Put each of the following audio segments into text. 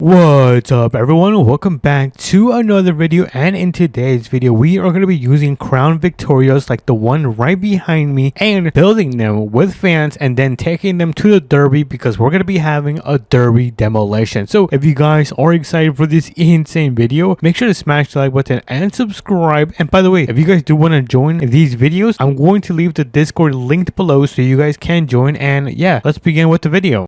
What's up everyone, welcome back to another video, and in today's video we are going to be using Crown Victorias like the one right behind me and building them with fans and then taking them to the derby because we're going to be having a derby demolition. So if you guys are excited for this insane video, make sure to smash the like button and subscribe. And by the way, if you guys do want to join these videos, I'm going to leave the Discord linked below so you guys can join. And yeah, let's begin with the video.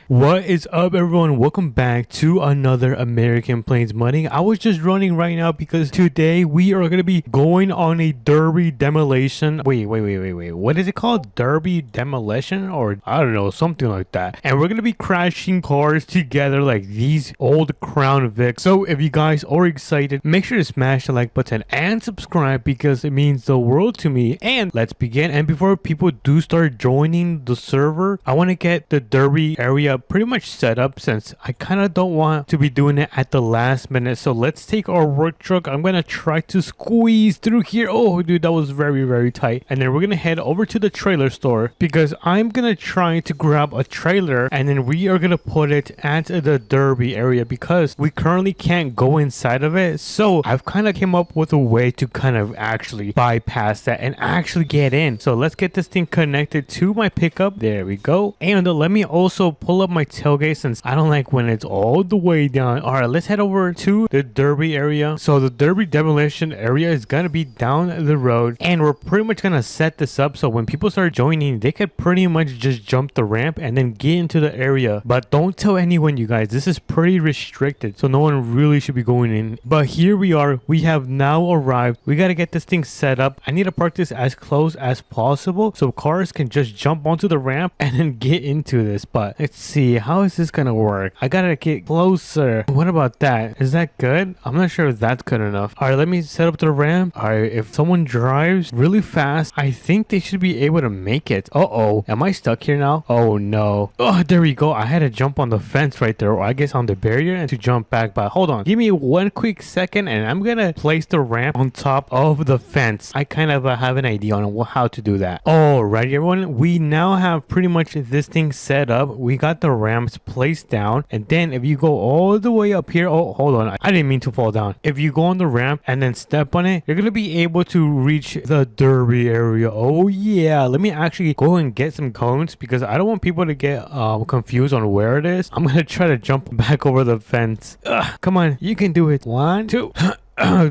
What is up everyone, welcome back to another American Plains Mudding. I was just running right now because today we are going to be going on a derby demolition. Wait, what is it called? Derby demolition, or I don't know, something like that. And we're going to be crashing cars together like these old Crown Vics. So if you guys are excited, make sure to smash the like button and subscribe because it means the world to me. And let's begin. And before people do start joining the server, I want to get the derby area pretty much set up since I kind of don't want to be doing it at the last minute. So let's take our work truck. I'm gonna try to squeeze through here. Oh dude, that was very tight. And then we're gonna head over to the trailer store because I'm gonna try to grab a trailer and then we are gonna put it at the derby area because we currently can't go inside of it. So I've kind of came up with a way to kind of actually bypass that and actually get in. So let's get this thing connected to my pickup. There we go. And let me also pull up my tailgate since I don't like when it's all the way down. All right, let's head over to the derby area. So the derby demolition area is gonna be down the road and we're pretty much gonna set this up so when people start joining they could pretty much just jump the ramp and then get into the area. But don't tell anyone, you guys, this is pretty restricted, so no one really should be going in. But here we are, we have now arrived. We got to get this thing set up. I need to park this as close as possible so cars can just jump onto the ramp and then get into this. But let's see, how is this gonna work? I gotta get closer. What about that? Is that good? I'm not sure if that's good enough. All right, let me set up the ramp. All right, if someone drives really fast, I think they should be able to make it. Uh-oh, am I stuck here now? Oh no. Oh, there we go. I had to jump on the fence right there, or I guess on the barrier, and to jump back. But hold on, give me one quick second and I'm gonna place the ramp on top of the fence. I kind of have an idea on how to do that. Alrighty everyone, we now have pretty much this thing set up. We got the ramps placed down, and then if you go all the way up here, oh hold on, I didn't mean to fall down. If you go on the ramp and then step on it, you're gonna be able to reach the derby area. Oh yeah, let me actually go and get some cones because I don't want people to get confused on where it is. I'm gonna try to jump back over the fence. Come on, you can do it. 1, 2.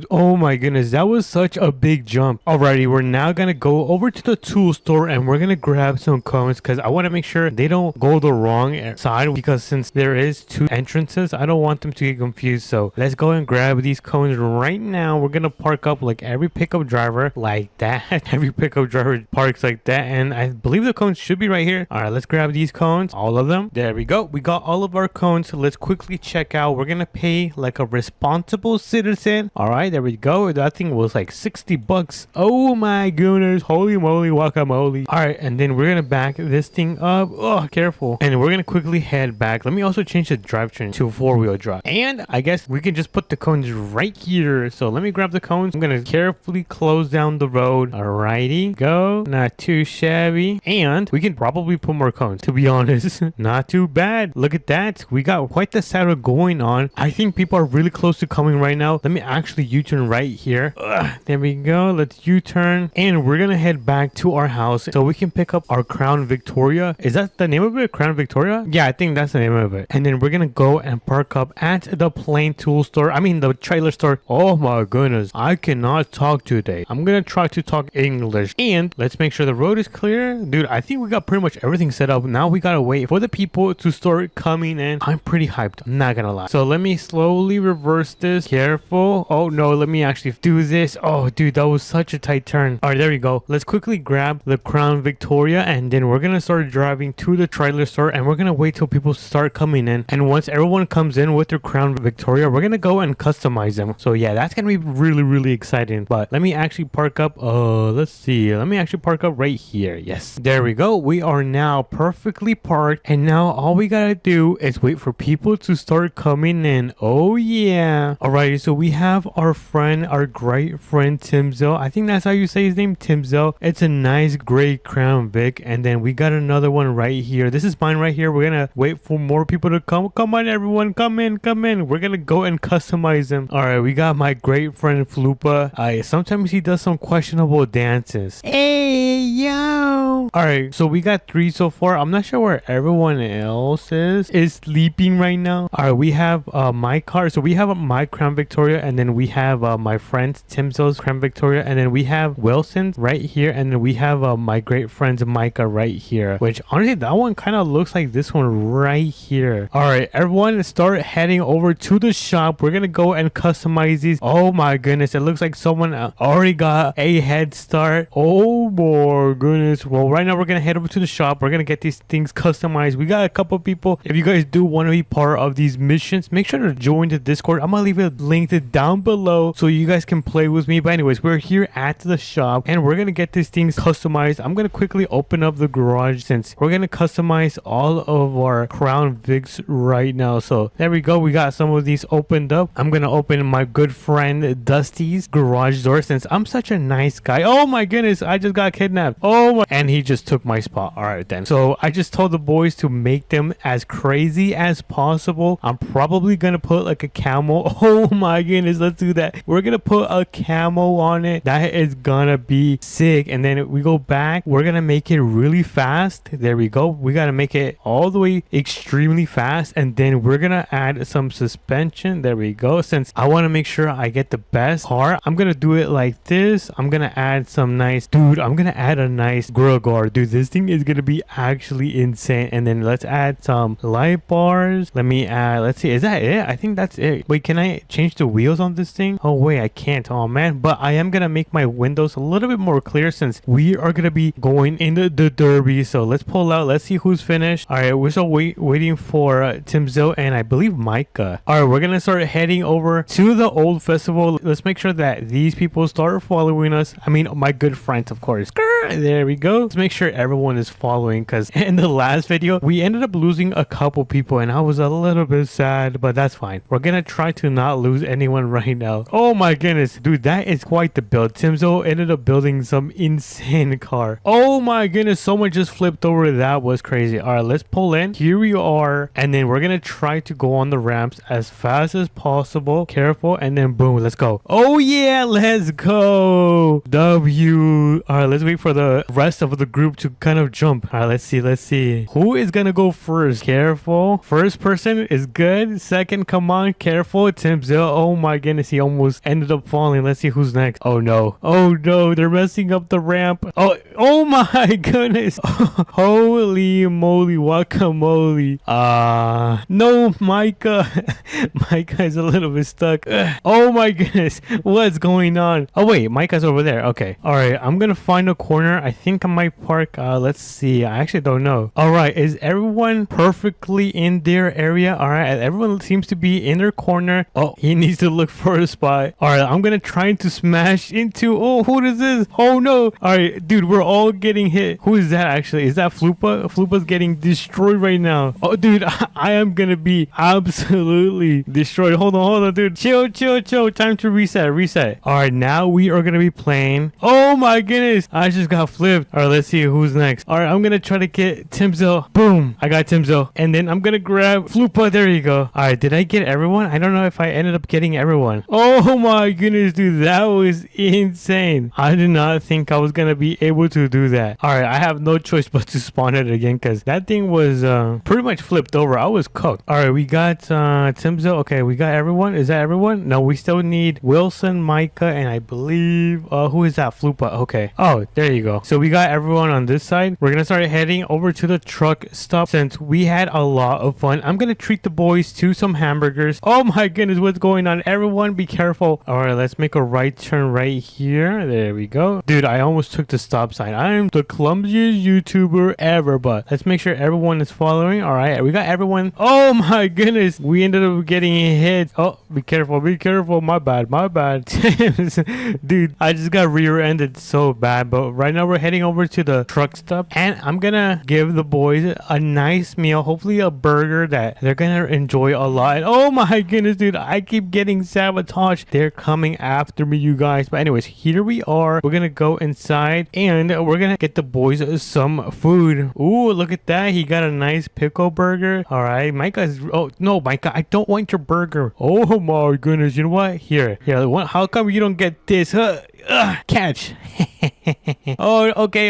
Oh my goodness, that was such a big jump. Alrighty, we're now gonna go over to the tool store and we're gonna grab some cones because I want to make sure they don't go the wrong side, because since there is 2 entrances, I don't want them to get confused. So let's go and grab these cones right now. We're gonna park up like every pickup driver like that. Every pickup driver parks like that, and I believe the cones should be right here. All right, let's grab these cones, all of them. There we go, we got all of our cones. So let's quickly check out. We're gonna pay like a responsible citizen. All right, there we go. That thing was like 60 bucks. Oh my goodness, holy moly guacamole. All right, and then we're gonna back this thing up. Oh, careful. And we're gonna quickly head back. Let me also change the drivetrain to 4-wheel drive, and I guess we can just put the cones right here. So let me grab the cones. I'm gonna carefully close down the road. Alrighty, go. Not too shabby, and we can probably put more cones, to be honest. Not too bad. Look at that, we got quite the saddle going on. I think people are really close to coming right now. Let me actually U-turn right here. There we go, let's U-turn, and we're gonna head back to our house so we can pick up our Crown Victoria. Is that the name of it? Crown Victoria? Yeah, I think that's the name of it. And then we're gonna go and park up at the plain tool store, the trailer store. Oh my goodness, I cannot talk today. I'm gonna try to talk English. And let's make sure the road is clear. Dude, I think we got pretty much everything set up. Now we gotta wait for the people to start coming in. I'm pretty hyped, I'm not gonna lie. So let me slowly reverse this. Careful. Oh no, let me actually do this. Oh dude, that was such a tight turn. All right, there we go. Let's quickly grab the Crown Victoria and then we're gonna start driving to the trailer store, and we're gonna wait till people start coming in. And once everyone comes in with their Crown Victoria, we're gonna go and customize them. So yeah, that's gonna be really exciting. But let me actually park up. Let's see, let me actually park up right here. Yes, there we go. We are now perfectly parked, and now all we gotta do is wait for people to start coming in. Oh yeah. Alrighty, so we have have our friend, our great friend Timzo. I think that's how you say his name, Timzo. It's a nice gray Crown Vic. And then we got another one right here. This is mine right here. We're gonna wait for more people to come. Come on, everyone, come in, come in. We're gonna go and customize them. All right, we got my great friend Flupa. Sometimes he does some questionable dances. Hey, yo. All right, so we got 3 so far. I'm not sure where everyone else is sleeping right now. All right, we have my car. So we have my Crown Victoria, and then we have my friend Timzo's Crown Victoria, and then we have Wilson's right here, and then we have my great friend's Micah right here, which honestly that one kind of looks like this one right here. All right, everyone start heading over to the shop. We're gonna go and customize these. Oh my goodness, it looks like someone already got a head start. Oh my goodness. Well, right now we're gonna head over to the shop. We're gonna get these things customized. We got a couple people. If you guys do want to be part of these missions, make sure to join the Discord. I'm gonna leave it linked down below so you guys can play with me. But anyways, we're here at the shop and we're gonna get these things customized. I'm gonna quickly open up the garage since we're gonna customize all of our Crown Vics right now. So there we go. We got some of these opened up. I'm gonna open my good friend Dusty's garage door since I'm such a nice guy. Oh my goodness, I just got kidnapped. Oh my, and he just took my spot. All right then. So I just told the boys to make them as crazy as possible. I'm probably gonna put like a camo. Oh my goodness, let's do that. We're gonna put a camo on it. That is gonna be sick. And then we go back. We're gonna make it really fast. There we go. We gotta make it all the way extremely fast, and then we're gonna add some suspension. There we go. Since I want to make sure I get the best car, I'm gonna do it like this. I'm gonna add some nice, dude, I'm gonna add a nice grill guard. Dude, this thing is gonna be actually insane. And then let's add some light bars. Let me add, let's see, is that it? I think that's it. Wait, can I change the wheels on this thing? Oh wait, I can't. Oh man, but I am gonna make my windows a little bit more clear since we are gonna be going into the derby. So let's pull out. Let's see who's finished. All right, we're still waiting for Timzo and I believe Micah. All right, we're gonna start heading over to the old festival. Let's make sure that these people start following us. I mean, my good friends, of course. There we go. Let's make sure everyone is following, because in the last video we ended up losing a couple people and I was a little bit sad, but that's fine. We're gonna try to not lose anyone right now. Oh my goodness, dude, that is quite the build. Timzo ended up building some insane car. Oh my goodness, someone just flipped over. That was crazy. All right, let's pull in. Here we are, and then we're gonna try to go on the ramps as fast as possible. Careful, and then boom, let's go. Oh yeah, let's go. W. All right, let's wait for the rest of the group to kind of jump. All right, let's see who is gonna go first. Careful. First person is good. Second, come on, careful. Timzo. Oh my goodness, he almost ended up falling. Let's see who's next. Oh no, they're messing up the ramp. Oh my goodness. Holy moly, guacamole. No, Micah. Micah is a little bit stuck. Oh my goodness, what's going on? Oh wait, Micah's over there. Okay, all right, I'm gonna find a corner. I think I might park. Let's see, I actually don't know. All right, is everyone perfectly in their area? All right, everyone seems to be in their corner. Oh, he needs to look for a spot. All right, I'm gonna try to smash into. Oh, who is this? Oh no. All right, dude, we're all getting hit. Who is that actually? Is that Flupa? Flupa's getting destroyed right now. Oh dude, I am gonna be absolutely destroyed. Hold on, dude. Chill. Time to reset. All right, now we are gonna be playing. Oh my goodness, I just got flipped. All right, let's see who's next. All right, I'm gonna try to get Timzo. Boom, I got Timzo, and then I'm gonna grab Flupa. There you go. All right, did I get everyone? I don't know if I ended up getting everyone. Oh my goodness, dude, that was insane. I did not think I was gonna be able to do that. All right, I have no choice but to spawn it again because that thing was pretty much flipped over. I was cooked. All right, we got Timzo. Okay, we got everyone. Is that everyone? No, we still need Wilson, Micah, and I believe who is that? Flupa. Okay. Oh, there you go. So we got everyone on this side. We're gonna start heading over to the truck stop since we had a lot of fun. I'm gonna treat the boys to some hamburgers. Oh my goodness, what's going on? Everyone be careful. All right, let's make a right turn right here. There we go. Dude, I almost took the stop sign. I am the clumsiest YouTuber ever, but let's make sure everyone is following. All right, we got everyone. Oh my goodness, we ended up getting hit. Oh, be careful. My bad. Dude, I just got rear-ended so bad, but right right now we're heading over to the truck stop, and I'm gonna give the boys a nice meal, hopefully a burger that they're gonna enjoy a lot. And oh my goodness, dude, I keep getting sabotaged. They're coming after me, you guys. But anyways, here we are. We're gonna go inside and we're gonna get the boys some food. Ooh, look at that. He got a nice pickle burger. All right, Micah's. Oh no, Micah, I don't want your burger. Oh my goodness, you know what? Here. How come you don't get this? Catch. Oh, okay.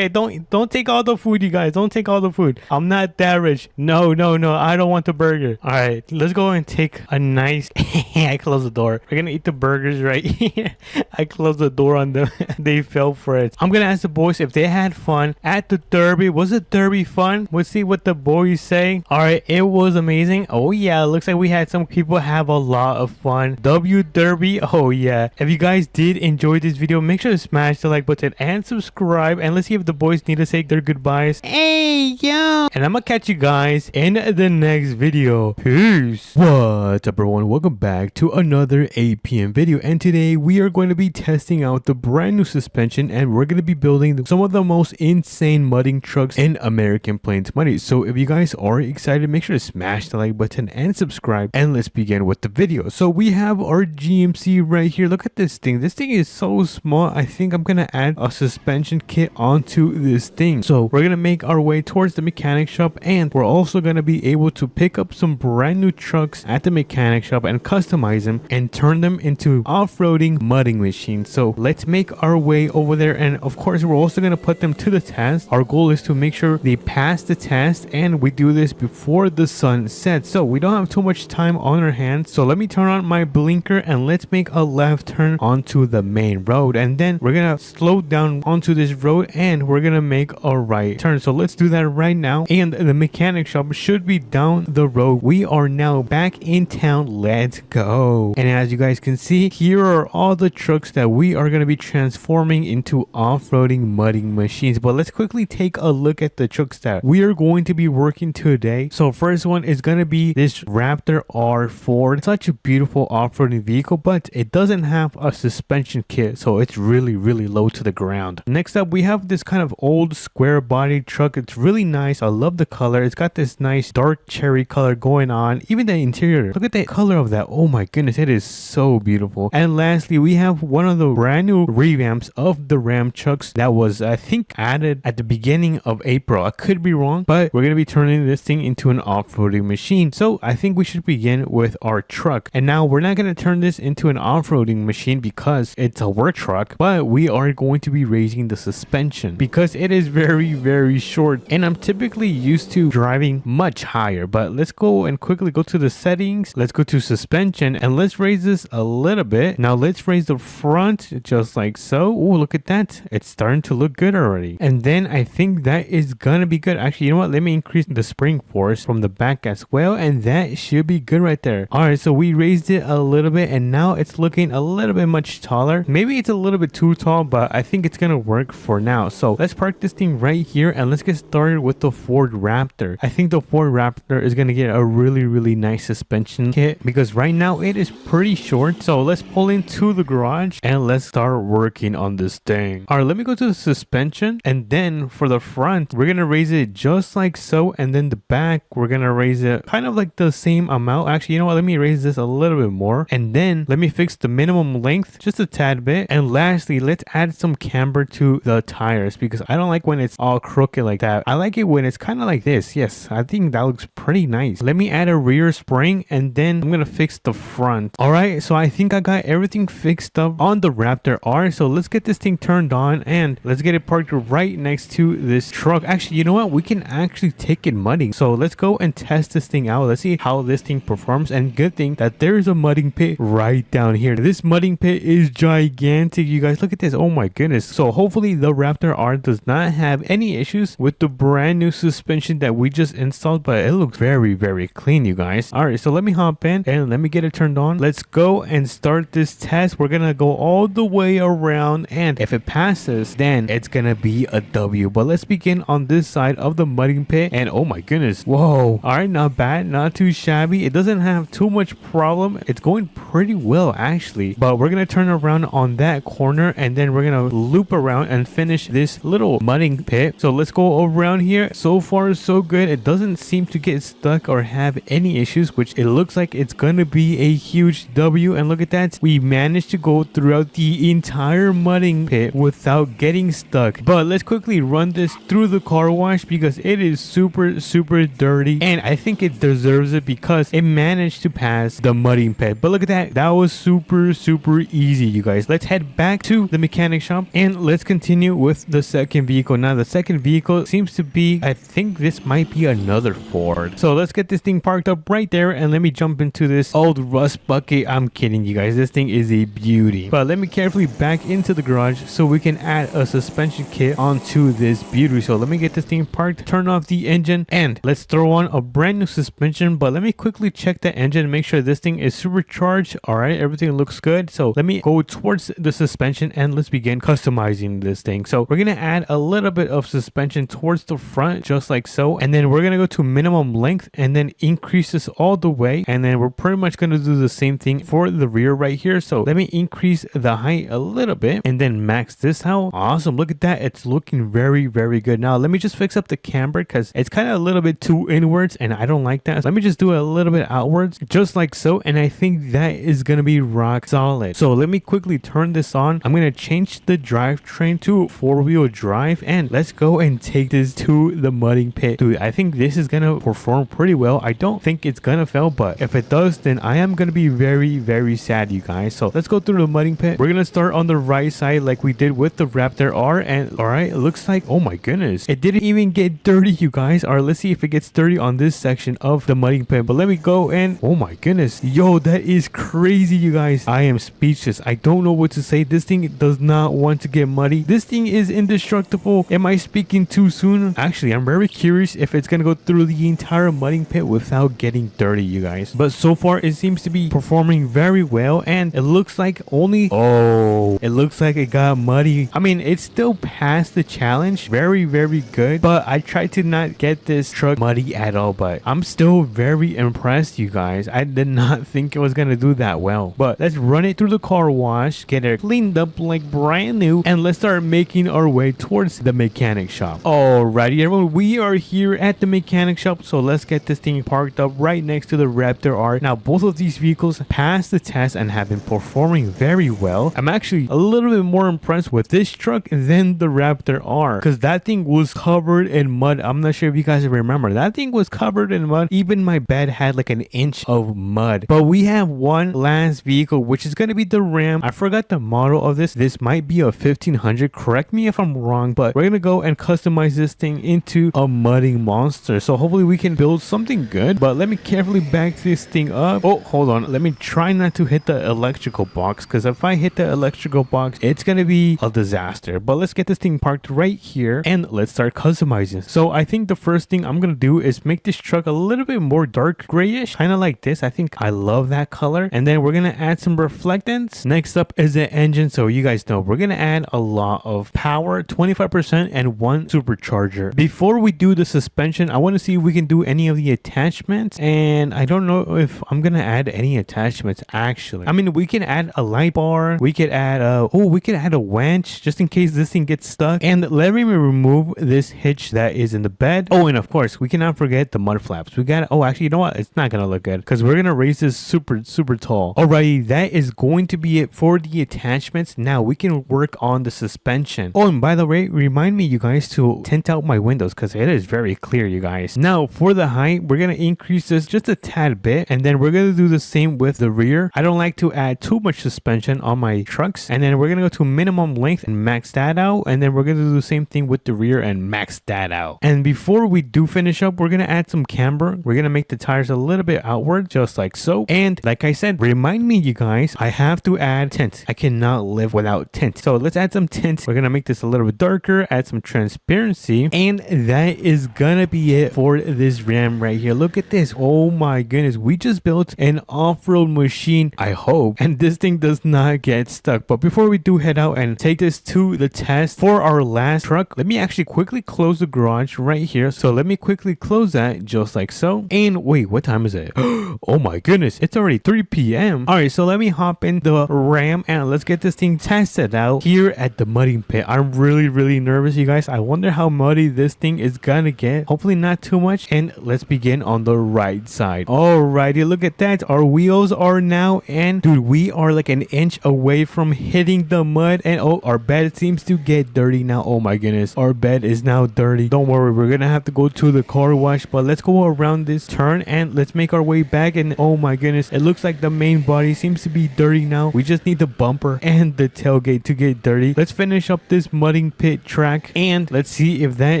Don't take all the food, you guys. Don't take all the food. I'm not that rich. No. I don't want the burger. All right, let's go and take a nice. I closed the door. We're gonna eat the burgers right here. I closed the door on them. They fell for it. I'm gonna ask the boys if they had fun at the derby. Was the derby fun? We'll see what the boys say. All right, it was amazing. Oh yeah, looks like we had some people have a lot of fun. W derby. Oh yeah. If you guys did enjoy this video, make sure to smash the like button and subscribe, and let's see if the boys need to say their goodbyes. Hey yo, and I'm gonna catch you guys in the next video. Peace. What's up everyone, welcome back to another APM video, and today we are going to be testing out the brand new suspension, and we're going to be building some of the most insane mudding trucks in American Plains Muddy. So if you guys are excited, make sure to smash the like button and subscribe, and let's begin with the video. So we have our GMC right here. Look at this thing. This thing is so small. I think I'm gonna add a suspension kit onto this thing. So we're gonna make our way towards the mechanic shop, and we're also gonna be able to pick up some brand new trucks at the mechanic shop and customize them and turn them into off-roading mudding machines. So let's make our way over there, and of course we're also gonna put them to the test. Our goal is to make sure they pass the test, and we do this before the sun sets, so we don't have too much time on our hands. So let me turn on my blinker and let's make a left turn onto the main road, and then we're gonna slow down onto this road and we're gonna make a right turn. So let's do that right now, and the mechanic shop should be down the road. We are now back in town. Let's go. And as you guys can see, here are all the trucks that we are going to be transforming into off-roading mudding machines. But let's quickly take a look at the trucks that we are going to be working today. So first one is going to be this Raptor R4. Such a beautiful off-roading vehicle, but it doesn't have a suspension kit, so it's really low to the ground. Next up, we have this kind of old square body truck. It's really nice. I love the color. It's got this nice dark cherry color going on. Even the interior, look at the color of that. Oh my goodness, it is so beautiful. And lastly, we have one of the brand new revamps of the Ram trucks that was, I think, added at the beginning of April. I could be wrong, but we're going to be turning this thing into an off-roading machine. So I think we should begin with our truck. And now we're not going to turn this into an off-roading machine because it's a work truck, but we are going to be raising the suspension because it is very short, and I'm typically used to driving much higher. But let's go and quickly go to the settings. Let's go to suspension and let's raise this a little bit. Now let's raise the front just like so. Oh, look at that. It's starting to look good already. And then I think that is gonna be good. Actually, you know what? Let me increase the spring force from the back as well, and that should be good right there. All right, so we raised it a little bit, and now it's looking a little bit much taller. Maybe it's a little bit too tall, but I think it's gonna work for now. So let's park this thing right here and let's get started with the Ford Raptor. I think the Ford Raptor is gonna get a really nice suspension kit because right now it is pretty short. So let's pull into the garage and let's start working on this thing. All right, let me go to the suspension, and then for the front we're gonna raise it just like so, and then the back we're gonna raise it kind of like the same amount. Actually, you know what, let me raise this a little bit more, and then let me fix the minimum length just a tad bit. And lastly, let's add some camber to the tires because I don't like when it's all crooked like that. I like it when it's kind of like this. Yes, I think that looks pretty nice. Let me add a rear spring, and then I'm gonna fix the front. All right, so I think I got everything fixed up on the Raptor R. So let's get this thing turned on and let's get it parked right next to this truck. Actually, you know what, we can actually take it mudding. So let's go and test this thing out. Let's see how this thing performs. And good thing that there is a mudding pit right down here. This mudding pit is gigantic, you guys. Look at this. Oh my goodness. So hopefully the Raptor R does not have any issues with the brand new suspension that we just installed, but it looks very clean, you guys. All right, so let me hop in and let me get it turned on. Let's go and start this test. We're gonna go all the way around, and if it passes, then it's gonna be a W. But let's begin on this side of the mudding pit, and oh my goodness, whoa. All right, not bad, not too shabby. It doesn't have too much problem. It's going pretty well actually. But we're gonna turn around on that corner and then we're gonna loop around and finish this little mudding pit. So let's go around here. So far so good. It doesn't seem to get stuck or have any issues, which it looks like it's gonna be a huge W. And look at that, we managed to go throughout the entire mudding pit without getting stuck. But let's quickly run this through the car wash because it is super dirty, and I think it deserves it because it managed to pass the mudding pit. But look at that, that was super easy, you guys. Let's head back to the mechanic shop and let's continue with the second vehicle. Now the second vehicle seems to be, I think this might be another Ford. So let's get this thing parked up right there and let me jump into this old rust bucket. I'm kidding you guys, this thing is a beauty. But let me carefully back into the garage so we can add a suspension kit onto this beauty. So let me get this thing parked, turn off the engine, and let's throw on a brand new suspension. But let me quickly check the engine and make sure this thing is supercharged. All right, everything looks good. So let me go towards the suspension and let's begin customizing this thing. So we're gonna add a little bit of suspension towards the front, just like so, and then we're gonna go to minimum length and then increase this all the way, and then we're pretty much gonna do the same thing for the rear right here. So let me increase the height a little bit and then max this out. Awesome, look at that, it's looking very good. Now let me just fix up the camber because it's kind of a little bit too inwards and I don't like that. So let me just do it a little bit outwards, just like so, and I think that is gonna be rock solid. So let me quickly turn this on. I'm gonna change the drivetrain to 4-wheel drive and let's go and take this to the mudding pit. Dude, I think this is gonna perform pretty well. I don't think it's gonna fail, but if it does, then I am gonna be very sad, you guys. So let's go through the mudding pit. We're gonna start on the right side like we did with the Raptor R, and all right, it looks like, oh my goodness, it didn't even get dirty, you guys. All right, let's see if it gets dirty on this section of the mudding pit. But let me go and, oh my goodness, yo, that is crazy, you guys. I am speechless. I don't know what to say. This thing does not want to get muddy. This thing is indestructible. Am I speaking too soon? Actually, I'm very curious if it's gonna go through the entire mudding pit without getting dirty, you guys. But so far it seems to be performing very well, and it looks like only, oh, it looks like it got muddy. I mean, it still passed the challenge. Very good, but I tried to not get this truck muddy at all. But I'm still very impressed, you guys. I did not think it was gonna do that well. But let's run it through the car wash, get it cleaned up like brand new, and let's start making our way towards the mechanic shop. Alrighty everyone, we are here at the mechanic shop, so let's get this thing parked up right next to the Raptor R. Now both of these vehicles passed the test and have been performing very well. I'm actually a little bit more impressed with this truck than the Raptor R because that thing was covered in mud. I'm not sure if you guys remember, that thing was covered in mud. Even my bed had like an inch of mud. But we have one last vehicle, which is going to be the Ram. I forgot the model of this. This might be a 1500, correct me if I'm wrong, but we're gonna go and customize this thing into a mudding monster. So hopefully we can build something good. But let me carefully back this thing up. Oh, hold on, let me try not to hit the electrical box, because if I hit the electrical box, it's gonna be a disaster. But let's get this thing parked right here and let's start customizing. So I think the first thing I'm gonna do is make this truck a little bit more dark grayish, kind of like this. I think I love that color. And then we're gonna add some reflectance. Next up is the engine. So you guys know we're gonna add a lot of power, 25%, and one supercharger. Before we do the suspension, I want to see if we can do any of the attachments, and I don't know if I'm gonna add any attachments actually. I mean, we can add a light bar, we could add a winch just in case this thing gets stuck, and let me remove this hitch that is in the bed. Oh, and of course we cannot forget the mud flaps. We got, oh, actually, you know what, it's not gonna look good because we're gonna raise this super tall. Alrighty, that is going to be it for the attachments. Now we can work on the suspension. Oh, and by the way, remind me, you guys, to tint out my windows because it is very clear, you guys. Now for the height, we're gonna increase this just a tad bit, and then we're gonna do the same with the rear. I don't like to add too much suspension on my trucks, and then we're gonna go to minimum length and max that out, and then we're gonna do the same thing with the rear and max that out. And before we do finish up, we're gonna add some camber. We're gonna make the tires a little bit outward, just like so. And like I said, remind me, you guys, I have to add tint. I cannot live without tint. So let's add some tint. We're gonna make this a little bit darker, add some transparency, and that is gonna be it for this Ram right here. Look at this. Oh my goodness, we just built an off-road machine, I hope, and this thing does not get stuck. But before we do head out and take this to the test for our last truck, let me actually quickly close the garage right here. So let me quickly close that just like so. And wait, what time is it? Oh my goodness, it's already 3 p.m. APM. All right, so let me hop in the Ram and let's get this thing tested out here at the mudding pit. I'm really nervous, you guys. I wonder how muddy this thing is gonna get. Hopefully not too much. And let's begin on the right side. Alrighty, look at that. Our wheels are now in. Dude, we are like an inch away from hitting the mud. And oh, our bed seems to get dirty now. Oh my goodness, our bed is now dirty. Don't worry, we're gonna have to go to the car wash, but let's go around this turn and let's make our way back. And oh my goodness, it looks like the main body seems to be dirty now. We just need the bumper and the tailgate to get dirty. Let's finish up this mudding pit track and let's see if that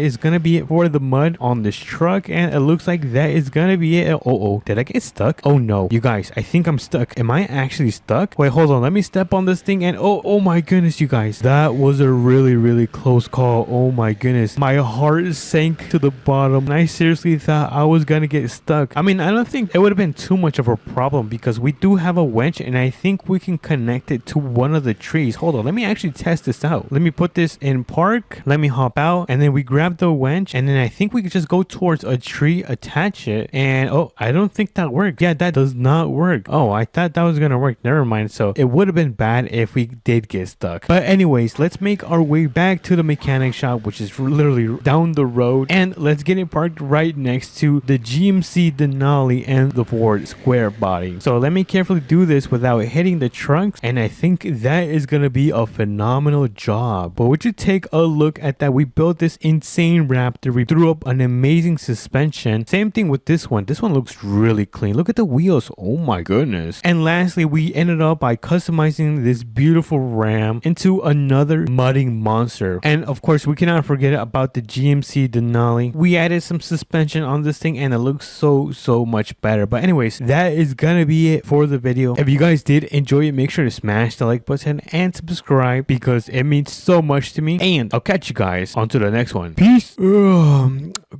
is gonna be it for the mud on this truck. And it looks like that is gonna be it. Oh, did I get stuck? Oh no, you guys, I think I'm stuck. Am I actually stuck? Wait, hold on, let me step on this thing. And oh my goodness, you guys, that was a really close call. Oh my goodness, my heart sank to the bottom and I seriously thought I was gonna get stuck. I mean, I don't think it would have been too much of a problem because we do have a winch and I think we can connect it to one of the trees. Hold on, let me actually test this out. Let me put this in park. Let me hop out and then we grab the winch and then I think we could just go towards a tree, attach it, and oh, I don't think that worked. Yeah, that does not work. Oh, I thought that was gonna work. Never mind. So it would have been bad if we did get stuck. But anyways, let's make our way back to the mechanic shop, which is literally down the road, and let's get it parked right next to the GMC Denali and the Ford Square body. So let me carefully do this without hitting the trunks, and I think that is gonna be a phenomenal job. But would you take a look at that? We built this insane Raptor. We threw up an amazing suspension. Same thing with this one. This one looks really clean. Look at the wheels. Oh my goodness. And lastly, we ended up by customizing this beautiful Ram into another mudding monster. And of course, we cannot forget about the GMC Denali. We added some suspension on this thing and it looks so much better. But anyways, that is gonna be it for the video. If you guys did enjoy it, make sure to smash the like button and subscribe because it means so much to me. And I'll catch you guys on to the next one. Peace.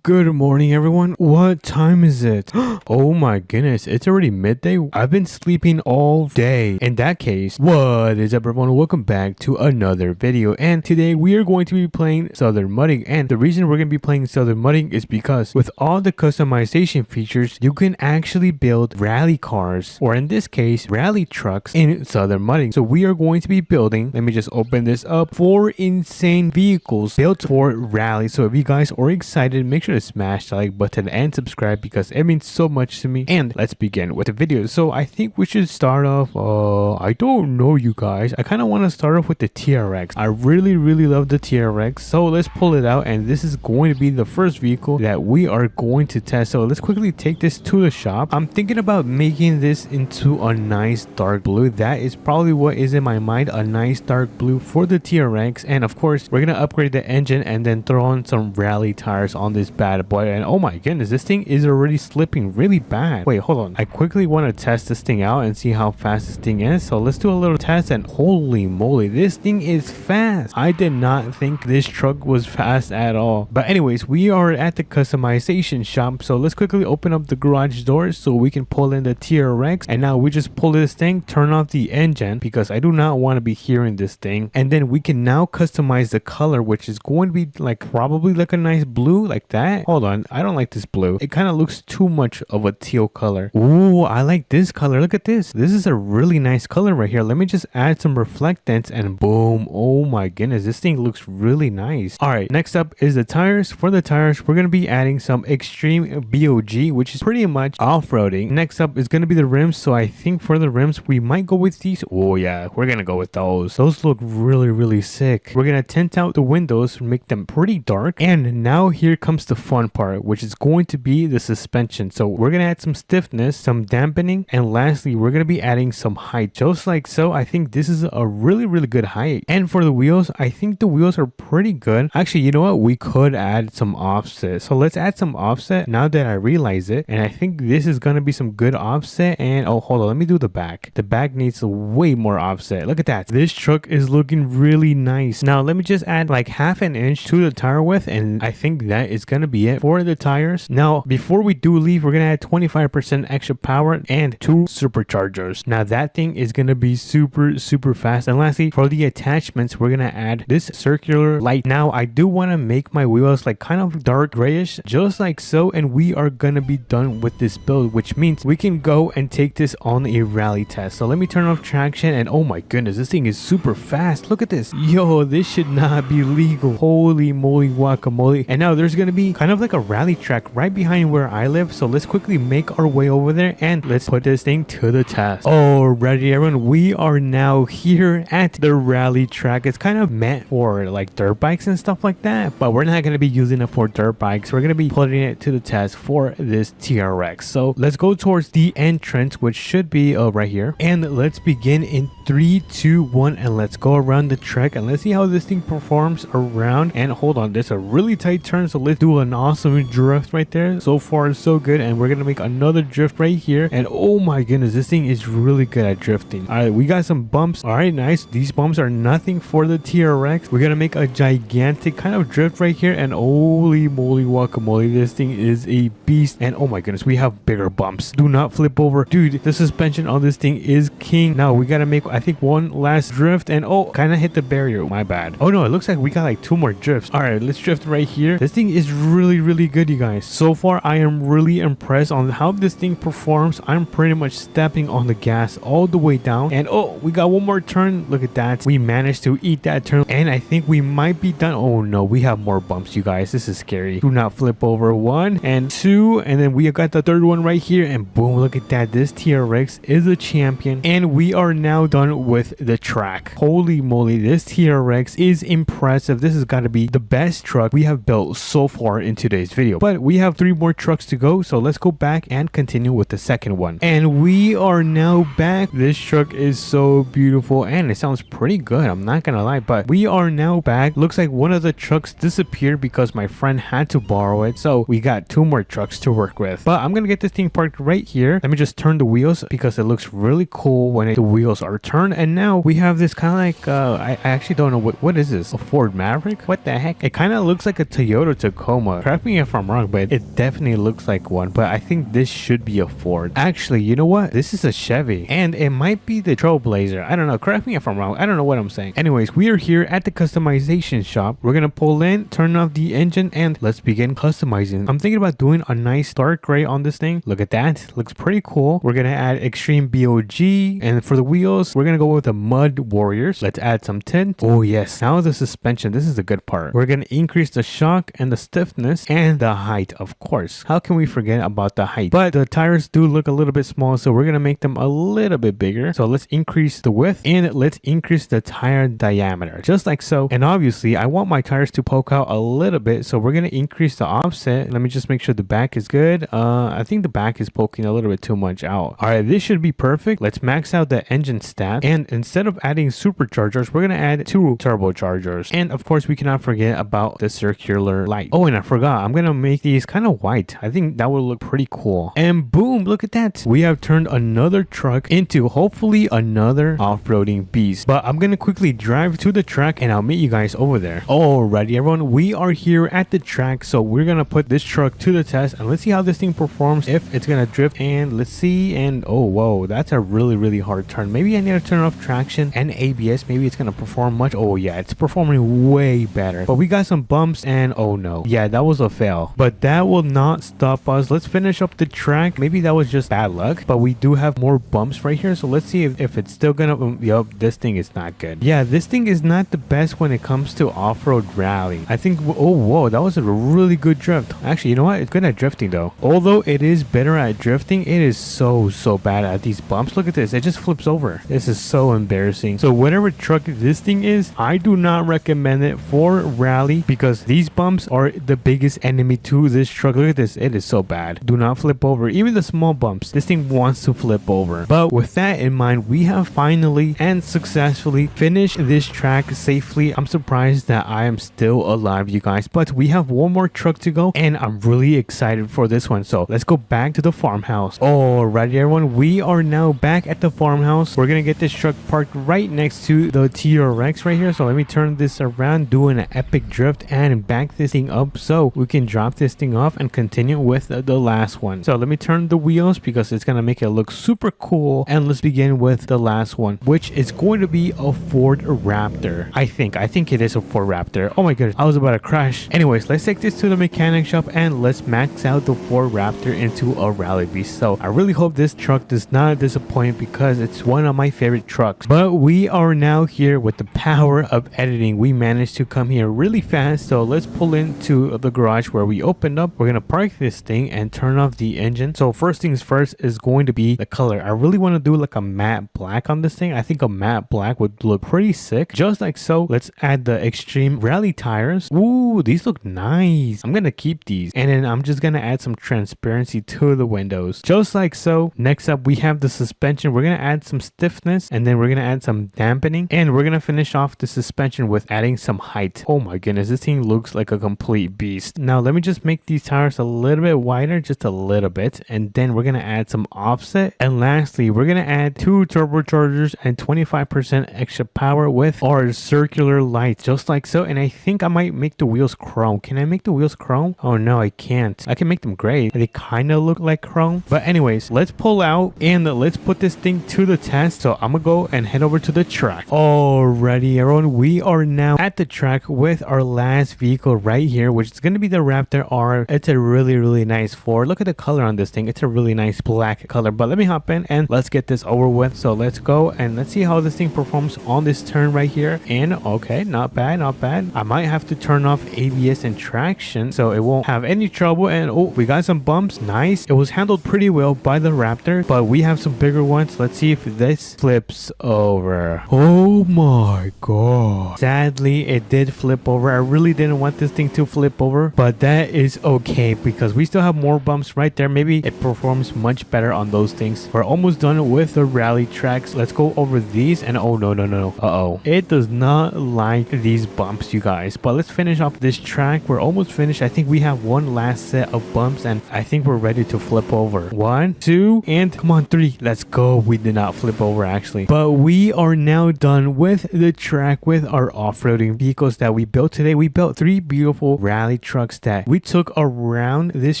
Good morning, everyone. What time is it? Oh my goodness, it's already midday. I've been sleeping all day. In that case, what is up, everyone? Welcome back to another video. And today we are going to be playing Southern Mudding. And the reason we're going to be playing Southern Mudding is because with all the customization features, you can actually build rally cars, or in this case, rally trucks in Southern Mudding. So we are going to be building, let me just open this up, 4 insane vehicles built for rally. So if you guys are excited, make sure to smash the like button and subscribe because it means so much to me. And let's begin with the video. So I think we should start off, I don't know, you guys. I kind of want to start off with the TRX. I really love the TRX. So let's pull it out, and this is going to be the first vehicle that we are going to test. So let's quickly take this to the shop. I'm thinking about making this into a nice dark blue. That is probably what is in my mind, a nice dark blue for the TRX. And of course, we're gonna upgrade the engine and then throw on some rally tires on this bad boy. And oh my goodness, this thing is already slipping really bad. Wait, hold on. I quickly want to test this thing out and see how fast this thing is. So let's do a little test, and holy moly, this thing is fast. I did not think this truck was fast at all. But anyways, we are at the customization shop. So let's quickly open up the garage doors so we can pull in the TRX. And now we just pull this thing, turn off the engine because I do not want to be hearing this thing. And then we can now customize the color, which is going to be like probably like a nice blue like that. Hold on, I don't like this blue. It kind of looks too much of a teal color. Ooh, I like this color. Look at this. This is a really nice color right here. Let me just add some reflectance and boom. Oh my goodness, this thing looks really nice. All right, next up is the tires. For the tires, we're going to be adding some extreme BOG, which is pretty much off-roading. Next up is going to be the rims. So I think for the rims, we might go with these. Oh yeah, we're going to go with those. Those look really sick. We're going to tint out the windows, make them pretty dark. And now here comes the fun part, which is going to be the suspension. So we're going to add some stiffness, some dampening, and lastly, we're going to be adding some height, just like so. I think this is a really good height. And for the wheels, I think the wheels are pretty good. Actually, you know what? We could add some offset. So let's add some offset now that I realize it. And I think this is going to be some good offset. And oh, hold on. Let me do the back. The back needs way more offset. Look at that. This truck is looking really nice. Now, let me just add like half an inch to the tire width. And I think that is going to be it for the tires. Now, before we do leave, we're going to add 25% extra power and 2 superchargers. Now, that thing is going to be super fast. And lastly, for the attachments, we're going to add this circular light. Now, I do want to make my wheels like kind of dark grayish, just like so. And we are going to be done with this build, which means we can go and take this this on a rally test. So let me turn off traction, and oh my goodness, this thing is super fast. Look at this. Yo, this should not be legal. Holy moly guacamole. And now there's gonna be kind of like a rally track right behind where I live. So let's quickly make our way over there and let's put this thing to the test. Alrighty everyone, we are now here at the rally track. It's kind of meant for like dirt bikes and stuff like that, but we're not gonna be using it for dirt bikes. We're gonna be putting it to the test for this TRX. So let's go towards the entrance, which should be right here, and let's begin in 3, 2, 1, and let's go around the track and let's see how this thing performs around. And hold on, there's a really tight turn, so let's do an awesome drift right there. So far so good, and we're gonna make another drift right here, and oh my goodness, this thing is really good at drifting. All right, we got some bumps. All right, nice. These bumps are nothing for the TRX. We're gonna make a gigantic kind of drift right here, and holy moly guacamole, this thing is a beast. And oh my goodness, we have bigger bumps. Do not flip over, dude. The suspension on this thing is king. Now we gotta make, I think, one last drift, and oh, kind of hit the barrier. My bad. Oh no, it looks like we got like 2 more drifts. All right, let's drift right here. This thing is really good, you guys. So far I am really impressed on how this thing performs. I'm pretty much stepping on the gas all the way down, and oh, we got one more turn. Look at that. We managed to eat that turn, and I think we might be done. Oh no, we have more bumps, you guys. This is scary. Do not flip over. 1 and 2, and then we have got the third one right here, and boom, look at that. This TRX is a champion, and we are now done with the track. Holy moly, this TRX is impressive. This has got to be the best truck we have built so far in today's video, but we have 3 more trucks to go, so let's go back and continue with the second one. And we are now back. This truck is so beautiful, and it sounds pretty good, I'm not gonna lie, but we are now back. Looks like one of the trucks disappeared because my friend had to borrow it, so we got 2 more trucks to work with. But I'm gonna get this thing parked right here. Let me just turn the wheels because it looks really cool when the wheels are turned. And now we have this kind of like I actually don't know what is this, a Ford Maverick? What the heck? It kind of looks like a Toyota Tacoma. Correct me if I'm wrong, but it definitely looks like one. But I think this should be a Ford. Actually, you know what, this is a Chevy, and it might be the Trailblazer. I don't know, correct me if I'm wrong. I don't know what I'm saying. Anyways, we are here at the customization shop. We're gonna pull in, turn off the engine, and let's begin customizing. I'm thinking about doing a nice dark gray on this thing. Look at that, looks pretty cool. We're gonna add extreme BOG, and for the wheels we're gonna go with the Mud Warriors. Let's add some tint. Oh yes, now the suspension, this is the good part. We're gonna increase the shock and the stiffness and the height, of course. How can we forget about the height? But the tires do look a little bit small, so we're gonna make them a little bit bigger. So let's increase the width, and let's increase the tire diameter, just like so. And obviously I want my tires to poke out a little bit, so we're gonna increase the offset. Let me just make sure the back is good. I think the back is poking a little bit too much out. All right, this should be perfect. Let's max out the engine stat, and instead of adding superchargers, we're gonna add 2 turbochargers. And of course we cannot forget about the circular light. Oh, and I forgot, I'm gonna make these kind of white. I think that would look pretty cool. And boom, look at that, we have turned another truck into hopefully another off-roading beast. But I'm gonna quickly drive to the track and I'll meet you guys over there. Alrighty everyone, we are here at the track, so we're gonna put this truck to the test and let's see how this thing performs, if it's gonna drift. And let's see, and oh whoa, that's a really hard turn. Maybe I need to turn off traction and ABS. Maybe it's gonna perform much. Oh yeah, it's performing way better. But we got some bumps, and oh no, yeah, that was a fail. But that will not stop us. Let's finish up the track. Maybe that was just bad luck, but we do have more bumps right here, so let's see if it's still gonna yup, this thing is not good. Yeah, this thing is not the best when it comes to off-road rally. I think, oh whoa, that was a really good drift. Actually, you know what, it's good at drifting though. Although it is better at drifting, it is so bad at these bumps. Look at this, it just flips over. This is so embarrassing. So whatever truck this thing is, I do not recommend it for rally because these bumps are the biggest enemy to this truck. Look at this, it is so bad. Do not flip over. Even the small bumps, this thing wants to flip over. But with that in mind, we have finally and successfully finished this track safely. I'm surprised that I am still alive, you guys, but we have one more truck to go and I'm really excited for this one. So let's go back to the farmhouse. Alrighty everyone, we are now back at the farmhouse. We're gonna get this truck parked right next to the TRX right here. So let me turn this around, do an epic drift and back this thing up so we can drop this thing off and continue with the last one. So let me turn the wheels because it's gonna make it look super cool, and let's begin with the last one, which is going to be a Ford Raptor. I think it is a Ford Raptor. Oh my goodness, I was about to crash. Anyways, let's take this to the mechanic shop and let's max out the Ford Raptor into a rally beast. So I really hope this this truck does not disappoint because it's one of my favorite trucks. But we are now here with the power of editing. We managed to come here really fast, so let's pull into the garage where we opened up. We're gonna park this thing and turn off the engine. So first things first is going to be the color. I really want to do like a matte black on this thing. I think a matte black would look pretty sick, just like so. Let's add the extreme rally tires. Ooh, these look nice. I'm gonna keep these, and then I'm just gonna add some transparency to the windows, just like so. Next up, we have the suspension. We're gonna add some stiffness, and then we're gonna add some dampening, and we're gonna finish off the suspension with adding some height. Oh my goodness, this thing looks like a complete beast. Now let me just make these tires a little bit wider, just a little bit, and then we're gonna add some offset. And lastly, we're gonna add 2 turbochargers and 25% extra power with our circular lights, just like so. And I think I might make the wheels chrome. Can I make the wheels chrome? Oh no, I can't. I can make them gray. They kind of look like chrome. But anyways, let's pull out and let's put this thing to the test. So I'm gonna go and head over to the track. Alrighty, everyone, we are now at the track with our last vehicle right here, which is gonna be the Raptor R. It's a really nice Ford. Look at the color on this thing. It's a really nice black color. But let me hop in and let's get this over with. So let's go and let's see how this thing performs on this turn right here. And okay, not bad, not bad. I might have to turn off ABS and traction so it won't have any trouble. And oh, we got some bumps. Nice. It was handled pretty well by the Raptor, but we have some bigger ones. Let's see if this flips over. Oh my god. Sadly, it did flip over. I really didn't want this thing to flip over, but that is okay because we still have more bumps right there. Maybe it performs much better on those things. We're almost done with the rally tracks. Let's go over these. And oh no. Uh-oh. It does not like these bumps, you guys. But let's finish off this track. We're almost finished. I think we have one last set of bumps and I think we're ready to flip over. 1, 2, and come on, 3. Let's go. We did not flip over actually. But we are now done with the track with our off-roading vehicles that we built today. We built 3 beautiful rally trucks that we took around this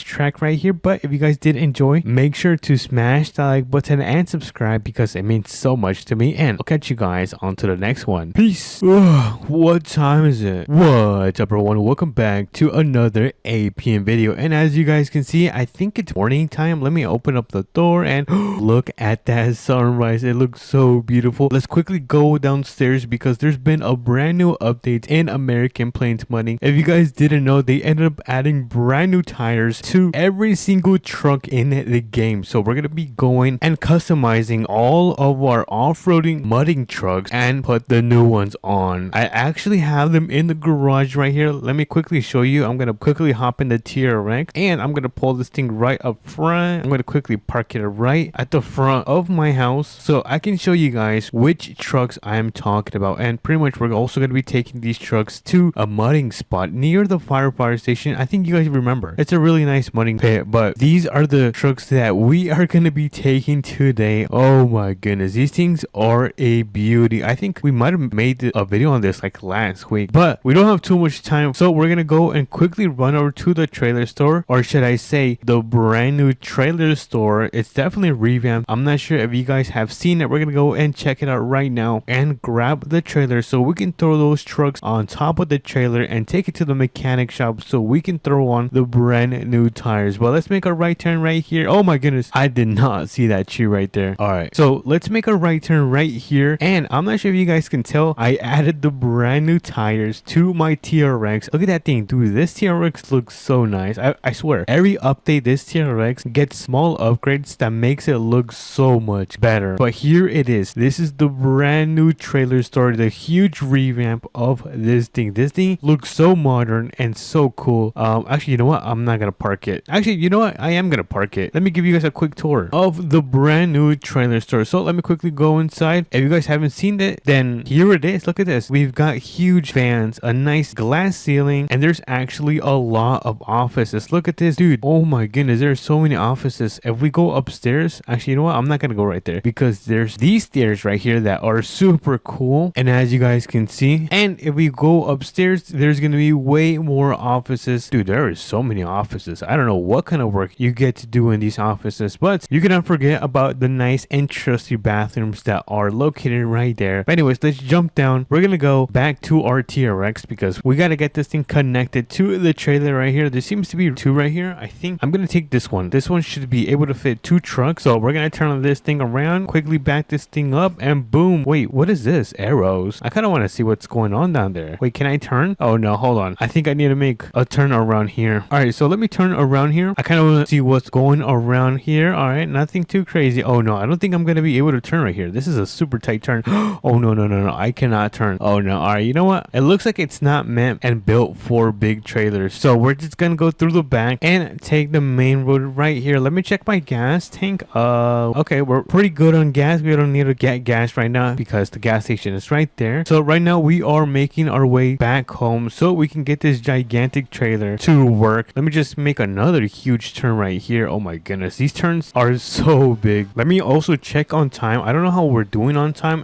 track right here. But if you guys did enjoy, make sure to smash the like button and subscribe because it means so much to me. And I'll catch you guys on to the next one. Peace. Ugh, what time is it? What's up, everyone? Welcome back to another APM video. And as you guys can see, I think it's morning time. Let me open up the door and look at that sunrise. It looks so beautiful. Let's quickly go downstairs because there's been a brand new update in American Plains Modding. If you guys didn't know, they ended up adding brand new tires to every single truck in the game. So we're gonna be going and customizing all of our off-roading mudding trucks and put the new ones on. I actually have them in the garage right here. Let me quickly show you. I'm gonna quickly hop in the TRX and I'm gonna pull this thing right up front. I'm gonna quickly park it right at the front of my house so I can show you guys which trucks I'm talking about. And pretty much we're also gonna be taking these trucks to a mudding spot near the fire station. I think you guys remember. It's a really nice mudding pit, but these are the trucks that we are gonna be taking today. Oh my goodness, these things are a beauty. I think we might have made a video on this like last week, but we don't have too much time, so we're gonna go and quickly run over to the trailer store, or should I say the brand new trailer store. It's definitely revamped. I'm not sure if you guys have seen it. We're gonna go and check it out right now and grab the trailer so we can throw those trucks on top of the trailer and take it to the mechanic shop so we can throw on the brand new tires. Well, let's make a right turn right here. Oh my goodness, I did not see that tree right there. All right, so let's make a right turn right here, and I'm not sure if you guys can tell, I added the brand new tires to my TRX. Look at that thing, dude. This TRX looks so nice. I swear, every update this TRX gets small upgrades that makes it look so much better. But here it is. This is the brand new trailer store, the huge revamp of this thing. This thing looks so modern and so cool. Actually, you know what? I'm not gonna park it. Actually, you know what? I am gonna park it. Let me give you guys a quick tour of the brand new trailer store. So let me quickly go inside. If you guys haven't seen it, then here it is. Look at this. We've got huge fans, a nice glass ceiling, and there's actually a lot of offices. Look at this, dude. Oh my goodness, there's so many offices. If we go upstairs, actually, you know what? I'm not gonna go right there because there's these stairs right here that are super cool. And as you guys can see, and if we go upstairs, there's gonna be way more offices. Dude, there is so many offices. I don't know what kind of work you get to do in these offices, but you cannot forget about the nice and trusty bathrooms that are located right there. But anyways, let's jump down. We're gonna go back to our TRX because we gotta get this thing connected to the trailer right here. There seems to be 2 right here. I think I'm gonna take this one. This one should be able to fit 2 2 trucks. So we're gonna turn this thing around, quickly back this thing up, and boom. Wait, what is this? Arrows. I kind of want to see what's going on down there. Wait, can I turn? Oh no, hold on. I think I need to make a turn around here. All right, so let me turn around here. I kind of want to see what's going around here. All right, nothing too crazy. Oh no, I don't think I'm gonna be able to turn right here. This is a super tight turn. Oh no, I cannot turn. Oh no. All right, you know what? It looks like it's not meant and built for big trailers. So we're just gonna go through the back and take the main road right here. Let me check my gas tank. Okay, we're pretty good on gas. We don't need to get gas right now because the gas station is right there. So right now we are making our way back home so we can get this gigantic trailer to work. Let me just make another huge turn right here. Oh my goodness, these turns are so big. Let me also check on time. I don't know how we're doing on time.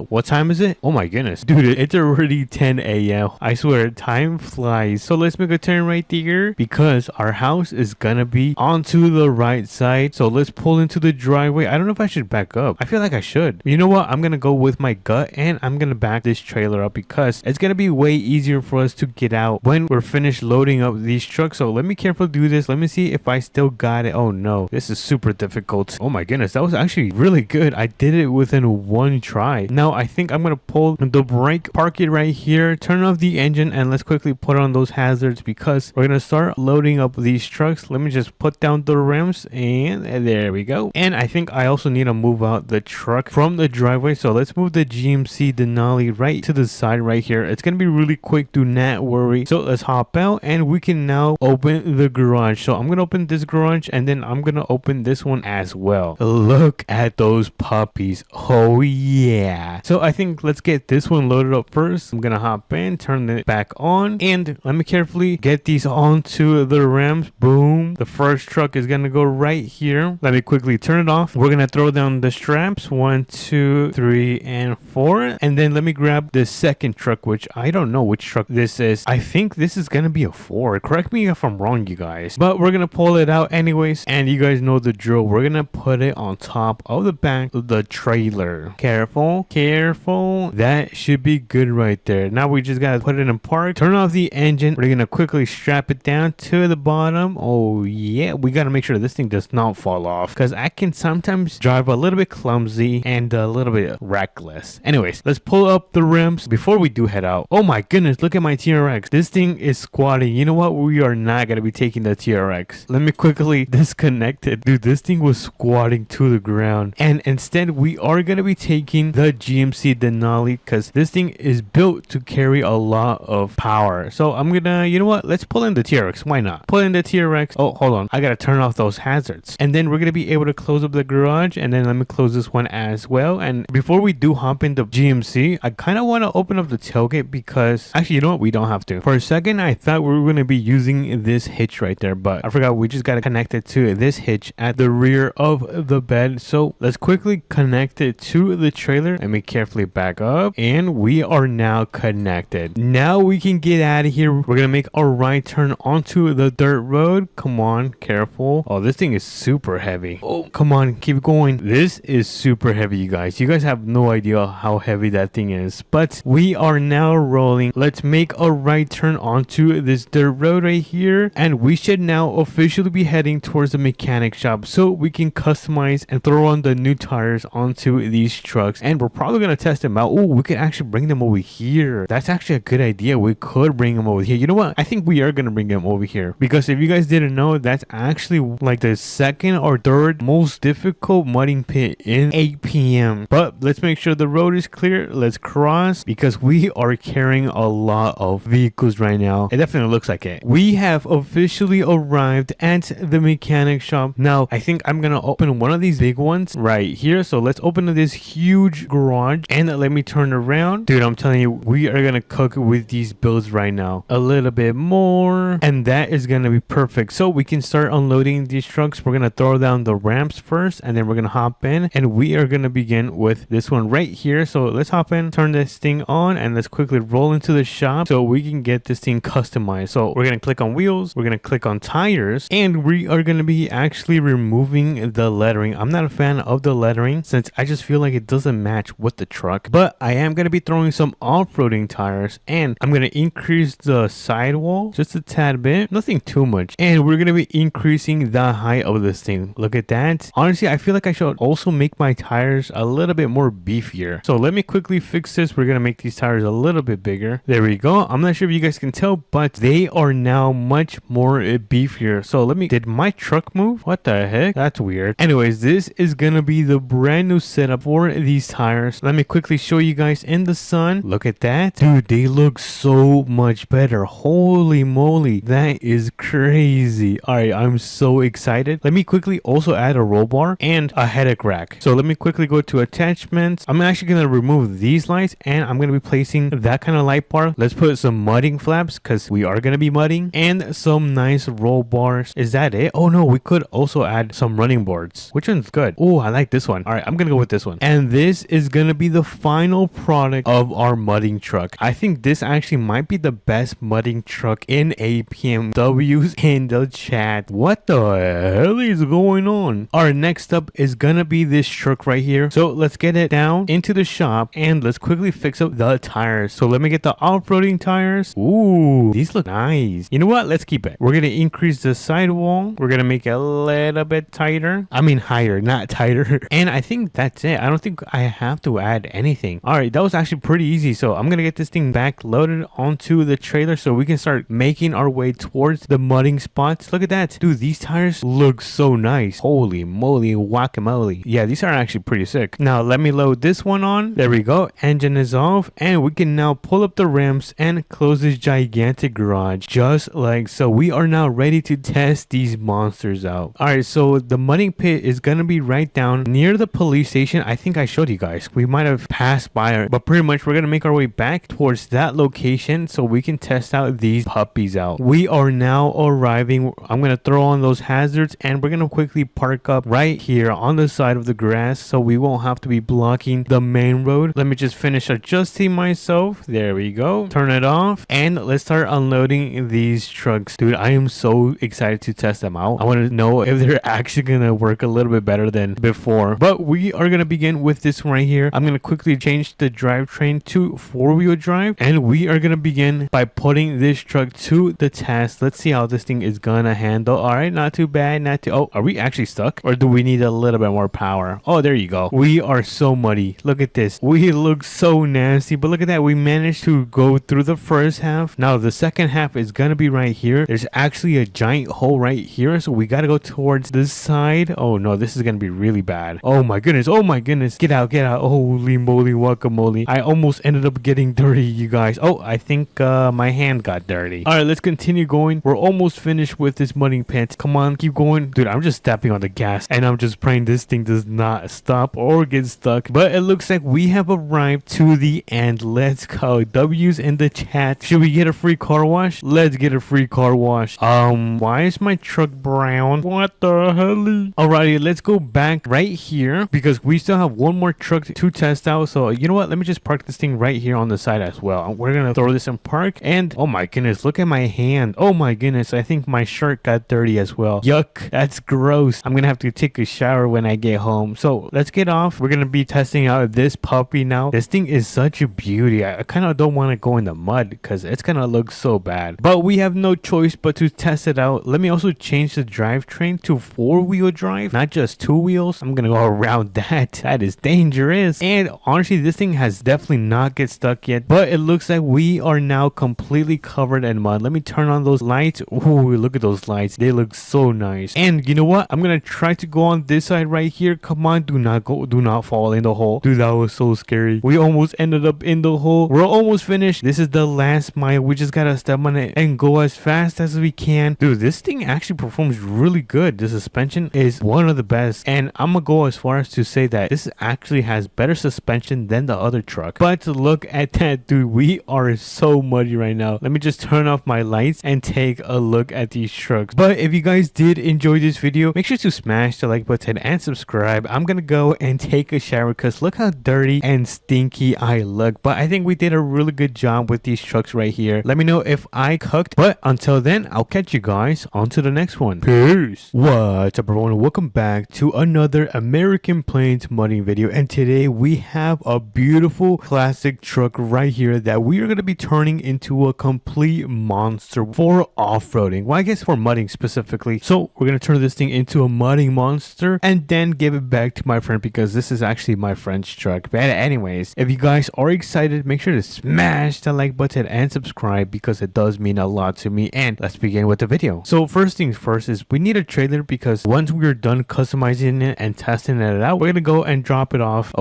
What time is it? Oh my goodness, dude, it's already 10 a.m. I swear, time flies. So let's make a turn right there because our house is gonna be onto the right side. So let's pull into the driveway. I don't know if I should back up. I feel like I should. You know what? I'm gonna go with my gut and I'm gonna back this trailer up because it's gonna be way easier for us to get out when we're finished loading up these trucks. So let me carefully do this. Let me see if I still got it. Oh no, this is super difficult. Oh my goodness, that was actually really good. I did it within one try. Now I think I'm gonna pull the brake, park it right here, turn off the engine, and let's quickly put on those hazards because we're gonna start loading up these trucks. Let me just put down the rims and there we go. And I think I also need to move out the truck from the driveway. So let's move the GMC Denali right to the side right here. It's gonna be really quick, do not worry. So let's hop out and we can now open the garage. So I'm gonna open this garage and then I'm gonna open this one as well. Look at those puppies. Oh yeah. So I think let's get this one loaded up first. I'm gonna hop in, turn it back on, and let me carefully get these onto the rims. Boom. The first truck is gonna go right here. Let me quickly turn it off. We're gonna throw down the straps. 1, 2, 3, and 4. And then let me grab the second truck, which I don't know which truck this is. I think this is gonna be a 4. Correct me if I'm wrong, you guys. But we're gonna pull it out anyways. And you guys know the drill. We're gonna put it on top of the back of the trailer. Careful, careful. That should be good right there. Now we just gotta put it in park. Turn off the engine. We're gonna quickly strap it down to the bottom. Oh yeah, we gotta make sure this thing does not fall off because I can sometimes drive a little bit clumsy and a little bit reckless. Anyways, let's pull up the rims before we do head out. Oh my goodness, look at my TRX. This thing is squatting. You know what? We are not gonna be taking the TRX. Let me quickly disconnect it. Dude, this thing was squatting to the ground. And instead, we are gonna be taking the GMC Denali because this thing is built to carry a lot of power. So I'm gonna, you know what? Let's pull in the TRX. Why not? Pull in the TRX. Oh, hold on. I gotta turn off those hazards. And then we're gonna be able to close up the garage. And then let me close this one as well. And before we do hop in the GMC, I kind of want to open up the tailgate because actually, you know what? We don't have to. For a second, I thought we were gonna be using this hitch right there, but I forgot we just gotta connect it to this hitch at the rear of the bed. So let's quickly connect it to the trailer. Let me carefully back up. And we are now connected. Now we can get out of here. We're gonna make a right turn onto the dirt road. Come on, careful. Oh, this thing is super heavy. Oh, come on, keep going. This is super heavy, you guys. You guys have no idea how heavy that thing is. But we are now rolling. Let's make a right turn onto this dirt road right here. And we should now officially be heading towards the mechanic shop so we can customize and throw on the new tires onto these trucks. And we're probably gonna test them out. Oh, we could actually bring them over here. That's actually a good idea. We could bring them over here. You know what? I think we are gonna bring them over here because if you guys didn't know, that's actually like the second or third most difficult mudding pit in APM. But let's make sure the road is clear. Let's cross because we are carrying a lot of vehicles right now. It definitely looks like it. We have officially arrived at the mechanic shop. Now I think I'm gonna open one of these big ones right here. So let's open this huge garage and let me turn around. Dude, I'm telling you, we are gonna cook with these builds right now. A little bit more and that is gonna be perfect. So we can start unloading these trucks. We're gonna throw down the ramps first and then we're gonna hop in and we are gonna begin with this one right here. So let's hop in, turn this thing on, and let's quickly roll into the shop so we can get this thing customized. So we're gonna click on wheels, we're gonna click on tires, and we are gonna be actually removing the lettering. I'm not a fan of the lettering since I just feel like it doesn't match with the truck, but I am gonna be throwing some off-roading tires and I'm gonna increase the sidewall just a tad bit, nothing too much, and we're gonna be increasing the height of this thing. Damn, look at that. Honestly, I feel like I should also make my tires a little bit more beefier. So let me quickly fix this. We're gonna make these tires a little bit bigger. There we go. I'm not sure if you guys can tell, but they are now much more beefier. So did my truck move? What the heck? That's weird. Anyways, this is gonna be the brand new setup for these tires. Let me quickly show you guys in the sun. Look at that. Dude, they look so much better. Holy moly. That is crazy. Alright, I'm so excited. Let me quickly also add a roll bar and a headache rack. So let me quickly go to attachments. I'm actually gonna remove these lights and I'm gonna be placing that kind of light bar. Let's put some mudding flaps because we are gonna be mudding and some nice roll bars. Is that it? Oh no, we could also add some running boards. Which one's good? Oh, I like this one. All right, I'm gonna go with this one. And this is gonna be the final product of our mudding truck. I think this actually might be the best mudding truck in APM. W's in the chat. What the hell is going on? Our next up is gonna be this truck right here. So let's get it down into the shop and let's quickly fix up the tires. So let me get the off-roading tires. Ooh, these look nice. You know what? Let's keep it. We're gonna increase the sidewall. We're gonna make it a little bit tighter. I mean higher, not tighter. And I think that's it. I don't think I have to add anything. All right, that was actually pretty easy. So I'm gonna get this thing back loaded onto the trailer so we can start making our way towards the mudding spots. Look at that. Dude, these tires look so nice. Holy moly, guacamole. Yeah, these are actually pretty sick. Now let me load this one on. There we go. Engine is off and we can now pull up the ramps and close this gigantic garage just like so. We are now ready to test these monsters out. All right, so the mudding pit is gonna be right down near the police station. I think I showed you guys. We might have passed by it, but pretty much we're gonna make our way back towards that location so we can test out these puppies out. We are now arriving. I'm gonna throw on those hazards and we're gonna quickly park up right here on the side of the grass so we won't have to be blocking the main road. Let me just finish adjusting myself. There we go. Turn it off and let's start unloading these trucks. Dude, I am so excited to test them out. I want to know if they're actually gonna work a little bit better than before. But we are gonna begin with this one right here. I'm gonna quickly change the drivetrain to 4-wheel drive and we are gonna begin by putting this truck to the test. Let's see how this thing is gonna handle. All right, not too bad, not too. Oh, are we actually stuck or do we need a little bit more power? Oh, there you go. We are so muddy. Look at this. We look so nasty, but look at that. We managed to go through the first half. Now the second half is gonna be right here. There's actually a giant hole right here, so we gotta go towards this side. Oh no, this is gonna be really bad. Oh my goodness. Oh my goodness. Get out, get out. Holy moly, guacamole. I almost ended up getting dirty, you guys. Oh, I think my hand got dirty. All right, let's continue going. We're almost finished with this mudding pit. Come on, keep going. Dude, I'm just stepping on the gas and I'm just praying this thing does not stop or get stuck. But it looks like we have arrived to the end. Let's go. W's in the chat. Should we get a free car wash? Let's get a free car wash. Why is my truck brown? What the hell? Alrighty, let's go back right here because we still have one more truck to test out. So you know what? Let me just park this thing right here on the side as well. We're gonna throw this in park and oh my goodness, look at my hand. Oh my goodness, I think my shirt got dirty as well. Yuck, that's gross. I'm gonna have to take a shower when I get home. So let's get off. We're gonna be testing out this puppy now. This thing is such a beauty. I kind of don't want to go in the mud because it's gonna look so bad, but we have no choice but to test it out. Let me also change the drivetrain to 4-wheel drive, not just 2 wheels. I'm gonna go around that. That is dangerous. And honestly, this thing has definitely not get stuck yet, but it looks like we are now completely covered in mud. Let me turn on those lights. Ooh, look at those lights. They look so nice. And you know what? I'm gonna try to go on this side right here. Come on, do not go, do not fall in the hole. Dude, that was so scary. We almost ended up in the hole. We're almost finished. This is the last mile. We just gotta step on it and go as fast as we can. Dude, this thing actually performs really good. The suspension is one of the best, and I'm gonna go as far as to say that this actually has better suspension than the other truck. But look at that, dude. We are so muddy right now. Let me just turn off my lights and take a look at these trucks. But if you guys did enjoy this video, make sure to smash the like button and subscribe. I'm gonna go and take a shower because look how dirty and stinky I look. But I think we did a really good job with these trucks right here. Let me know if I cooked. But until then, I'll catch you guys on to the next one. Peace. What's up, everyone? Welcome back to another American Plains mudding video. And today we have a beautiful classic truck right here that we are going to be turning into a complete monster for off-roading. Well, I guess for mudding specifically. So we're going to turn this thing into a mudding monster and then give it back to my friend because this is actually my friend's truck. But anyways, if you guys are excited, make sure to smash the like button and subscribe because it does mean a lot to me. And let's begin with the video. So first things first is we need a trailer because once we're done customizing it and testing it out, we're gonna go and drop it off.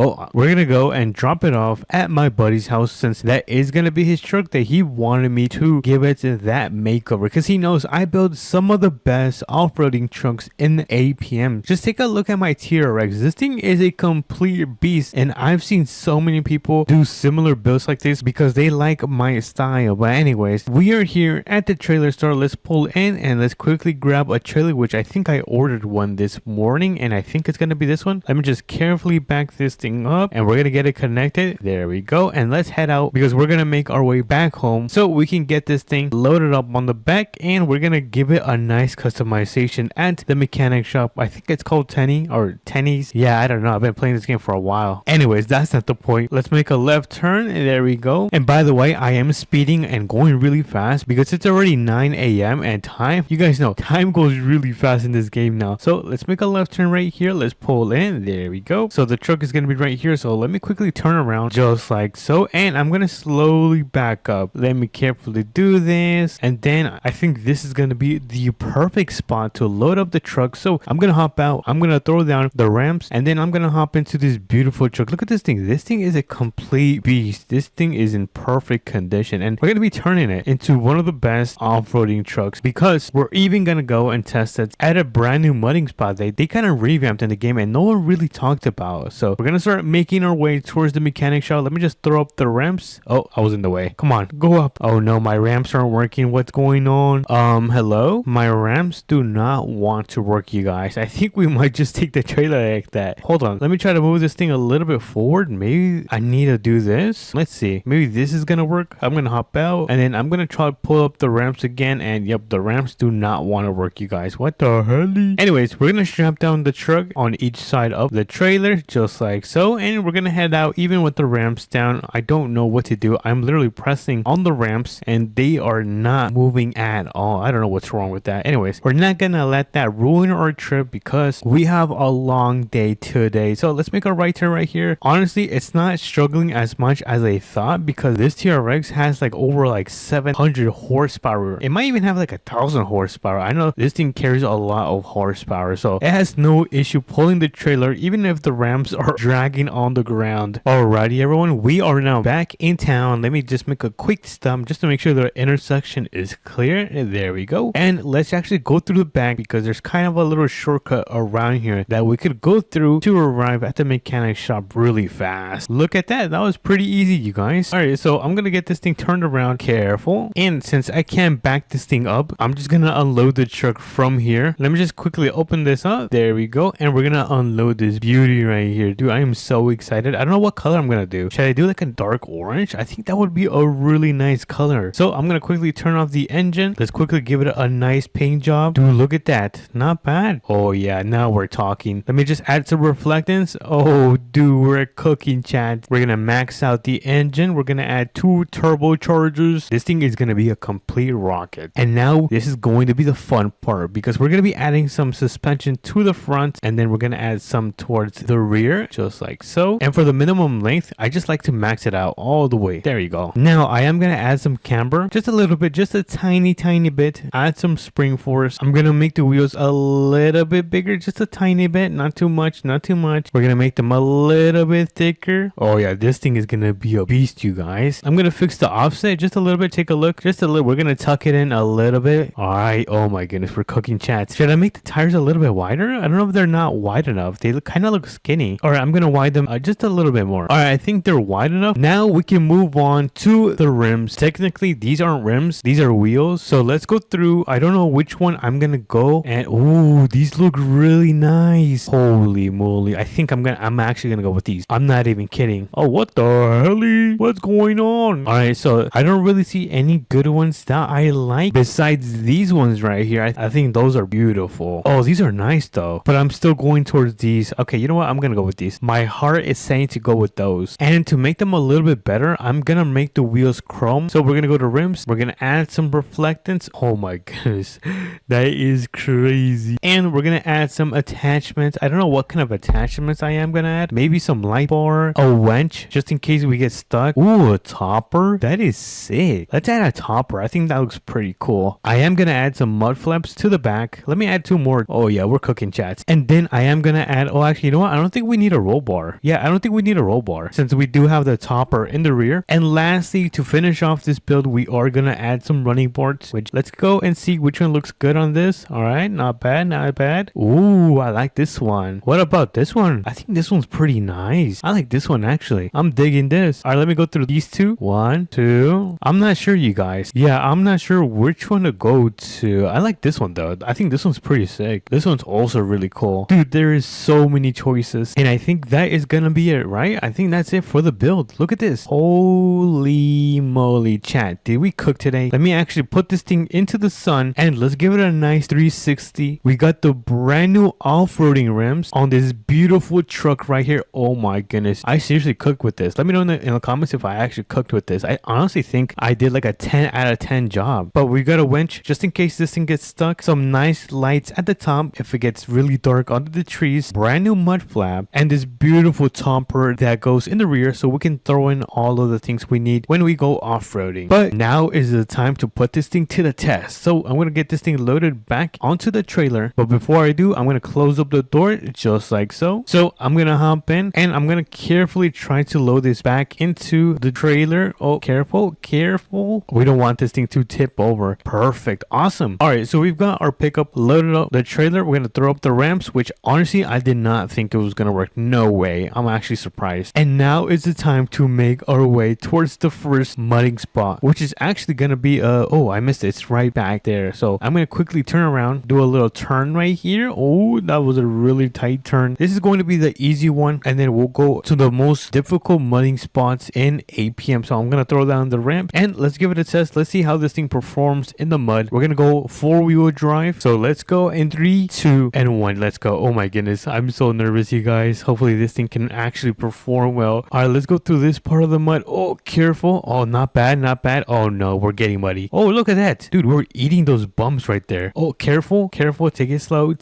At my buddy's house, since that is gonna be his truck that he wanted me to give it that makeover because he knows I build some of the best off-roading trucks in the APM. Just take a look at my TRX. This thing is a complete beast, and I've seen so many people do similar builds like this because they like my style. But anyways, we are here at the trailer store. Let's pull in and let's quickly grab a trailer, which I think I ordered one this morning, and I think it's gonna be this one. Let me just carefully back this thing up, and we're gonna get it connected. There we go, and let's head out because we're gonna make our way back home so we can get this thing loaded up on the back, and we're gonna give it a nice customization at the mechanic shop. I think it's called Tenny or Tenny's. Yeah, I don't know. I've been playing this game for a while. Anyways, that's not the point. Let's make a left turn, and there we go. And by the way, I am speeding and going really fast because it's already 9 a.m. and time, you guys know, time goes really fast in this game now. So let's make a left turn right here. Let's pull in. There we go. So the truck is gonna be right here. So let me quickly turn around just like so, and I'm gonna slowly back up. Let me carefully do this, and then I think this is gonna be the perfect spot to load up the truck. So I'm gonna hop out, I'm gonna throw down the ramps, and then I'm gonna hop into this beautiful truck. Look at this thing. This thing is a complete beast. This thing is in perfect condition, and we're gonna be turning it into one of the best off-roading trucks because we're even gonna go and test it at a brand new mudding spot they kind of revamped in the game and no one really talked about. So we're gonna start making our way towards the mechanic shop. Let me just throw up the ramps. Oh, I was in the way. Come on, go up. Oh no, my ramps aren't working. What's going on? Hello? My ramps do not want to work, you guys. I think we might just take the trailer like that. Hold on. Let me try to move this thing a little bit forward. Maybe I need to do this. Let's see. Maybe this is gonna work. I'm gonna hop out and then I'm gonna try to pull up the ramps again, and yep, the ramps do not want to work, you guys. What the hell? Anyways, we're gonna strap down the truck on each side of the trailer just like so, and we're gonna head out even with the ramps down. I don't know what to do. I'm literally pressing on the ramps and they are not moving at all. I don't know what's wrong with that. Anyways, we're not gonna let that ruin our trip because we have a long day today. So let's make a right turn right here. Honestly, it's not struggling as much as I thought because this TRX has like over like 700 horsepower. It might even have like 1,000 horsepower. I know this thing carries a lot of horsepower, so it has no issue pulling the trailer even if the ramps are dragging on the ground. Alrighty everyone, we are now back in town. Let me just make a quick stop just to make sure the intersection is clear. And there we go, and let's actually go through the back because there's kind of a little shortcut around here that we could go through to arrive at the mechanic shop really fast. Look at that. That was pretty easy, you guys. Alright, so I'm gonna get this thing turned around. Careful. And since I can't back this thing up, I'm just gonna unload the truck from here. Let me just quickly open this up. There we go, and we're gonna unload this beauty right here. Dude, I am so excited. I don't know what color I'm gonna do. Should I do like a dark orange? I think that would be a really nice color. So I'm gonna quickly turn off the engine. Let's quickly give it a nice paint job. Dude, look at that. Not bad. Oh yeah, now we're talking. Let me just add some reflectance. Oh dude, we're cooking, chat. We're gonna max out the engine. We're gonna add 2 turbochargers. This thing is gonna be a complete rocket. And now this is going to be the fun part because we're gonna be adding some suspension to the front, and then we're gonna add some towards the rear just like so. And for the minimum length, I just like to max it out all the way. There you go. Now I am gonna add some camber, just a little bit, just a tiny bit. Add some spring force. I'm gonna make the wheels a little bit bigger, just a tiny bit, not too much. We're gonna make them a little bit thicker. Oh yeah, this thing is gonna be a beast, you guys. I'm gonna fix the offset just a little bit. Take a look, just a little. We're gonna tuck it in a little bit. All right. Oh my goodness, we're cooking, chats. Should I make the tires a little bit wider? I don't know if they're not wide enough. They kind of look skinny. All right, I'm gonna widen them just a little bit more. All right, I think they're wide enough. Now we can move on to the rims. Technically, these aren't rims, these are wheels. So let's go through. I don't know which one I'm gonna go. And oh, these look really nice. Holy moly! I think I'm actually gonna go with these. I'm not even kidding. Oh, what the hell? What's going on? All right, so I don't really see any good ones that I like besides these ones right here. I think those are beautiful. Oh, these are nice though, but I'm still going towards these. Okay, you know what? I'm gonna go with these. My heart is saying to go with those. And to make them a little bit better, I'm gonna make the wheels chrome. So we're gonna go to rims. We're gonna add some reflectance. Oh my goodness, that is crazy. easy. And we're gonna add some attachments. I don't know what kind of attachments I am gonna add. Maybe some light bar, a winch, just in case we get stuck. Ooh, a topper. That is sick. Let's add a topper. I think that looks pretty cool. I am gonna add some mud flaps to the back. Let me add 2 more. Oh yeah, we're cooking, chats. And then I am gonna add, oh actually, you know what? I don't think we need a roll bar. Yeah, I don't think we need a roll bar since we do have the topper in the rear. And lastly, to finish off this build, we are gonna add some running boards, which let's go and see which one looks good on this. All right, not bad, not bad. Ooh, I like this one. What about this one? I think this one's pretty nice. I like this one actually. I'm digging this. All right, let me go through these 2. 1, 2. I'm not sure, you guys. Yeah, I'm not sure which one to go to. I like this one though. I think this one's pretty sick. This one's also really cool. Dude, there is so many choices. And I think that is gonna be it, right? I think that's it for the build. Look at this. Holy moly, chat. Did we cook today? Let me actually put this thing into the sun and let's give it a nice 360. We got the brand new off-roading rims on this beautiful truck right here. Oh my goodness. I seriously cooked with this. Let me know in the comments if I actually cooked with this. I honestly think I did like a 10 out of 10 job. But we got a winch just in case this thing gets stuck. Some nice lights at the top if it gets really dark under the trees. Brand new mud flap and this beautiful topper that goes in the rear so we can throw in all of the things we need when we go off-roading. But now is the time to put this thing to the test. So I'm going to get this thing loaded back onto the trailer. But before I do, I'm going to close up the door just like so. So I'm going to hop in and I'm going to carefully try to load this back into the trailer. Oh, careful, careful. We don't want this thing to tip over. Perfect. Awesome. All right. So we've got our pickup loaded up the trailer. We're going to throw up the ramps, which honestly, I did not think it was going to work. No way. I'm actually surprised. And now is the time to make our way towards the first mudding spot, which is actually going to be, oh, I missed it. It's right back there. So I'm going to quickly turn around, do a little turn right here. Oh, that was a really tight turn. This is going to be the easy one. And then we'll go to the most difficult mudding spots in APM. So I'm going to throw down the ramp and let's give it a test. Let's see how this thing performs in the mud. We're going to go 4-wheel drive. So let's go in 3, 2, and 1. Let's go. Oh my goodness. I'm so nervous, you guys. Hopefully this thing can actually perform well. All right, let's go through this part of the mud. Oh, careful. Oh, not bad, not bad. Oh no, we're getting muddy. Oh, look at that. Dude, we're eating those bumps right there. Oh, careful, careful. Take it slow,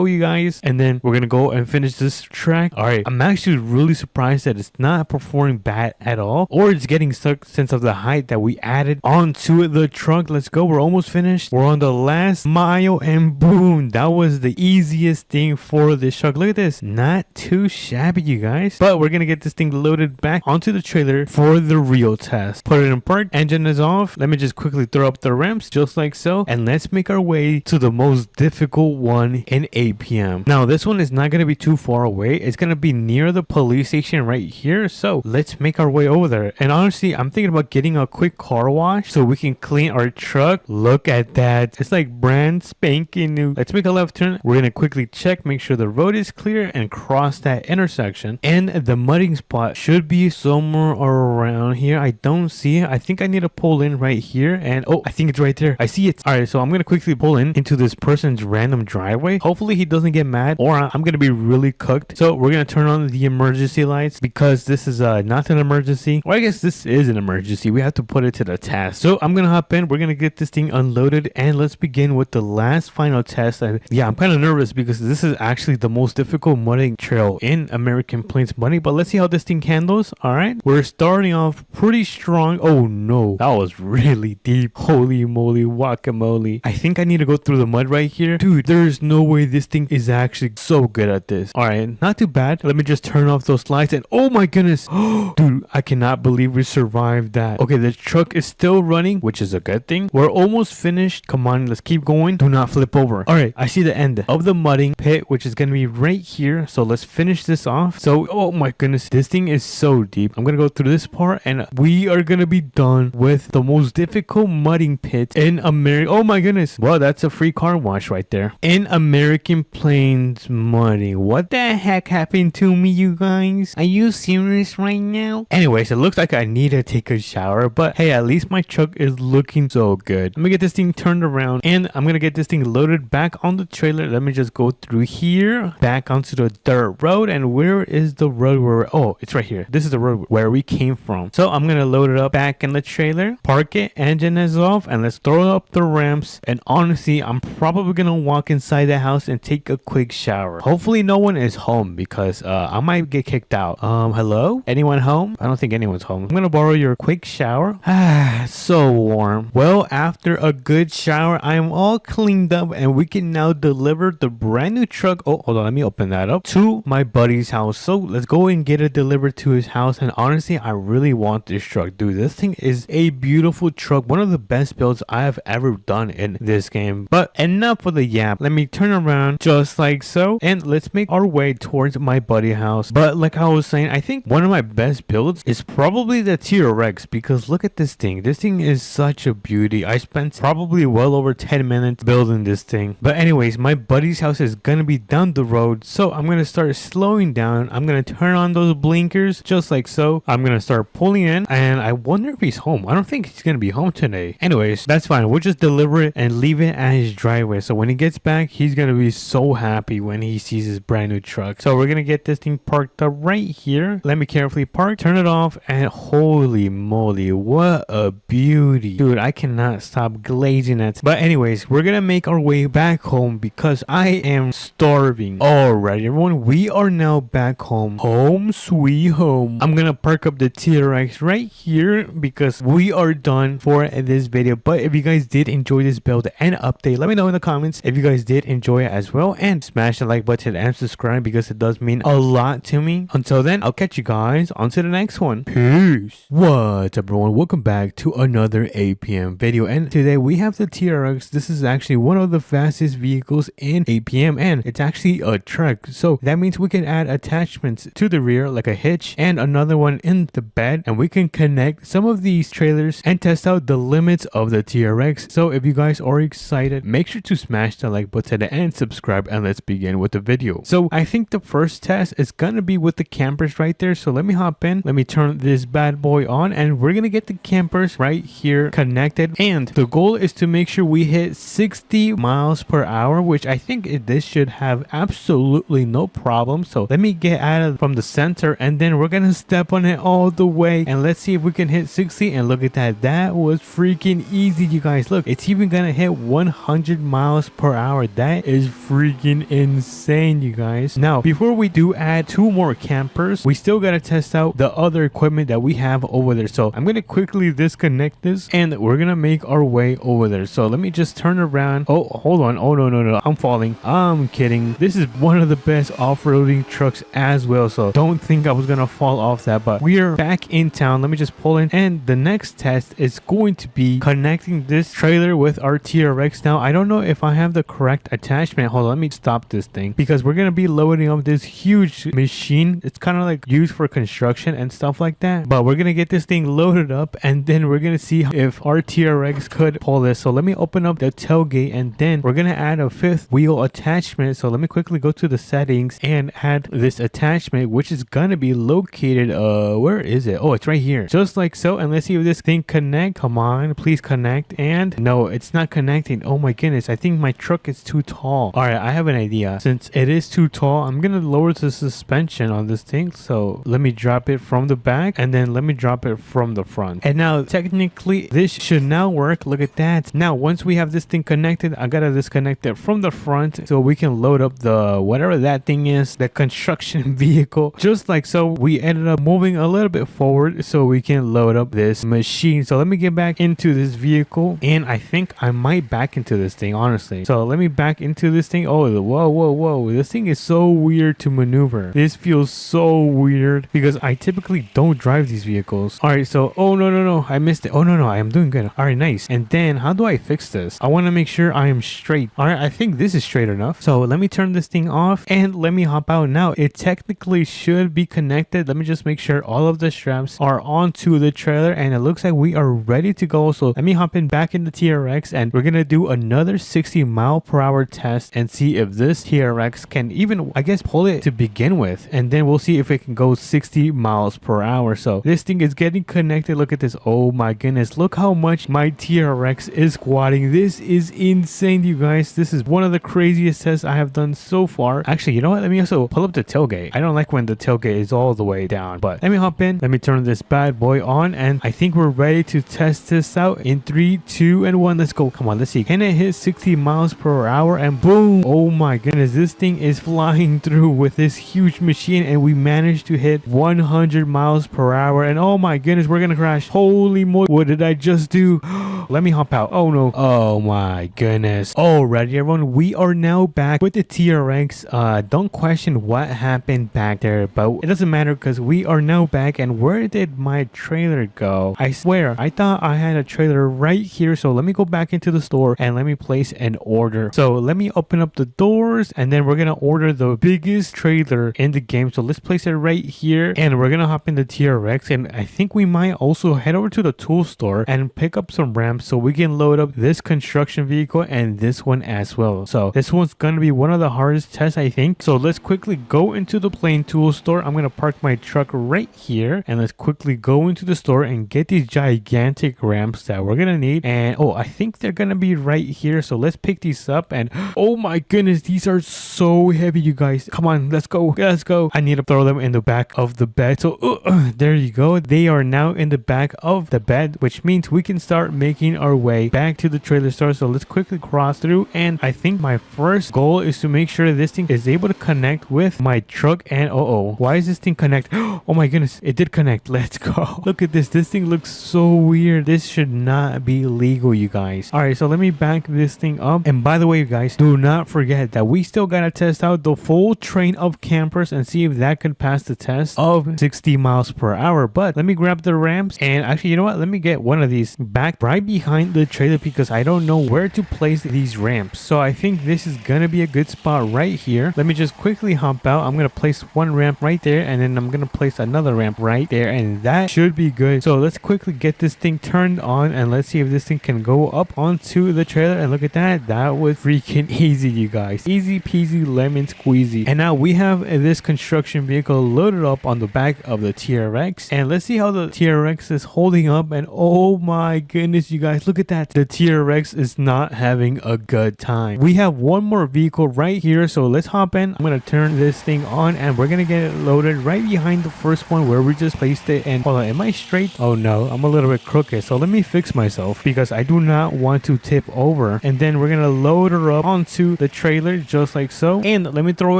you guys. And then we're going to go and finish this track. All right, I'm actually really surprised that it's not performing bad at all, or it's getting stuck since of the height that we added onto the truck. Let's go. We're almost finished. We're on the last mile and boom, that was the easiest thing for this truck. Look at this. Not too shabby, you guys. But we're going to get this thing loaded back onto the trailer for the real test. Put it in park. Engine is off. Let me just quickly throw up the ramps just like so. And let's make our way to the most difficult one in APM. Now, this one is not going to be too far away. It's going to be near the police station right here. So let's make our way over there. And honestly, I'm thinking about getting a quick car wash so we can clean our truck. Look at that. It's like brand spanking new. Let's make a left turn. We're going to quickly check, make sure the road is clear and cross that intersection. And the mudding spot should be somewhere around here. I don't see it. I think I need to pull in right here. And oh, I think it's right there. I see it. All right, so I'm going to quickly pull in into this person's random driveway. Hopefully he doesn't get mad or I'm going to be really cooked. So we're going to turn on the emergency lights because this is not an emergency. Or I guess this is an emergency. We have to put it to the test. So I'm going to hop in. We're going to get this thing unloaded and let's begin with the last final test. Yeah, I'm kind of nervous because this is actually the most difficult mudding trail in American Plains mudding, but let's see how this thing handles. All right, we're starting off pretty strong. Oh no, that was really deep. Holy moly, guacamole. I think I need to go through the mud right here. Dude, there's no way this thing is actually so good at this. All right, not too bad. Let me just turn off those lights and oh my goodness. Dude, I cannot believe we survived that. Okay, the truck is still running, which is a good thing. We're almost finished. Come on, let's keep going. Do not flip over. All right, I see the end of the mudding pit, which is going to be right here. So let's finish this off. So, oh my goodness, this thing is so deep. I'm going to go through this part and we are going to be done with the most difficult mudding pit in America. Oh my goodness. Well, that's a free car wash right there. In American Plains mudding. What the heck happened to me, you guys? Are you serious right now? Anyways, it looks like I need to take a shower, but hey, at least my truck is looking so good. Let me get this thing turned around and I'm going to get this thing loaded back on the trailer. Let me just go through here, back onto the dirt road. And where is the road where, oh, it's right here. This is the road where we came from. So I'm going to load it up back in the trailer, park it, engine is off, and let's throw up the ramps. And honestly, I'm probably going to walk inside the house and take a quick shower. Hopefully no one is home because I might get kicked out. Hello? Anyone home? I don't think anyone's home. I'm gonna borrow your quick shower. Ah, so warm. Well, after a good shower, I am all cleaned up and we can now deliver the brand new truck. Oh, hold on, let me open that up, to my buddy's house. So let's go and get it delivered to his house. And honestly, I really want this truck, dude. This thing is a beautiful truck, one of the best builds I have ever done in this game. But enough for the yap. Let me turn around just like so, and let's make our way towards my buddy house. But like I was saying, I think one of my best builds is probably the T-Rex, because look at this thing. This thing is such a beauty. I spent probably well over 10 minutes building this thing. But anyways, my buddy's house is gonna be down the road, so I'm gonna start slowing down. I'm gonna turn on those blinkers just like so. I'm gonna start pulling in, and I wonder if he's home. I don't think he's gonna be home today. Anyways, that's fine. We'll just deliver it and leave it at his driveway. So when he gets back, he's gonna be so happy when he sees his brand new truck. So we're gonna get this thing parked up right here. Let me carefully park, turn it off, and holy moly, what a beauty. Dude, I cannot stop glazing at it. But anyways, we're gonna make our way back home because I am starving. Alright, everyone, we are now back home. Home sweet home. I'm gonna park up the T-Rex right here because we are done for this video. But if you guys did enjoy this build and update, let me know in the comments if you guys did enjoy it as well, and smash the like button and subscribe because it does mean a lot to me. Until then, I'll catch you guys on to the next one. Peace. What's up, everyone? Welcome back to another APM video, and today we have the T-Rex. This is actually one of the fastest vehicles in APM, and it's actually a truck, so that means we can add attachments to the rear like a hitch and another one in the bed, and we can connect some of these trailers and test out the limits of the T-Rex. So if you guys are excited, make sure to smash the like button and subscribe, and let's begin with the video. So I think the first test is gonna be with the campers right there. So let me hop in, let me turn this bad boy on, and we're gonna get the campers right here connected, and the goal is to make sure we hit 60 miles per hour, which I think this should have absolutely no problem. So let me get out of from the center, and then we're gonna step on it all the way, and let's see if we can hit 60. And look at that, that was freaking easy, you guys. Look, it's even gonna hit 100 miles per hour. That is freaking insane, you guys. Now before we do add 2 more campers, we still gotta test out the other equipment that we have over there. So I'm gonna quickly disconnect this, and we're gonna make our way over there. So let me just turn around. Oh, hold on. Oh, no, I'm falling. I'm kidding. This is one of the best off-roading trucks as well, so don't think I was gonna fall off that. But we are back in town. Let me just pull in, and the next test is going to be connecting this trailer with our T-Rex. Now I don't know if I have the correct attachment. Hold on, let me stop this thing because we're gonna be loading up this huge machine. It's kind of like used for construction and stuff like that, but we're gonna get this thing loaded up, and then we're gonna see if our T-Rex could pull this. So let me open up the tailgate, and then we're gonna add a 5th wheel attachment. So let me quickly go to the settings and add this attachment, which is gonna be located where is it? Oh, it's right here, just like so. And let's see if this thing connect. Come on, please connect. And no, it's not connecting. Oh my goodness, I think my truck is too tall. All right, I have an idea. Since it is too tall, I'm gonna lower the suspension on this thing. So let me drop it from the back, and then let me drop it from the front. And now technically this should now work. Look at that. Now once we have this thing connected, I gotta disconnect it from the front so we can load up the whatever that thing is, the construction vehicle, just like so. We ended up moving a little bit forward so we can load up this machine. So let me get back into this vehicle, and I think I might back into this thing, honestly. So let me back into this thing. Oh, whoa, this thing is so weird to maneuver. This feels so weird because I typically don't drive these vehicles. All right, so oh no, I missed it. Oh no, I am doing good. All right, nice. And then how do I fix this? I want to make sure I am straight. All right, I think this is straight enough. So let me turn this thing off, and let me hop out. Now it technically should be connected. Let me just make sure all of the straps are onto the trailer, and it looks like we are ready to go. So let me hop in back in the T-Rex, and we're gonna do another 60 mile per hour test and see if this T-Rex can even, I guess, pull it to begin with, and then we'll see if it can go 60 miles per hour. So this thing is getting connected. Look at this. Oh my goodness, look how much my T-Rex is squatting. This is insane, you guys. This is one of the craziest tests I have done so far. Actually, you know what, let me also pull up the tailgate. I don't like when the tailgate is all the way down, but let me hop in, let me turn this bad boy on, and I think we're ready to test this out in 3, 2, and 1. Let's go. Come on, let's see, can it hit 60 miles miles per hour, and boom. Oh my goodness, this thing is flying through with this huge machine, and we managed to hit 100 miles per hour. And oh my goodness, we're gonna crash. Holy moly, what did I just do? Let me hop out. Oh no. Oh my goodness. Alrighty everyone, we are now back with the TRX. Don't question what happened back there, but it doesn't matter because we are now back. And where did my trailer go? I swear I thought I had a trailer right here. So let me go back into the store and let me place an order. So let me open up the doors, and then we're gonna order the biggest trailer in the game. So let's place it right here, and we're gonna hop in the TRX, and I think we might also head over to the tool store and pick up some ramps so we can load up this construction vehicle and this one as well. So this one's gonna be one of the hardest tests, I think. So let's quickly go into the plain tool store. I'm gonna park my truck right here, and let's quickly go into the store and get these gigantic ramps that we're gonna need. And oh, I think they're gonna be right here. So let's pick these up, and oh my goodness, these are so heavy, you guys. Come on, let's go. Let's go. I need to throw them in the back of the bed. So there you go. They are now in the back of the bed, which means we can start making our way back to the trailer store. So let's quickly cross through, and I think my first goal is to make sure this thing is able to connect with my truck. And why is this thing connect? Oh my goodness, it did connect. Let's go. Look at this. This thing looks so weird. This should not be legal, you guys. All right, so let me back this thing up. And by the way, you guys, do not forget that we still gotta test out the full train of campers and see if that could pass the test of 60 miles per hour. But let me grab the ramps, and actually, you know what, let me get one of these back right behind the trailer because I don't know where to place these ramps. So I think this is gonna be a good spot right here. Let me just quickly hop out. I'm gonna place one ramp right there, and then I'm gonna place another ramp right there, and that should be good. So let's quickly get this thing turned on, and let's see if this thing can go up onto the trailer. And look at that. That was freaking easy, you guys. Easy peasy lemon squeezy. And now we have this construction vehicle loaded up on the back of the TRX, and let's see how the TRX is holding up. And oh my goodness, you guys, look at that. The TRX is not having a good time. We have one more vehicle right here, so let's hop in. I'm gonna turn this thing on, and we're gonna get it loaded right behind the first one where we just placed it. And hold on, am I straight? Oh no, I'm a little bit crooked, so let me fix myself because I do not want to tip over. And then we're gonna load her up onto the trailer just like so, and let me throw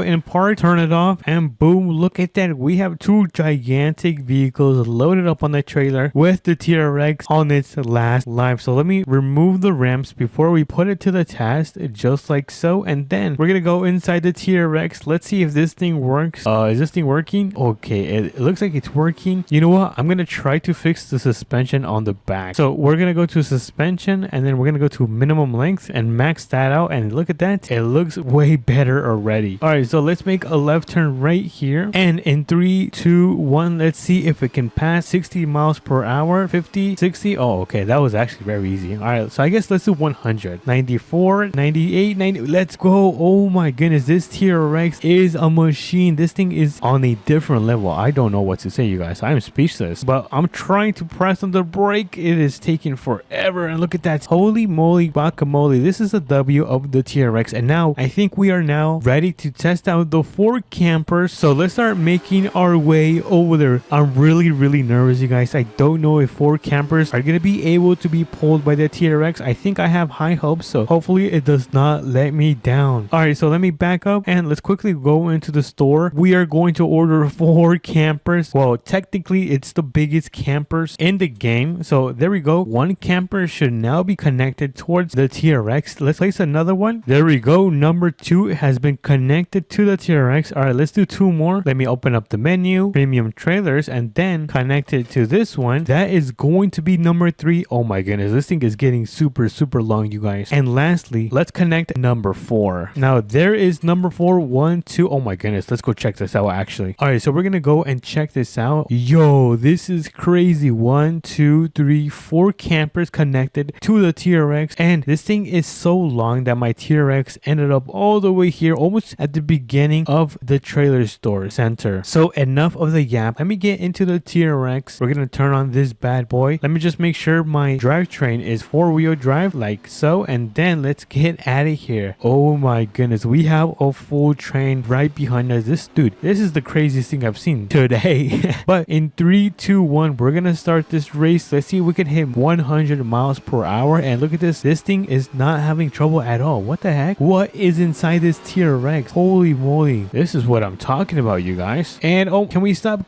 it in park, turn it off, and boom, look at that. We have two gigantic vehicles loaded up on the trailer with the TRX on its last life. So let me remove the ramps before we put it to the test just like so, and then we're gonna go inside the TRX. Let's see if this thing works. Is this thing working? Okay, it looks like it's working. You know what, I'm gonna try to fix the suspension on the back. So we're gonna go to suspension, and then we're gonna go to minimum length and max that out, and look at that, it looks way better already. All right, so let's make a left turn right here, and in 3 2 1, let's see if it can pass 60 miles per hour. 50, 60. Oh, okay, that was actually very easy. All right, so I guess let's do 100. 94, 98, 90. Let's go. Oh my goodness, this TRX is a machine. This thing is on a different level. I don't know what to say, you guys. I'm speechless, but I'm trying to press on the brake. It is taking forever, and look at that. Holy moly guacamole, this is a W of the TRX. And now I think we are now ready to test out the 4 campers. So let's start making our way over there. I'm really nervous, you guys. I don't know if 4 campers are gonna be able to be pulled by the TRX. I think I have high hopes, so hopefully it does not let me down. All right, so let me back up, and let's quickly go into the store. We are going to order 4 campers. Well, technically it's the biggest campers in the game. So there we go. 1 camper should now be connected towards the TRX. Let's place another one. There we go. Number 2 has been connected to the TRX. All right, let's do 2 more. Let me open up the menu, premium trailers, and then connect it to this one. That is going to be number 3. Oh my goodness, this thing is getting super long, you guys. And lastly, let's connect number 4. Now there is number 4. 1 2. Oh my goodness, let's go check this out actually. All right, so we're gonna go and check this out. Yo, this is crazy. 1 2 3 4 campers connected to the TRX, and this thing is so long that my TRX ended up all the way here, almost at the beginning of the trailer store center. So enough of the yap. Let me get into the TRX. We're gonna turn on this bad boy. Let me just make sure my drive train is 4-wheel drive like so, and then let's get out of here. Oh my goodness, we have a full train right behind us. This is the craziest thing I've seen today. But in 3, 2, 1, we're gonna start this race. Let's see if we can hit 100 miles per hour. And look at this thing is not having trouble at all. What the heck? What is inside this T-Rex? Holy moly, this is what I'm talking about, you guys. And oh, can we stop?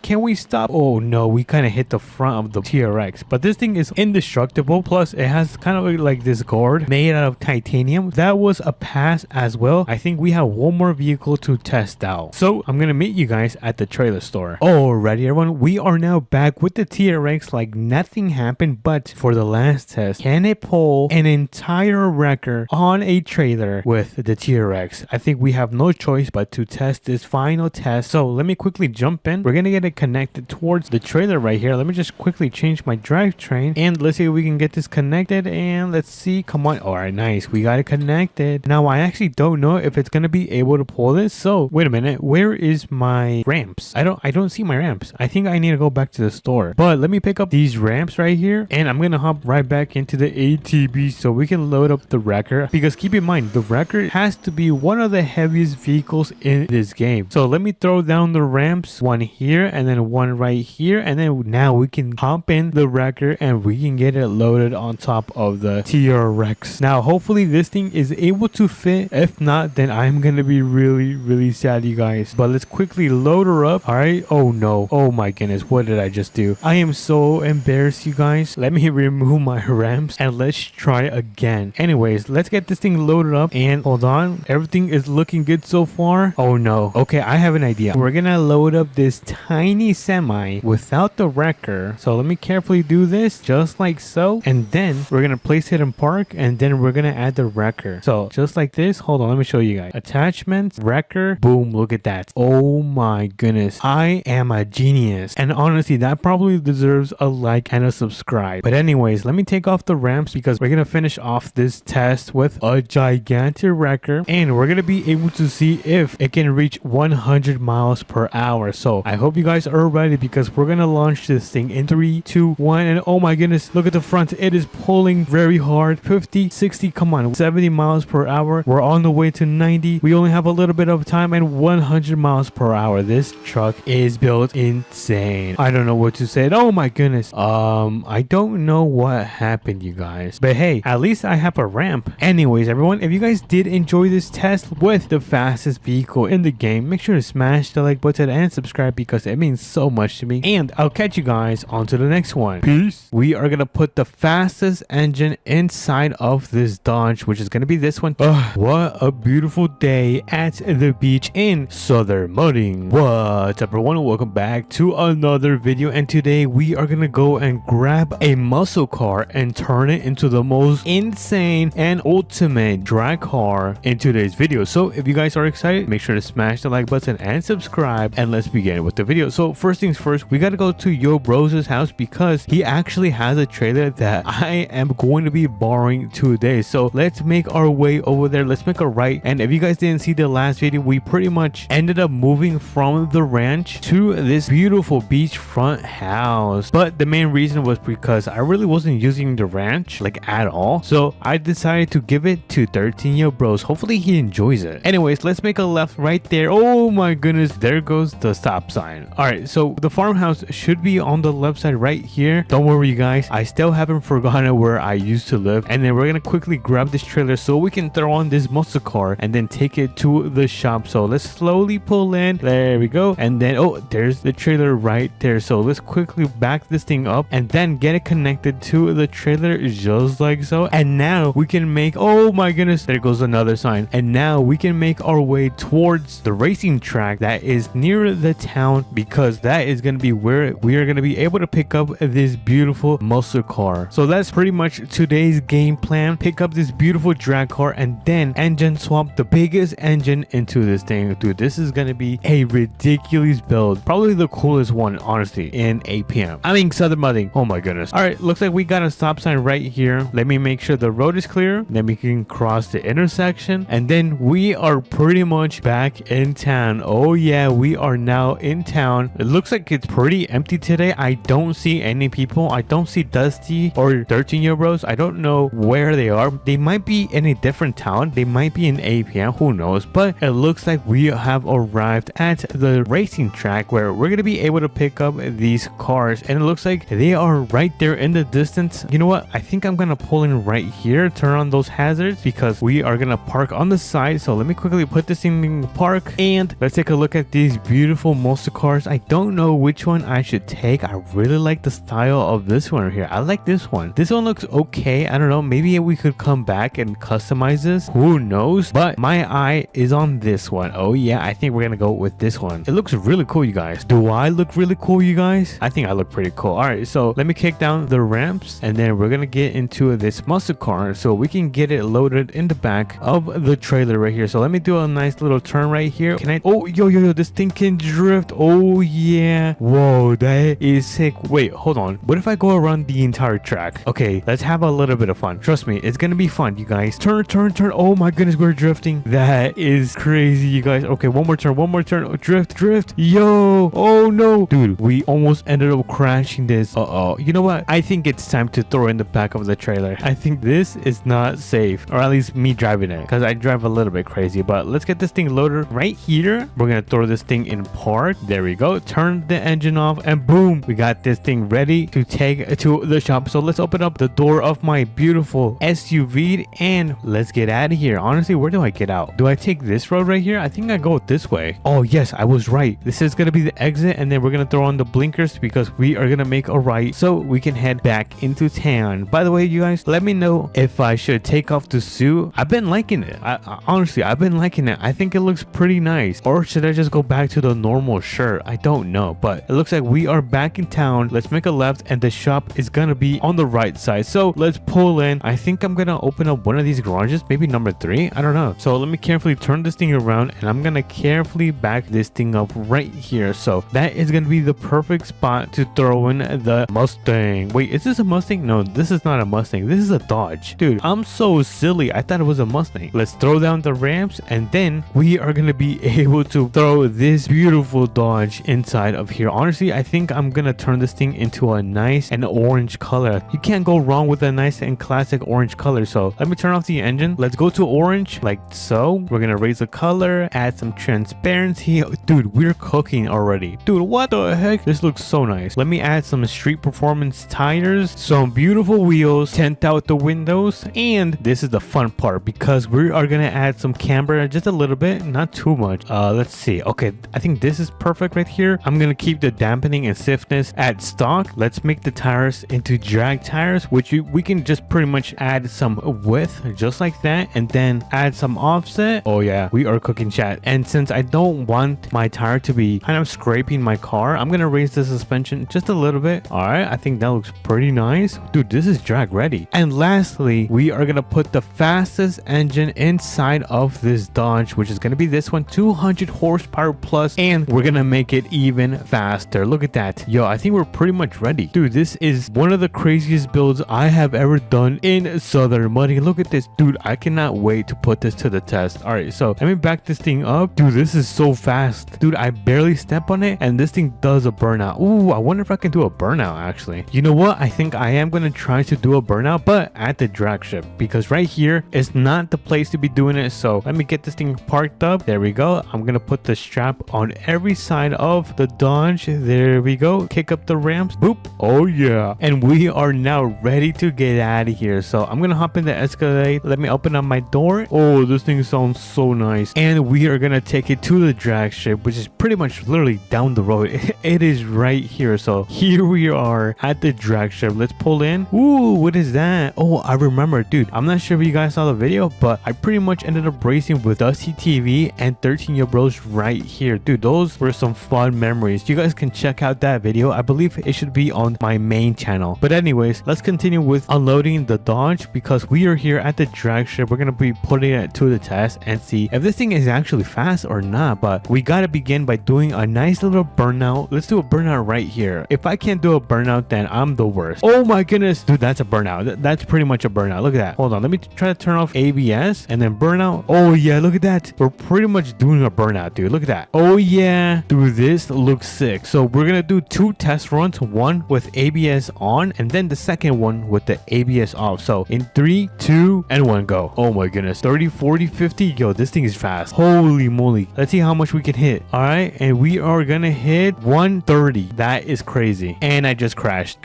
Oh no, we kind of hit the front of the T-Rex, but this thing is indestructible. Plus it has kind of like this guard made out of titanium. That was a pass as well. I think we have one more vehicle to test out, so I'm gonna meet you guys at the trailer store. Alrighty everyone, we are now back with the T-Rex like nothing happened. But for the last test, can it pull an entire wrecker on a trailer with the T-Rex? I think we have no choice but to test this final test. So let me quickly jump in. We're gonna get it connected towards the trailer right here. Let me just quickly change my drivetrain, and let's see if we can get this connected. And let's see, come on. All right, nice, we got it connected. Now I actually don't know if it's gonna be able to pull this. So wait a minute, where is my ramps? I don't see my ramps. I think I need to go back to the store, but let me pick up these ramps right here, and I'm gonna hop right back into the ATV so we can load up the wrecker, because keep in mind the wrecker has to be one of the heaviest vehicles in this game. So let me throw down the ramps, one here and then one right here, and then now we can hop in the wrecker and we can get it loaded on top of the T-Rex. Now hopefully this thing is able to fit. If not, then I'm gonna be really sad, you guys. But let's quickly load her up. All right. Oh no, oh my goodness, what did I just do? I am so embarrassed, you guys. Let me remove my ramps and let's try again. Anyways, let's get this thing loaded up, and hold on, everything is looking good so far. Oh no, okay, I have an idea. We're gonna load up this tiny semi without the wrecker. So let me carefully do this just like so, and then we're gonna place it in park, and then we're gonna add the wrecker. So just like this. Hold on, let me show you guys. Attachments, wrecker, boom, look at that. Oh my goodness, I am a genius. And honestly, that probably deserves a like and a subscribe. But anyways, let me take off the ramps because we're gonna finish off this test with a gigantic wrecker, and we're gonna be able to see if it can reach 100 miles per hour. So I hope you guys are ready, because we're gonna launch this thing in 3, 2, 1. And oh my goodness, look at the front. It is pulling very hard. 50, 60, come on, 70 miles per hour. We're on the way to 90. We only have a little bit of time, and 100 miles per hour. This truck is built insane. I don't know what to say. Oh my goodness. I don't know what happened, you guys, but hey, at least I have a ramp. Anyways everyone, if you guys did enjoy this test with the fastest vehicle in the game, make sure to smash the like button and subscribe, because it means so much to me. And I'll catch you guys on to the next one. Peace. We are gonna put the fastest engine inside of this Dodge, which is gonna be this one. What a beautiful day at the beach in Southern Mudding. What's up everyone, welcome back to another video, and today we are gonna go and grab a muscle car and turn it into the most insane and ultimate drag car in today's video. So if you guys are excited, make sure to smash the like button and subscribe, and let's begin with the video. So first things first, we gotta go to Yo Bros' house, because he actually has a trailer that I am going to be borrowing today. So let's make our way over there. Let's make a right. And if you guys didn't see the last video, we pretty much ended up moving from the ranch to this beautiful beachfront house. But the main reason was because I really wasn't using the ranch like at all, so I decided to give it to 13 Yo Bros. Hopefully he enjoys it. Anyways, let's make a left right there. Oh my goodness, there goes the stop sign. All right, so the farmhouse should be on the left side right here. Don't worry you guys, I still haven't forgotten where I used to live. And then we're gonna quickly grab this trailer so we can throw on this muscle car and then take it to the shop. So let's slowly pull in. There we go. And then oh, there's the trailer right there. So let's quickly back this thing up and then get it connected to the trailer just like so. And now we can make, oh my goodness, there goes another sign. And now we can make our way towards the racing track that is near the town, because that is going to be where we are going to be able to pick up this beautiful muscle car. So that's pretty much today's game plan. Pick up this beautiful drag car and then engine swap the biggest engine into this thing. Dude, this is going to be a ridiculous build. Probably the coolest one, honestly, in APM. I mean, Southern Mudding. Oh my goodness. All right, looks like we got a stop sign right here. Let me make sure the road is clear. Then we can cross the intersection, and then we are pretty much back in town. Oh yeah, we are now in town. It looks like it's pretty empty today. I don't see any people. I don't see Dusty or or 13-year bros. I don't know where they are. They might be in a different town. They might be in APM, who knows, but it looks like we have arrived at the racing track where we're going to be able to pick up these cars, and it looks like they are right there in the distance. You know what, I think I'm gonna pull in right here, turn on those hazards, because we are gonna park on the side. So let me quickly put this in park, and let's take a look at these beautiful muscle cars. I don't know which one I should take. I really like the style of this one here. I like this one. This one looks okay. I don't know, maybe we could come back and customize this, who knows, but my eye is on this one. Oh yeah, I think we're gonna go with this one. It looks really cool, you guys. Do I look really cool, you guys? I think I look pretty cool. All right, so let me kick down the ramps, and then we're gonna get into this muscle car so we can get it loaded in the back of the trailer right here. So let me do a nice little turn right here. Can I? Oh, yo, this thing can drift. Oh yeah, whoa, that is sick. Wait, hold on, what if I go around the entire track? Okay, let's have a little bit of fun. Trust me, it's gonna be fun, you guys. Turn. Oh my goodness, we're drifting. That is crazy, you guys. Okay, one more turn. Oh, drift. Yo, oh no, dude, we almost ended up crashing this. You know what, I think it's time to throw in the back of the trailer. I think this is not safe, or at least me driving it, because I drive a little bit crazy. But let's get this thing loaded right here. We're gonna throw this thing in park. There we go. Turn the engine off, and boom, we got this thing ready to take to the shop. So let's open up the door of my beautiful SUV, and let's get out of here. Honestly, where do I get out? Do I take this road right here? I think I go this way. Oh yes, I was right. This is gonna be the exit, and then we're gonna throw on the blinkers because we are gonna make a right so we can head back into town. By the way, you guys, let me know if I should take off the suit. I've been liking it. Honestly, I've been liking it. I think it looks pretty nice. Or should I just go back to the normal shirt? I don't know, but it looks like we are back in town. Let's make a left, and the shop is gonna be on the right side. So let's pull in. I think I'm gonna open up one of these garages, maybe number 3. I don't know. So let me carefully turn this thing around, and I'm gonna carefully back this thing up right here. So that is gonna be the perfect spot to throw in the Mustang. Wait, is this a Mustang? No, this is not a Mustang. This is a Dodge. Dude, I'm so silly. I thought it was a Mustang. Let's throw down the ramps, and then we are gonna be able to throw this beautiful Dodge inside of here. Honestly, I think I'm gonna turn this thing into a nice and orange color. You can't go wrong with a nice and classic orange color. So let me turn off the engine. Let's go to orange, like so. We're gonna raise the color, add some transparency. Dude, we're cooking already. Dude, what the heck? This looks so nice. Let me add some street performance tires, some beautiful wheels, tint out the windows, and this is the fun part because we are gonna add some camber, just a little bit, not too much. Let's see. Okay, I think this is perfect right here. I'm gonna keep the dampening and stiffness at stock. Let's make the tires into drag tires, which we can just pretty much add some width just like that, and then add some offset. Oh yeah, we are cooking, chat. And since I don't want my tire to be kind of scraping my car, I'm gonna raise the suspension just a little bit. All right, I think that looks pretty nice. Dude, this is drag ready. And lastly, we are gonna put the fastest engine inside of this Dodge, which is gonna be this one, 200 horsepower plus, and we're gonna make it even faster. Look at that. Yo, I think we're pretty much ready. Dude, this is one of the craziest builds I have ever done in Southern Muddy. Look at this. Dude, I cannot wait to put this to the test. All right, so let me back this thing up. Dude, this is so fast. Dude, I barely step on it, and this thing does a burnout. Ooh, I wonder if I can do a burnout, actually. You know what? I think I am gonna try to do a burnout, but at the drag strip, because right here is not the place to be doing it. So let me get this thing parked up. There we go. I'm gonna put the strap on every side of the Dodge. There we go. Kick up the ramps. Boop. Oh yeah. And we are now ready to get out of here. So I'm gonna hop in the Escalade. Let me open up my door. Oh, this thing sounds so nice. And we are gonna take it to the drag strip, which is pretty much literally down the road. It is right here. So here we are at the drag strip. Let's pull in. Ooh, what is that? Oh, I remember, dude. I'm not sure if you guys saw the video, but I pretty much ended up racing with Dusty TV and 13-year bros right here. Dude, those were some fun memories. You guys can check out that video. I believe it should be on my main channel. But anyways, let's continue with unloading the Dodge because we are here at the drag strip. We're gonna be putting it to the test and see if this thing is actually fast or not. But we gotta begin by doing a nice little burnout. Let's do a burnout right here. If I can't do a burnout, then I'm the worst. Oh my goodness, dude, that's a burnout. That's pretty much a burnout. Look at that. Hold on, let me try to turn off ABS and then burnout. Oh yeah, look at that. We're pretty much doing a burnout, dude. Look at that. Oh yeah, dude, this looks sick. So we're gonna do 2 test runs, one with ABS on, and then the second one with the ABS off. So in 3, 2, and 1, go. Oh my goodness. 30, 40, 50. Yo, this thing is fast. Holy moly. Let's see how much we can hit. All right. And we are gonna hit 130. That is crazy. And I just crashed.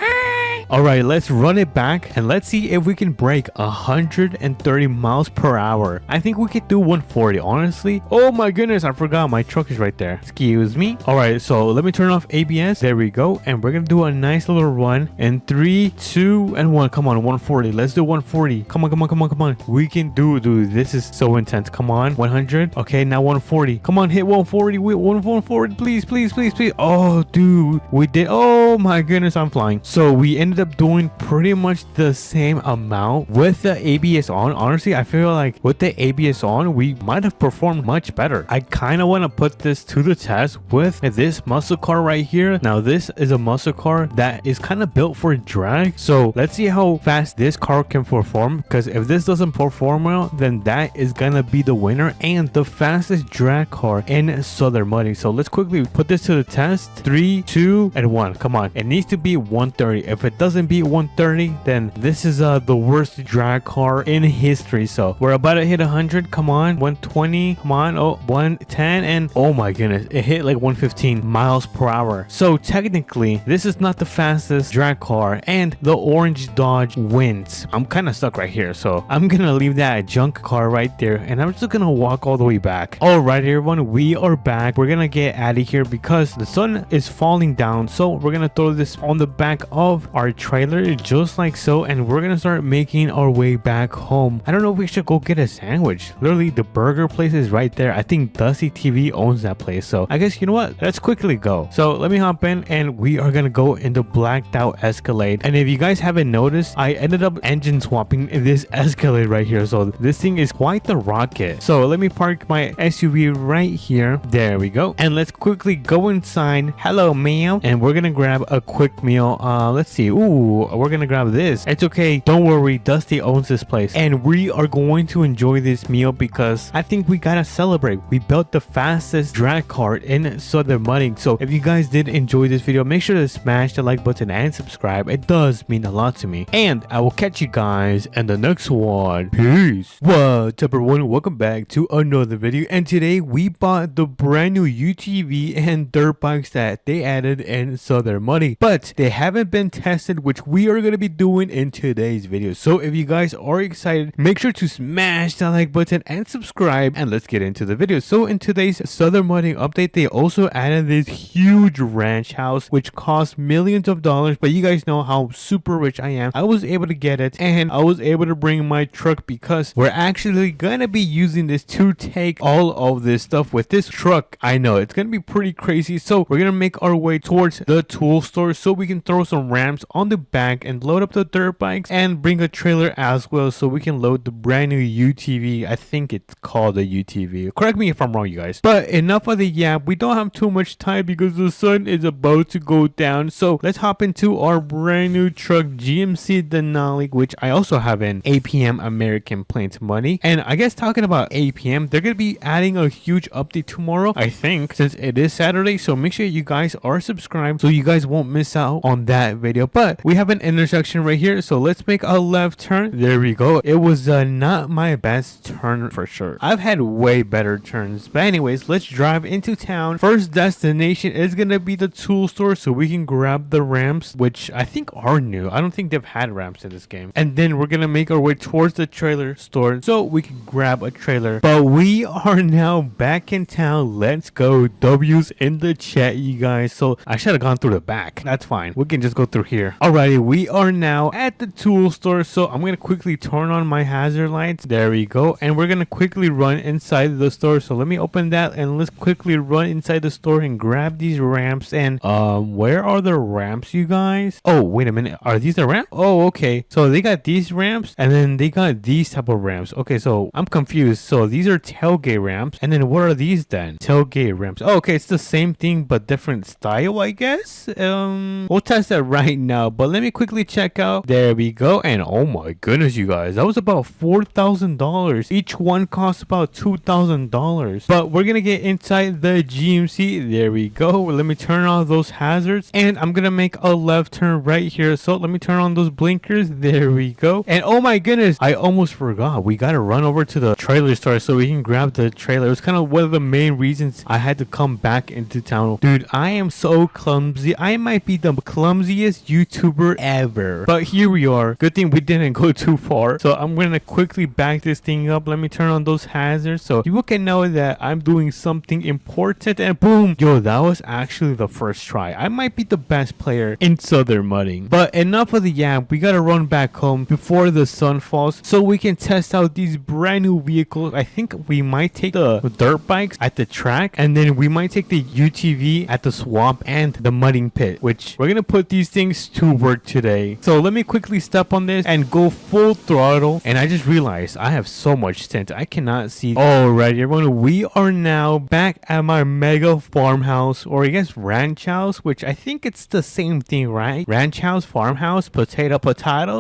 All right, let's run it back and let's see if we can break 130 miles per hour. I think we could do 140, honestly. Oh my goodness, I forgot my truck is right there. Excuse me. All right, so let me turn off ABS. There we go. And we're gonna do a nice little run in 3, 2, and 1. Come on, 140. Let's do 140. Come on, come on, come on, come on. We can do it, dude. This is so intense. Come on, 100. Okay, now 140. Come on, hit 140. 140, please, please, please, please. Oh, dude, we did. Oh my goodness, I'm flying. So we ended up doing pretty much the same amount with the ABS on. Honestly, I feel like with the ABS on, we might have performed much better. I kind of want to put this to the test with this muscle car right here. Now, this is a muscle car that is kind of built for drag. So let's see how fast this car can perform, because if this doesn't perform well, then that is gonna be the winner and the fastest drag car in Southern Mudding. So let's quickly put this to the test. 3, 2, and 1. Come on, it needs to be 130. If it doesn't beat 130, then this is the worst drag car in history. So we're about to hit 100. Come on, 120. Come on. Oh, 110. And oh my goodness, it hit like 115 miles per hour. So technically, this is not the fastest drag car, and the orange Dodge wins. I'm kind of stuck right here, so I'm gonna leave that junk car right there, and I'm just gonna walk all the way back. All right, everyone, we are back. We're gonna get out of here because the sun is falling down. So we're gonna throw this on the back of our trailer just like so, and we're gonna start making our way back home. I don't know if we should go get a sandwich. Literally, the burger place is right there. I think Dusty TV owns that place, so I guess, you know what, let's quickly go. So let me hop in, and we are gonna go in the blacked out Escalade. And if you guys haven't noticed, I ended up engine swapping in this Escalade right here. So this thing is quite the rocket. So let me park my SUV right here. There we go. And let's quickly go inside. Hello, ma'am. And we're gonna grab a quick meal. Let's see. Ooh, we're gonna grab this. It's okay, don't worry, Dusty owns this place, and we are going to enjoy this meal because I think we gotta celebrate. We built the fastest drag car in Southern Mudding. So if you guys did enjoy this video, make sure to smash the like button and subscribe. It does mean a lot to me, and I will catch you guys in the next one. Peace. What's up, everyone? Welcome back to another video, and today we bought the brand new UTV and dirt bikes that they added in Southern Mudding, but they haven't been tested, which we are going to be doing in today's video. So if you guys are excited, make sure to smash that like button and subscribe, and let's get into the video. So in today's Southern Mudding update, they also added this huge ranch house which costs millions of dollars, but you guys know how super rich I am. I was able to get it, and I was able to bring my truck because we're actually gonna be using this to take all of this stuff with this truck. I know it's gonna be pretty crazy. So we're gonna make our way towards the tool store so we can throw some ramps on the back and load up the dirt bikes and bring a trailer as well so we can load the brand new UTV. I think it's called a UTV. Correct me if I'm wrong, you guys. But enough of the yap. We don't have too much time because the sun is about to go down. So let's hop into our brand new truck, GMC Denali, which I also have in APM American Plains Money. And I guess talking about APM, they're going to be adding a huge update tomorrow, I think, since it is Saturday. So make sure you guys are subscribed so you guys won't miss out on that video. But we have an intersection right here, so let's make a left turn. There we go. It was not my best turn for sure. I've had way better turns, but anyways, let's drive into town. First destination is gonna be the tool store so we can grab the ramps, which I think are new. I don't think they've had ramps in this game. And then we're gonna make our way towards the trailer store so we can grab a trailer. But we are now back in town. Let's go. W's in the chat, you guys. So I should have gone through the back. That's fine, we can just go through here. Alrighty, we are now at the tool store, so I'm gonna quickly turn on my hazard lights. There we go. And we're gonna quickly run inside the store. So let me open that and let's quickly run inside the store and grab these ramps. And where are the ramps, you guys? Oh, wait a minute, are these the ramps? Oh, okay, so they got these ramps and then they got these type of ramps. Okay, so I'm confused. So these are tailgate ramps, and then what are these then? Tailgate ramps. Oh, okay, it's the same thing but different style, I guess. we'll test that right now, but let me quickly check out. There we go. And oh my goodness, you guys, that was about $4,000. Each one costs about $2,000. But we're gonna get inside the GMC. There we go. Let me turn on those hazards, and I'm gonna make a left turn right here. So let me turn on those blinkers. There we go. And oh my goodness, I almost forgot, we gotta run over to the trailer store so we can grab the trailer. It was kind of one of the main reasons I had to come back into town. Dude, I am so clumsy. I might be the clumsiest YouTuber ever, but here we are. Good thing we didn't go too far. So I'm gonna quickly back this thing up. Let me turn on those hazards so people can know that I'm doing something important. And boom, yo, that was actually the first try. I might be the best player in Southern Mudding. But enough of the yap. We gotta run back home before the sun falls so we can test out these brand new vehicles. I think we might take the dirt bikes at the track, and then we might take the UTV at the swamp and the mudding pit, which we're gonna put these things to work today. So let me quickly step on this and go full throttle. And I just realized I have so much tint I cannot see. Alrighty, everyone, we are now back at my mega farmhouse, or I guess ranch house, which I think it's the same thing, right? Ranch house, farmhouse, potato.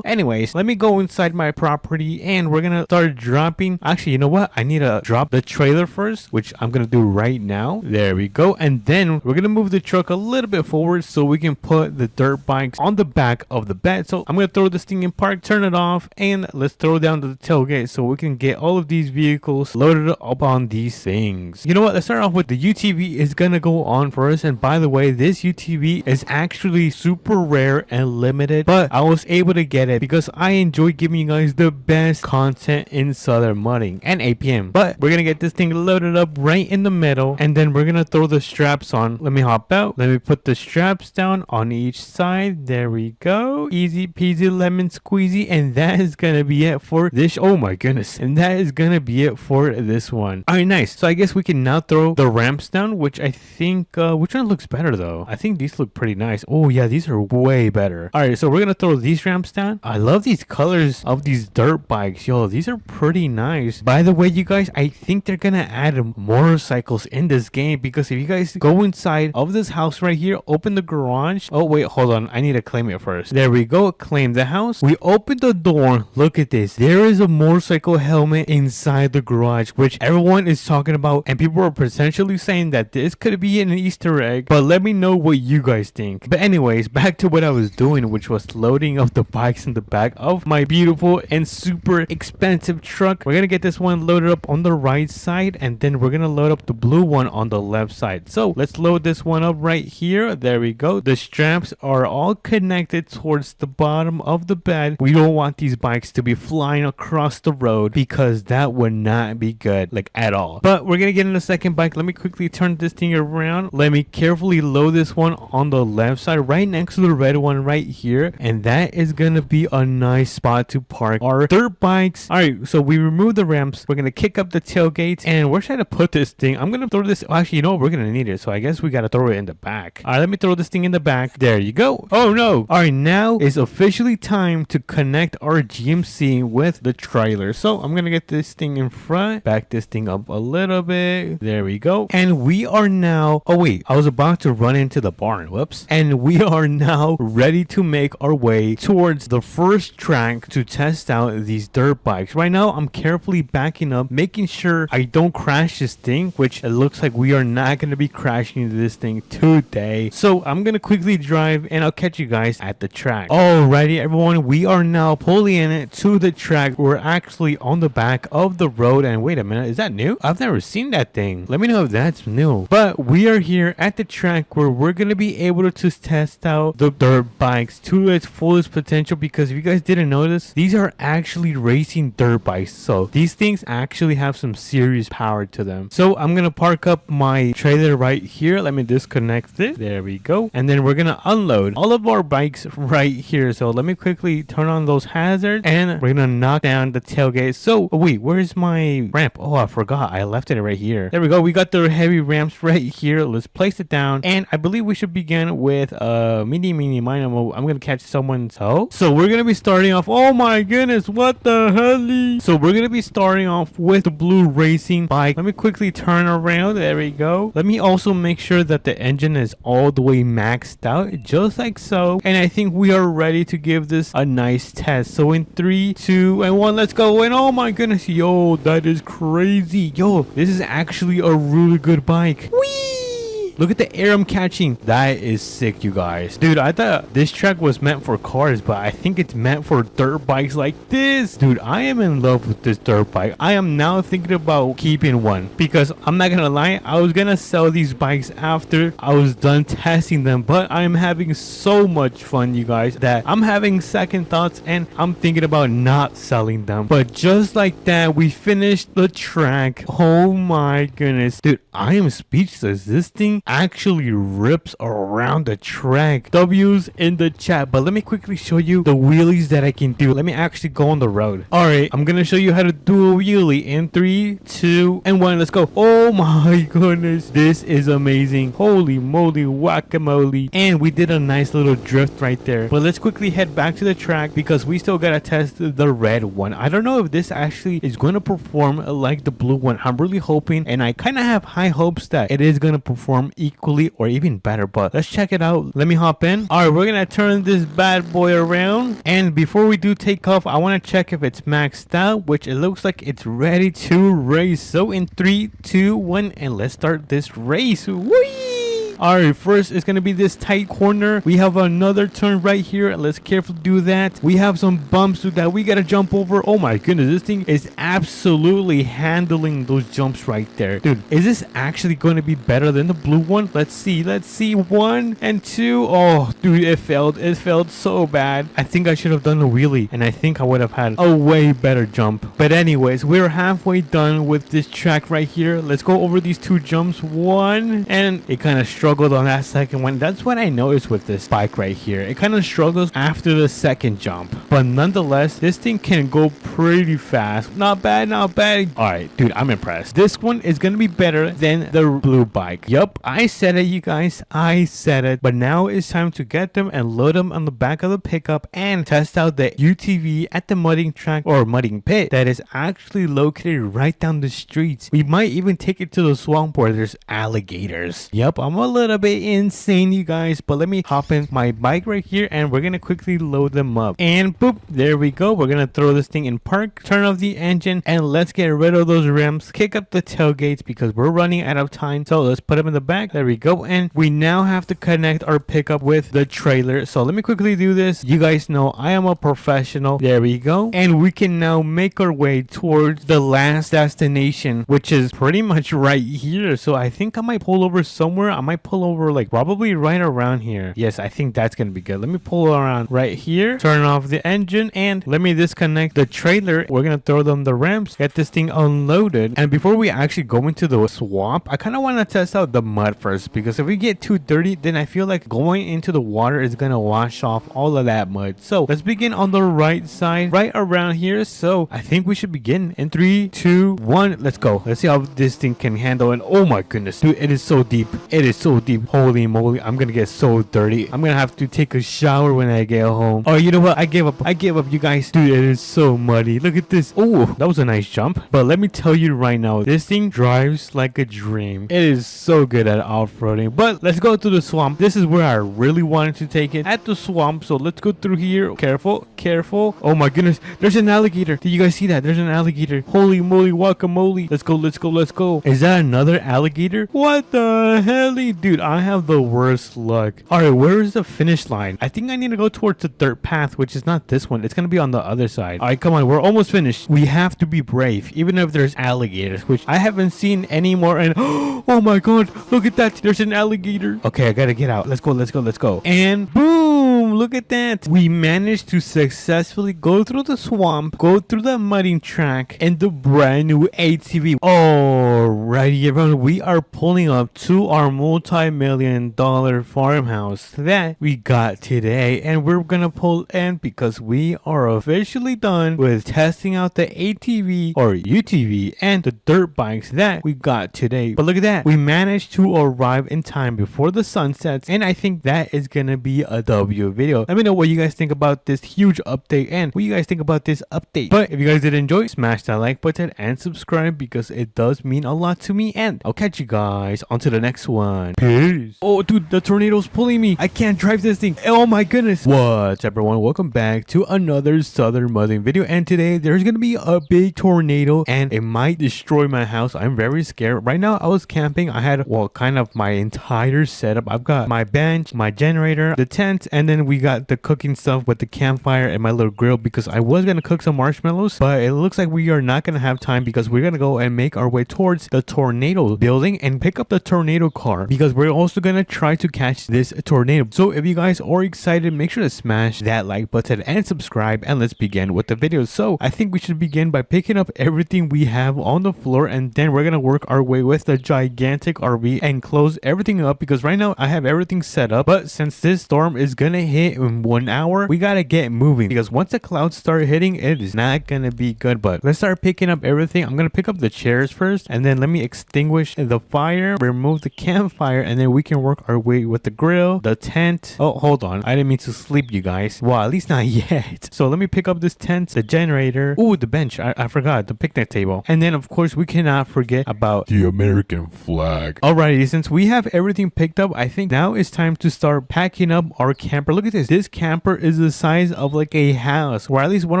Anyways, let me go inside my property and we're gonna start dropping. Actually, you know what? I need to drop the trailer first, which I'm gonna do right now. There we go. And then we're gonna move the truck a little bit forward so we can put the dirt bikes on the back of the bed. So I'm gonna throw this thing in park, turn it off, and let's throw down to the tailgate so we can get all of these vehicles loaded up on these things. You know what? Let's start off with the UTV is gonna go on first. And by the way, this UTV is actually super rare and limited, but I was able to get it because I enjoy giving you guys the best content in Southern Mudding and APM. But we're gonna get this thing loaded up right in the middle, and then we're gonna throw the straps on. Let me hop out. Let me put the straps down on each side. There we go. Easy peasy lemon squeezy. And that is gonna be it for this. Oh my goodness. And that is gonna be it for this one. All right, nice. So I guess we can now throw the ramps down, which I think which one looks better though? I think these look pretty nice. Oh yeah, these are way better. All right, so we're gonna throw these ramps down. I love these colors of these dirt bikes. Yo, these are pretty nice. By the way, you guys, I think they're gonna add motorcycles in this game, because if you guys go inside of this house right here, open the garage. Oh wait, hold on, I need to claim it first. There we go. Claim the house. We open the door. Look at this. There is a motorcycle helmet inside the garage, which everyone is talking about, and people are potentially saying that this could be an Easter egg, but let me know what you guys think. But anyways, back to what I was doing, which was loading of the bikes in the back of my beautiful and super expensive truck. We're gonna get this one loaded up on the right side, and then we're gonna load up the blue one on the left side. So let's load this one up right here. There we go. The straps are all connected towards the bottom of the bed. We don't want these bikes to be flying across the road, because that would not be good, like at all. But we're gonna get in the second bike. Let me quickly turn this thing around. Let me carefully load this one on the left side, right next to the red one right here, and that is gonna be a nice spot to park our dirt bikes. All right, so we remove the ramps. We're gonna kick up the tailgate, and where should I put this thing? I'm gonna throw this. Actually, you know what? We're gonna need it, so I guess we gotta throw it in the back. All right, let me throw this thing in the back. There you go. Oh no. All right, now is officially time to connect our GMC with the trailer. So I'm gonna get this thing in front, back this thing up a little bit. There we go. And we are now, oh wait, I was about to run into the barn. Whoops. And we are now ready to make our way towards the first track to test out these dirt bikes. Right now, I'm carefully backing up, making sure I don't crash this thing, which it looks like we are not going to be crashing into this thing today. So I'm going to quickly drive, and I'll catch you guys at the track. Alrighty, everyone, we are now pulling in to the track. We're actually on the back of the road, and wait a minute, is that new? I've never seen that thing. Let me know if that's new. But we are here at the track where we're going to be able to test out the dirt bikes to its fullest potential, because if you guys didn't notice, these are actually racing dirt bikes. So these things actually have some serious power to them. So I'm going to park up my trailer right here. Let me disconnect it. There we go. And then we're going to unload all of our bikes right here. So let me quickly turn on those hazards, and we're going to knock down the tailgate. So wait, where's my ramp? Oh, I forgot. I left it right here. There we go. We got the heavy ramps right here. Let's place it down. And I believe we should begin with mini minor. I'm going to catch someone's toe. So we're going to be starting off. Oh my goodness. What the hell? So we're going to be starting off with the blue racing bike. Let me quickly turn around. There we go. Let me also make sure that the engine is all the way maxed out just like so, and I think we are ready to give this a nice test. So in 3, 2, and 1, let's go. And oh my goodness, yo, that is crazy. Yo, this is actually a really good bike. Whee! Look at the air I'm catching. That is sick, you guys. Dude, I thought this track was meant for cars, but I think it's meant for dirt bikes like this. Dude, I am in love with this dirt bike. I am now thinking about keeping one because I'm not gonna lie, I was gonna sell these bikes after I was done testing them, but I'm having so much fun, you guys, that I'm having second thoughts and I'm thinking about not selling them. But just like that, we finished the track. Oh my goodness. Dude, I am speechless. This thing actually rips around the track. W's in the chat, but let me quickly show you the wheelies that I can do. Let me actually go on the road. All right, I'm gonna show you how to do a wheelie in 3, 2, and 1. Let's go. Oh my goodness, this is amazing. Holy moly, guacamole. And we did a nice little drift right there. But let's quickly head back to the track because we still gotta test the red one. I don't know if this actually is gonna perform like the blue one. I'm really hoping, and I kind of have high hopes that it is gonna perform equally or even better, but let's check it out. Let me hop in. All right, we're gonna turn this bad boy around, and before we do take off, I want to check if it's maxed out, which it looks like it's ready to race. So in 3, 2, 1, and let's start this race. Whee! Alright, first it's gonna be this tight corner. We have another turn right here. Let's carefully do that. We have some bumps that we gotta jump over. Oh my goodness, this thing is absolutely handling those jumps right there. Dude, is this actually going to be better than the blue one? Let's see. 1 and 2. Oh, dude, it failed. It failed so bad. I think I should have done a wheelie, and I think I would have had a way better jump. But anyways, we're halfway done with this track right here. Let's go over these 2 jumps. 1, and it kind of struggled on that second one. That's what I noticed with this bike right here. It kind of struggles after the second jump, but nonetheless, this thing can go pretty fast. Not bad, not bad. All right, dude, I'm impressed. This one is gonna be better than the blue bike. Yup, I said it, you guys. I said it. But now it's time to get them and load them on the back of the pickup and test out the UTV at the mudding track or mudding pit that is actually located right down the streets. We might even take it to the swamp where there's alligators. Yup, I'm a little bit insane, you guys, but let me hop in my bike right here and we're gonna quickly load them up. And boop, there we go. We're gonna throw this thing in park, turn off the engine, and let's get rid of those rims, kick up the tailgates because we're running out of time. So let's put them in the back. There we go. And we now have to connect our pickup with the trailer. So let me quickly do this. You guys know I am a professional. There we go. And we can now make our way towards the last destination, which is pretty much right here. So I think I might pull over somewhere. I might pull over like probably right around here. Yes, I think that's gonna be good. Let me pull around right here, turn off the engine, and let me disconnect the trailer. We're gonna throw them the ramps, get this thing unloaded. And before we actually go into the swamp, I kind of want to test out the mud first, because if we get too dirty, then I feel like going into the water is gonna wash off all of that mud. So let's begin on the right side, right around here. So I think we should begin in 3, 2, 1. Let's go. Let's see how this thing can handle it. Oh my goodness, dude, it is so deep. It is so deep. Holy moly, I'm gonna get so dirty. I'm gonna have to take a shower when I get home. Oh, you know what? I gave up, you guys. Dude, it is so muddy. Look at this. Oh, that was a nice jump. But let me tell you right now, this thing drives like a dream. It is so good at off-roading. But let's go to the swamp. This is where I really wanted to take it, at the swamp. So let's go through here. Careful, careful. Oh my goodness, there's an alligator. Did you guys see that? There's an alligator. Holy moly, guacamole. Let's go, let's go, let's go. Is that another alligator? What the hell? Dude, I have the worst luck. All right, where is the finish line? I think I need to go towards the dirt path, which is not this one. It's gonna be on the other side. All right, come on, we're almost finished. We have to be brave, even if there's alligators, which I haven't seen anymore. And oh my god, look at that, there's an alligator. Okay, I gotta get out. Let's go, let's go, let's go. And boom, look at that. We managed to successfully go through the swamp, go through the mudding track, and the brand new ATV. Alrighty, everyone, we are pulling up to our multi-million-dollar farmhouse that we got today, and we're gonna pull in because we are officially done with testing out the ATV or UTV and the dirt bikes that we got today. But look at that, we managed to arrive in time before the sun sets, and I think that is gonna be a W. video. Let me know what you guys think about this huge update and what you guys think about this update. But if you guys did enjoy, smash that like button and subscribe because it does mean a lot to me. And I'll catch you guys on to the next one. Peace. Oh, dude, the tornado's pulling me. I can't drive this thing. Oh my goodness. What's up, everyone? Welcome back to another Southern Modding video. And today there's gonna be a big tornado and it might destroy my house. I'm very scared. Right now I was camping. I had, well, kind of my entire setup. I've got my bench, my generator, the tent, and then we got the cooking stuff with the campfire and my little grill because I was gonna cook some marshmallows, but it looks like we are not gonna have time because we're gonna go and make our way towards the tornado building and pick up the tornado car because we're also gonna try to catch this tornado. So if you guys are excited, make sure to smash that like button and subscribe, and let's begin with the video. So I think we should begin by picking up everything we have on the floor, and then we're gonna work our way with the gigantic RV and close everything up because right now I have everything set up, but since this storm is gonna hit in 1 hour, we gotta get moving because once the clouds start hitting, it is not gonna be good. But let's start picking up everything. I'm gonna pick up the chairs first, and then let me extinguish the fire, remove the campfire, and then we can work our way with the grill, the tent. Oh, hold on, I didn't mean to sleep, you guys. Well, at least not yet. So let me pick up this tent, the generator, ooh, the bench, I forgot, the picnic table, and then of course we cannot forget about the American flag. Alrighty, since we have everything picked up, I think now it's time to start packing up our camper. Look at this. This camper is the size of like a house, or at least one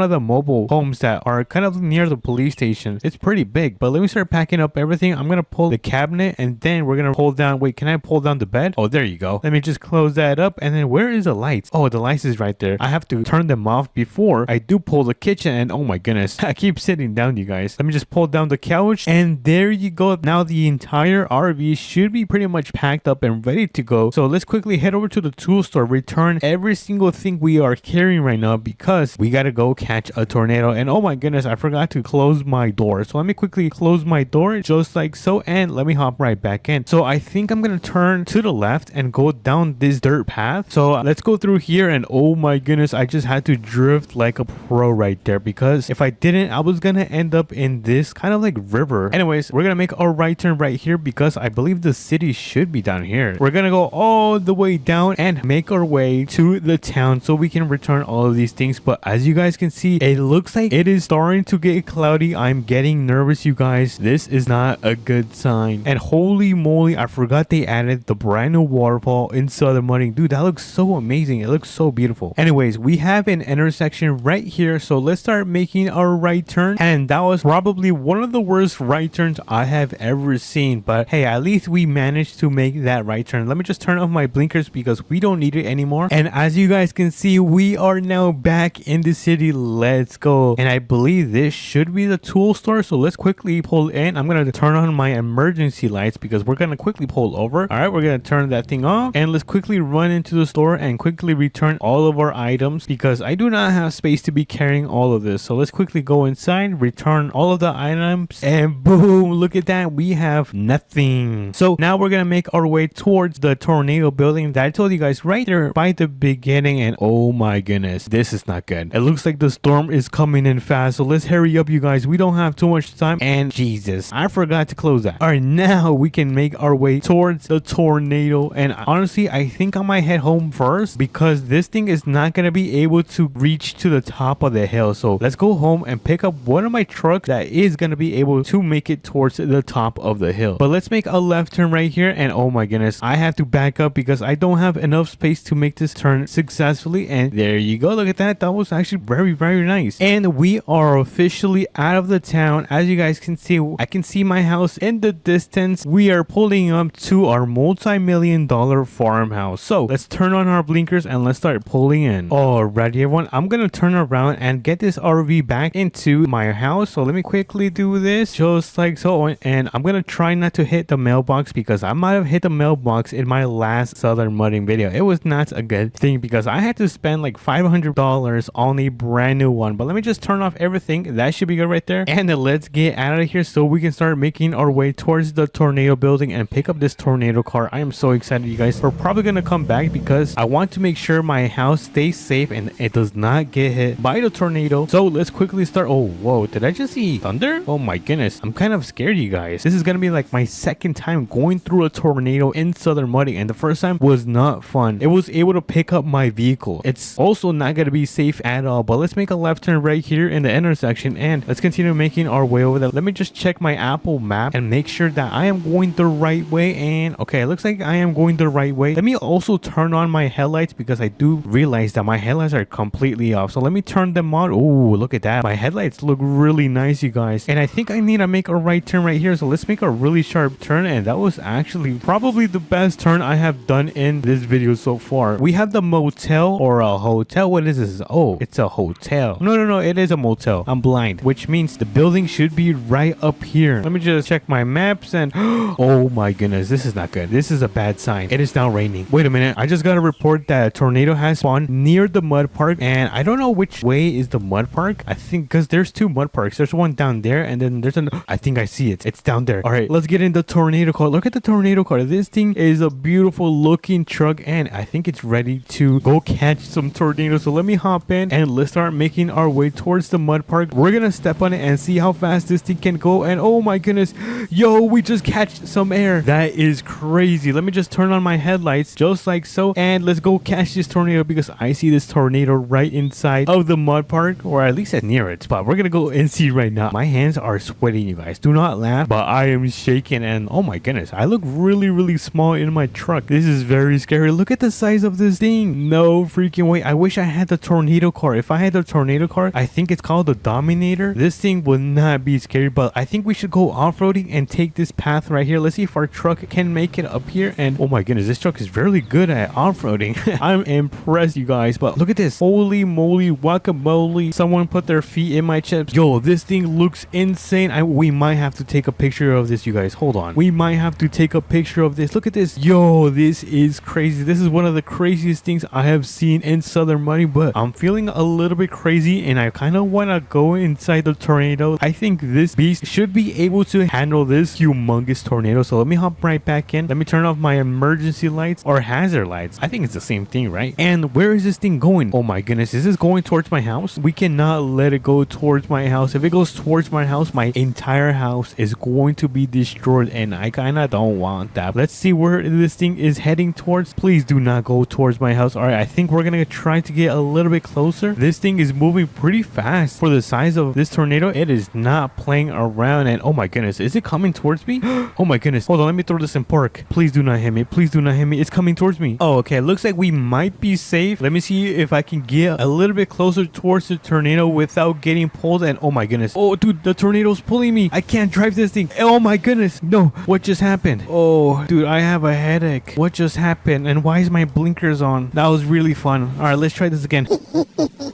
of the mobile homes that are kind of near the police station. It's pretty big, but let me start packing up everything. I'm gonna pull the cabinet, and then we're gonna pull down, wait, can I pull down the bed? Oh, there you go. Let me just close that up, and then where is the lights? Oh, the lights is right there. I have to turn them off before I do pull the kitchen, and oh my goodness, I keep sitting down, you guys. Let me just pull down the couch, and there you go. Now the entire RV should be pretty much packed up and ready to go. So let's quickly head over to the tool store, return every single thing we are carrying right now because we gotta go catch a tornado. And oh my goodness, I forgot to close my door. So let me quickly close my door just like so, and let me hop right back in. So I think I'm gonna turn to the left and go down this dirt path. So let's go through here, and oh my goodness, I just had to drift like a pro right there because if I didn't, I was gonna end up in this kind of like river. Anyways, we're gonna make our right turn right here because I believe the city should be down here. We're gonna go all the way down and make our way to the town so we can return all of these things. But as you guys can see, it looks like it is starting to get cloudy. I'm getting nervous, you guys. This is not a good sign. And holy moly, I forgot they added the brand new waterfall in Southern Modding. Dude, that looks so amazing. It looks so beautiful. Anyways, we have an intersection right here, so let's start making our right turn. And that was probably one of the worst right turns I have ever seen, but hey, at least we managed to make that right turn. Let me just turn off my blinkers because we don't need it anymore. And as you guys can see, we are now back in the city. Let's go. And I believe this should be the tool store, so let's quickly pull in. I'm gonna turn on my emergency lights because we're gonna quickly pull over. All right, we're gonna turn that thing off, and let's quickly run into the store and quickly return all of our items because I do not have space to be carrying all of this. So let's quickly go inside, return all of the items, and boom, look at that, we have nothing. So now we're gonna make our way towards the tornado building that I told you guys right there by the beginning. And oh my goodness, this is not good. It looks like the storm is coming in fast, so let's hurry up, you guys. We don't have too much time, and Jesus, I forgot to close that. All right, now we can make our way towards the tornado, and honestly I think I might head home first because this thing is not gonna be able to reach to the top of the hill. So let's go home and pick up one of my trucks that is gonna be able to make it towards the top of the hill. But let's make a left turn right here, and oh my goodness, I have to back up because I don't have enough space to make this turn successfully. And there you go, look at that. That was actually very nice. And we are officially out of the town. As you guys can see, I can see my house in the distance. We are pulling up to our multi-million-dollar farmhouse. So let's turn on our blinkers and let's start pulling in. Alrighty, everyone, I'm gonna turn around and get this RV back into my house. So let me quickly do this just like so, and I'm gonna try not to hit the mailbox because I might have hit the mailbox in my last Southern Modding video. It was not a good thing because I had to spend like $500 on a brand new one. But let me just turn off everything. That should be good right there. And then let's get out of here so we can start making our way towards the tornado building and pick up this tornado car. I am so excited, you guys. We're probably gonna come back because I want to make sure my house stays safe and it does not get hit by the tornado. So let's quickly start. Oh, whoa, did I just see thunder? Oh my goodness, I'm kind of scared, you guys. This is gonna be like my second time going through a tornado in Southern Modding, and the first time was not fun. It was able to pick up up my vehicle. It's also not going to be safe at all. But let's make a left turn right here in the intersection and let's continue making our way over there. Let me just check my Apple map and make sure that I am going the right way. And okay, it looks like I am going the right way. Let me also turn on my headlights because I do realize that my headlights are completely off. So let me turn them on. Oh, look at that. My headlights look really nice, you guys. And I think I need to make a right turn right here. So let's make a really sharp turn. And that was actually probably the best turn I have done in this video so far. We have the motel or a hotel. What is this? Oh, it's a hotel. No, it is a motel. I'm blind, which means the building should be right up here. Let me just check my maps and oh my goodness, this is not good. This is a bad sign. It is now raining. Wait a minute. I just got a report that a tornado has spawned near the mud park, and I don't know which way is the mud park. I think because there's two mud parks. There's one down there and then there's an I think I see it. It's down there. All right, let's get in the tornado car. Look at the tornado car. This thing is a beautiful looking truck and I think it's ready to go catch some tornadoes. So let me hop in and let's start making our way towards the mud park. We're gonna step on it and see how fast this thing can go. And oh my goodness, yo, we just catch some air. That is crazy. Let me just turn on my headlights just like so and let's go catch this tornado because I see this tornado right inside of the mud park, or at least at near its spot. We're gonna go and see right now. My hands are sweating, you guys. Do not laugh, but I am shaking and oh my goodness, I look really small in my truck. This is very scary. Look at the size of this thing. No freaking way. I wish I had the tornado car. If I had the tornado car, I think it's called the Dominator. This thing would not be scary, but I think we should go off-roading and take this path right here. Let's see if our truck can make it up here. And oh my goodness, this truck is really good at off-roading. I'm impressed, you guys. But look at this. Holy moly, guacamole. Someone put their feet in my chips. Yo, this thing looks insane. We might have to take a picture of this, you guys. Hold on. We might have to take a picture of this. Look at this. Yo, this is crazy. This is one of the craziest things I have seen in Southern Money, but I'm feeling a little bit crazy and I kind of want to go inside the tornado. I think this beast should be able to handle this humongous tornado. So let me hop right back in. Let me turn off my emergency lights or hazard lights. I think it's the same thing, right? And where is this thing going? Oh my goodness, is this going towards my house? We cannot let it go towards my house. If it goes towards my house, my entire house is going to be destroyed and I kind of don't want that. Let's see where this thing is heading towards. Please do not go towards my house. All right, I think we're gonna try to get a little bit closer. This thing is moving pretty fast for the size of this tornado. It is not playing around and oh my goodness, is it coming towards me? Oh my goodness, hold on, let me throw this in park. Please do not hit me. Please do not hit me. It's coming towards me. Oh, okay, looks like we might be safe. Let me see if I can get a little bit closer towards the tornado without getting pulled. And oh my goodness, oh dude, the tornado's pulling me. I can't drive this thing. Oh my goodness, no, what just happened? Oh dude, I have a headache. What just happened? And why is my blinkers on? That was really fun. All right, let's try this again.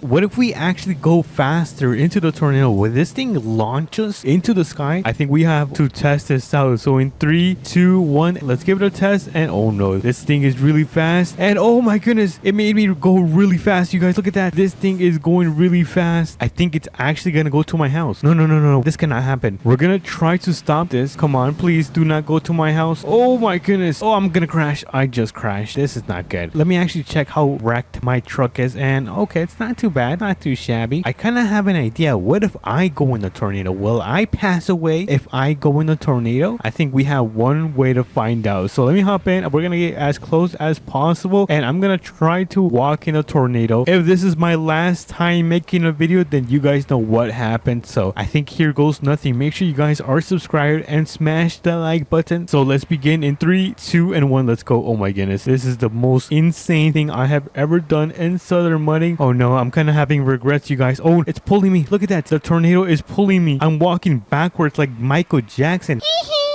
What if we actually go faster into the tornado? Will this thing launch us into the sky? I think we have to test this out. So in 3, 2, 1, let's give it a test. And oh no, this thing is really fast. And oh my goodness, it made me go really fast. You guys, look at that. This thing is going really fast. I think it's actually gonna go to my house. No. This cannot happen. We're gonna try to stop this. Come on, please do not go to my house. Oh my goodness. Oh, I'm gonna crash. I just crashed. This is not good. Let me actually check how wrecked my truck is. And okay, it's not too bad, not too shabby. I kind of have an idea. What if I go in the tornado? Will I pass away if I go in the tornado? I think we have one way to find out. So let me hop in. We're gonna get as close as possible and I'm gonna try to walk in a tornado. If this is my last time making a video, then you guys know what happened. So I think here goes nothing. Make sure you guys are subscribed and smash the like button. So let's begin in 3, 2, and 1. Let's go. Oh my goodness, this is the most insane thing I have ever done in Southern Money. Oh no, I'm kind of having regrets, you guys. Oh, it's pulling me. Look at that. The tornado is pulling me. I'm walking backwards like Michael Jackson.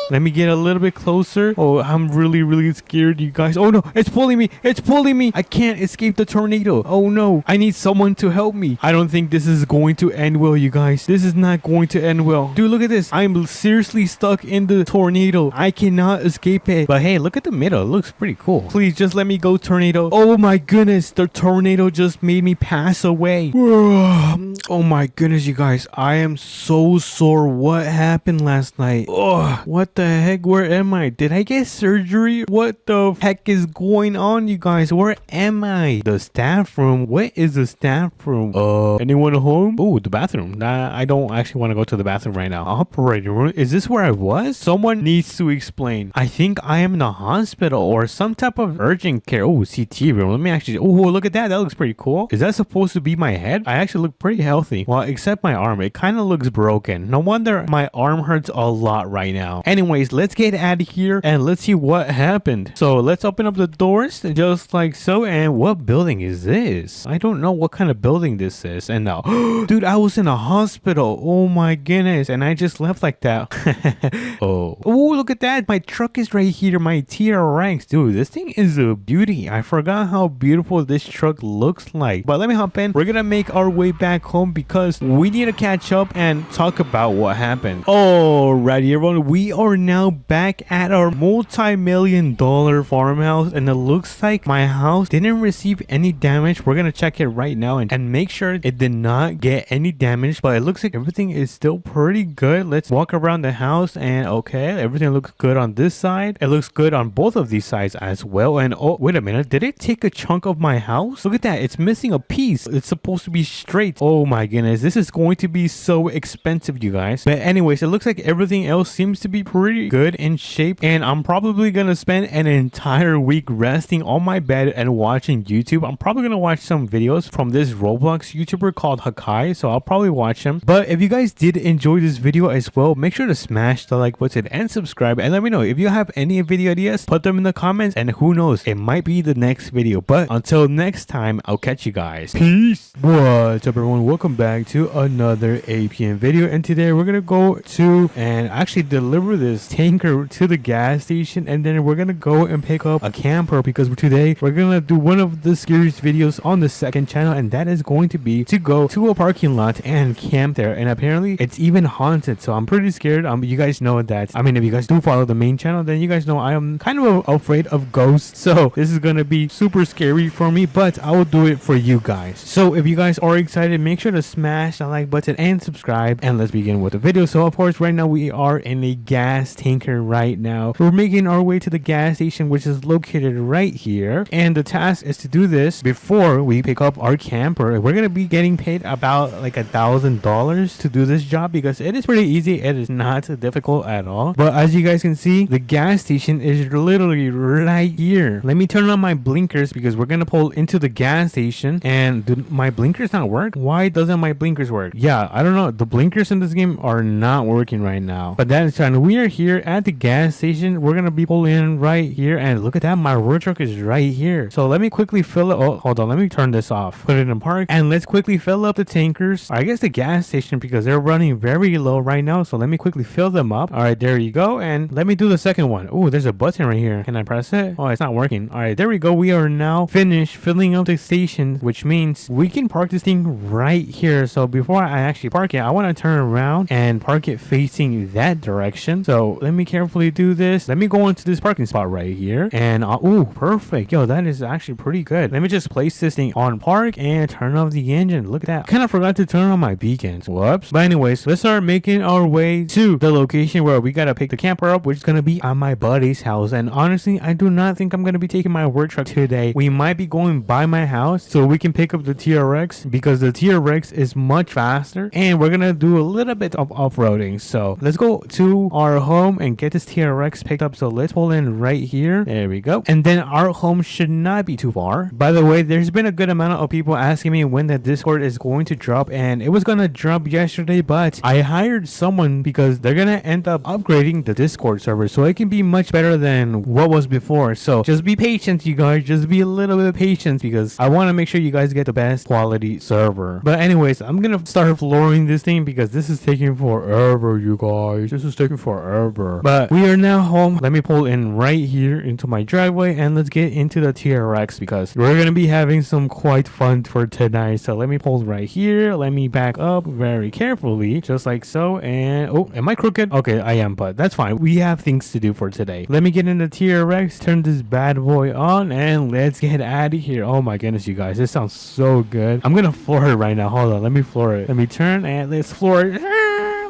Let me get a little bit closer. Oh, I'm really scared, you guys. Oh no, it's pulling me. It's pulling me. I can't escape the tornado. Oh no, I need someone to help me. I don't think this is going to end well, you guys. This is not going to end well. Dude, look at this. I'm seriously stuck in the tornado. I cannot escape it. But hey, look at the middle. It looks pretty cool. Please just let me go, tornado. Oh my goodness, the tornado just made me pass away. Oh my goodness, you guys. I am so sore. What happened last night? Oh, what the heck? Where am I? Did I get surgery? What the heck is going on, you guys? Where am I? The staff room? What is the staff room? Anyone home? Oh, the bathroom. Nah, I don't actually want to go to the bathroom right now. Operating room? Is this where I was? Someone needs to explain. I think I am in the hospital or some type of urgent care. Oh, CT room. Let me actually... Oh, look at that. That looks pretty cool. Is that supposed to be my head? I actually look pretty healthy. Well, except my arm. It kind of looks broken. No wonder my arm hurts a lot right now. Anyways, let's get out of here and let's see what happened. So let's open up the doors just like so. And what building is this? I don't know what kind of building this is. And now, dude, I was in a hospital. Oh my goodness. And I just left like that. Oh, look at that. My truck is right here. My TRX. Dude, this thing is a beauty. I forgot how beautiful this truck looks like. But let me hop in. We're gonna make our way back home because we need to catch up and talk about what happened. Alrighty, everyone. We are now back at our multi-million-dollar farmhouse, and it looks like my house didn't receive any damage. We're gonna check it right now and make sure it did not get any damage, but it looks like everything is still pretty good. Let's walk around the house, and okay, everything looks good on this side. It looks good on both of these sides as well. And oh, wait a minute, did it take a chunk of my house? Look at that, it's missing a piece. It's supposed to be straight. Oh my goodness, this is going to be so expensive, you guys. But anyways, it looks like everything else seems to be pretty good in shape, and I'm probably gonna spend an entire week resting on my bed and watching YouTube. I'm probably gonna watch some videos from this Roblox YouTuber called Hakai, so I'll probably watch him. But if you guys did enjoy this video as well, make sure to smash the like button and subscribe, and let me know if you have any video ideas. Put them in the comments, and who knows, it might be the next video. But until next time, I'll catch you guys. Peace. What's up, everyone? Welcome back to another APM video, and today we're gonna go to and actually deliver this tanker to the gas station, and then we're gonna go and pick up a camper because today we're gonna do one of the scariest videos on the second channel, and that is going to be to go to a parking lot and camp there. And apparently it's even haunted, so I'm pretty scared. You guys know that. I mean, if you guys do follow the main channel, then you guys know I am kind of afraid of ghosts, so this is gonna be super scary for me, but I will do it for you guys. So if you guys are excited, make sure to smash the like button and subscribe, and let's begin with the video. So of course, right now we are in a gas tanker right now. We're making our way to the gas station, which is located right here, and the task is to do this before we pick up our camper. We're gonna be getting paid about like $1,000 to do this job because it is pretty easy. It is not difficult at all. But as you guys can see, the gas station is literally right here. Let me turn on my blinkers because we're gonna pull into the gas station. And do my blinkers not work? Why doesn't my blinkers work? Yeah, I don't know. The blinkers in this game are not working right now. But that is fine. We are here at the gas station. We're gonna be pulling in right here, and look at that, my road truck is right here. So let me quickly fill it. Oh, hold on, let me turn this off, put it in park, and let's quickly fill up the tankers. I guess the gas station, because they're running very low right now, so let me quickly fill them up. All right, there you go. And let me do the second one. Oh, there's a button right here. Can I press it? Oh, it's not working. All right, there we go. We are now finished filling up the station, which means we can park this thing right here. So before I actually park it, I want to turn around and park it facing that direction. So let me carefully do this. Let me go into this parking spot right here, and oh, perfect. Yo, that is actually pretty good. Let me just place this thing on park and turn off the engine. Look at that. Kind of forgot to turn on my beacons. Whoops. But anyways, let's start making our way to the location where we gotta pick the camper up, which is gonna be at my buddy's house. And honestly, I do not think I'm gonna be taking my work truck today. We might be going by my house so we can pick up the TRX because the TRX is much faster, and we're gonna do a little bit of off-roading. So let's go to our home and get this TRX picked up. So let's pull in right here. There we go. And then our home should not be too far. By the way, there's been a good amount of people asking me when the Discord is going to drop, and it was gonna drop yesterday, but I hired someone because they're gonna end up upgrading the Discord server so it can be much better than what was before. So just be patient, you guys. Just be a little bit patient because I want to make sure you guys get the best quality server. But anyways, I'm gonna start flooring this thing because this is taking forever, you guys. This is taking forever. But we are now home. Let me pull in right here into my driveway, and let's get into the TRX because we're gonna be having some quite fun for tonight. So let me pull right here. Let me back up very carefully, just like so. And oh, am I crooked? Okay, I am, but that's fine. We have things to do for today. Let me get in the TRX, turn this bad boy on, and let's get out of here. Oh my goodness, you guys, this sounds so good. I'm gonna floor it right now. Hold on, let me floor it. Let me turn and let's floor it.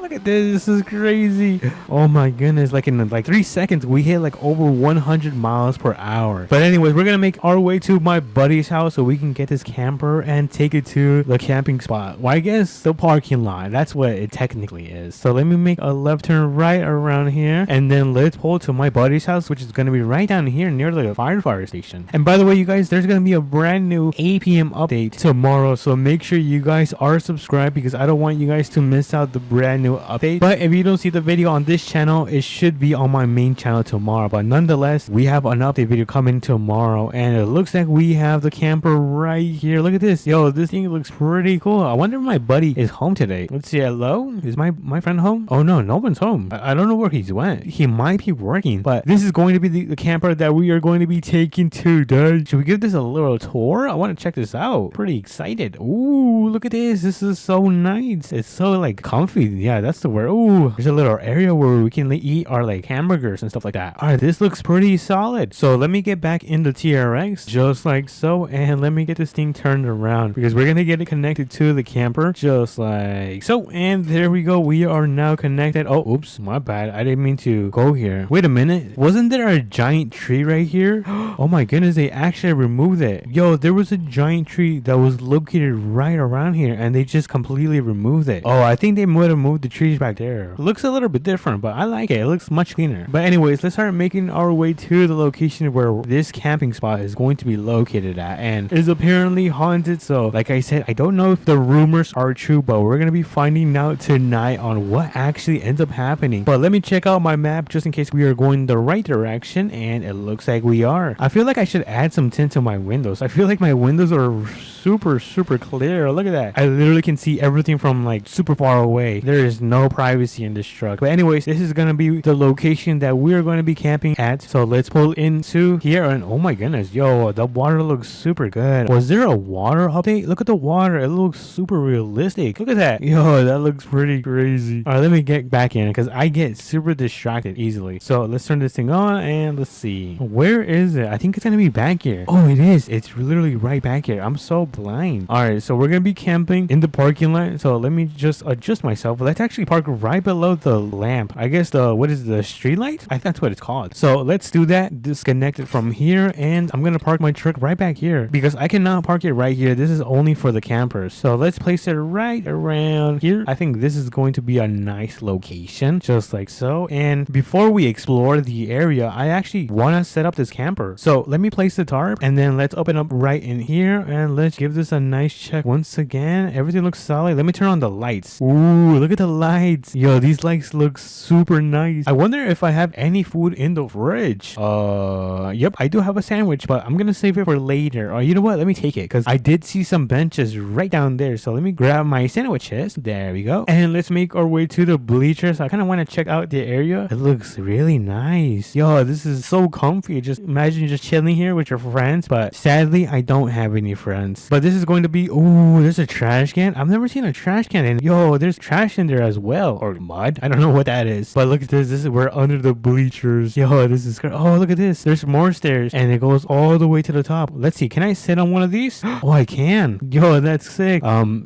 Look at this. This is crazy. Oh my goodness. Like in like 3 seconds, we hit like over 100 miles per hour. But anyways, we're gonna make our way to my buddy's house so we can get this camper and take it to the camping spot. Well, I guess the parking lot. That's what it technically is. So let me make a left turn right around here, and then let's pull to my buddy's house, which is gonna be right down here near the fire station. And by the way, you guys, there's gonna be a brand new APM update tomorrow, so make sure you guys are subscribed because I don't want you guys to miss out the brand new update. But if you don't see the video on this channel, it should be on my main channel tomorrow. But nonetheless, we have an update video coming tomorrow, and it looks like we have the camper right here. Look at this. Yo, this thing looks pretty cool. I wonder if my buddy is home today. Let's see. Hello? Is my friend home? Oh no, no one's home. I don't know where he's went. He might be working, but this is going to be the camper that we are going to be taking today. Should we give this a little tour? I want to check this out. Pretty excited. Ooh, look at this. This is so nice. It's so like comfy. Yeah, that's the word. Ooh, there's a little area where we can eat our like hamburgers and stuff like that. All right, this looks pretty solid. So let me get back in the TRX just like so, and let me get this thing turned around because we're gonna get it connected to the camper just like so. And there we go. We are now connected. Oh, oops, my bad. I didn't mean to go here. Wait a minute. Wasn't there a giant tree right here? Oh my goodness, they actually removed it. Yo, there was a giant tree that was located right around here, and they just completely removed it. Oh, I think they might have moved the trees back there. It looks a little bit different, but I like it. It looks much cleaner. But anyways, let's start making our way to the location where this camping spot is going to be located at, and is apparently haunted. So like I said, I don't know if the rumors are true, but we're gonna be finding out tonight on what actually ends up happening. But let me check out my map just in case we are going the right direction, and it looks like we are. I feel like I should add some tint to my windows. I feel like my windows are super clear. Look at that. I literally can see everything from like super far away. There is no privacy in this truck. But anyways, this is gonna be the location that we're going to be camping at. So let's pull into here, and oh my goodness, yo, the water looks super good. Was there a water update? Look at the water. It looks super realistic. Look at that. Yo, that looks pretty crazy. All right, let me get back in because I get super distracted easily. So let's turn this thing on and let's see. Where is it? I think it's gonna be back here. Oh, it is. It's literally right back here. I'm so blind. All right, so we're gonna be camping in the parking lot. So let me just adjust myself. Let's actually park right below the lamp. I guess what is the street light? I think that's what it's called. So let's do that. Disconnect it from here, and I'm gonna park my truck right back here because I cannot park it right here. This is only for the campers. So let's place it right around here. I think this is going to be a nice location, just like so. And before we explore the area, I actually want to set up this camper. So let me place the tarp, and then let's open up right in here, and let's give this a nice check once again. Everything looks solid. Let me turn on the lights. Ooh, look at the lights. Yo, these lights look super nice. I wonder if I have any food in the fridge. Yep, I do have a sandwich, but I'm gonna save it for later. Or you know what? Let me take it because I did see some benches right down there. So let me grab my sandwiches. There we go. And let's make our way to the bleachers. I kind of want to check out the area. It looks really nice. Yo, this is so comfy. Just imagine just chilling here with your friends. But sadly, I don't have any friends. But this is going to be, ooh, there's a trash can. I've never seen a trash can. And yo, there's trash in there as well. Or mud. I don't know what that is. But look at this. We're under the bleachers. Yo, this is good. Oh, look at this. There's more stairs. And it goes all the way to the top. Let's see. Can I sit on one of these? Oh, I can. Yo, that's sick.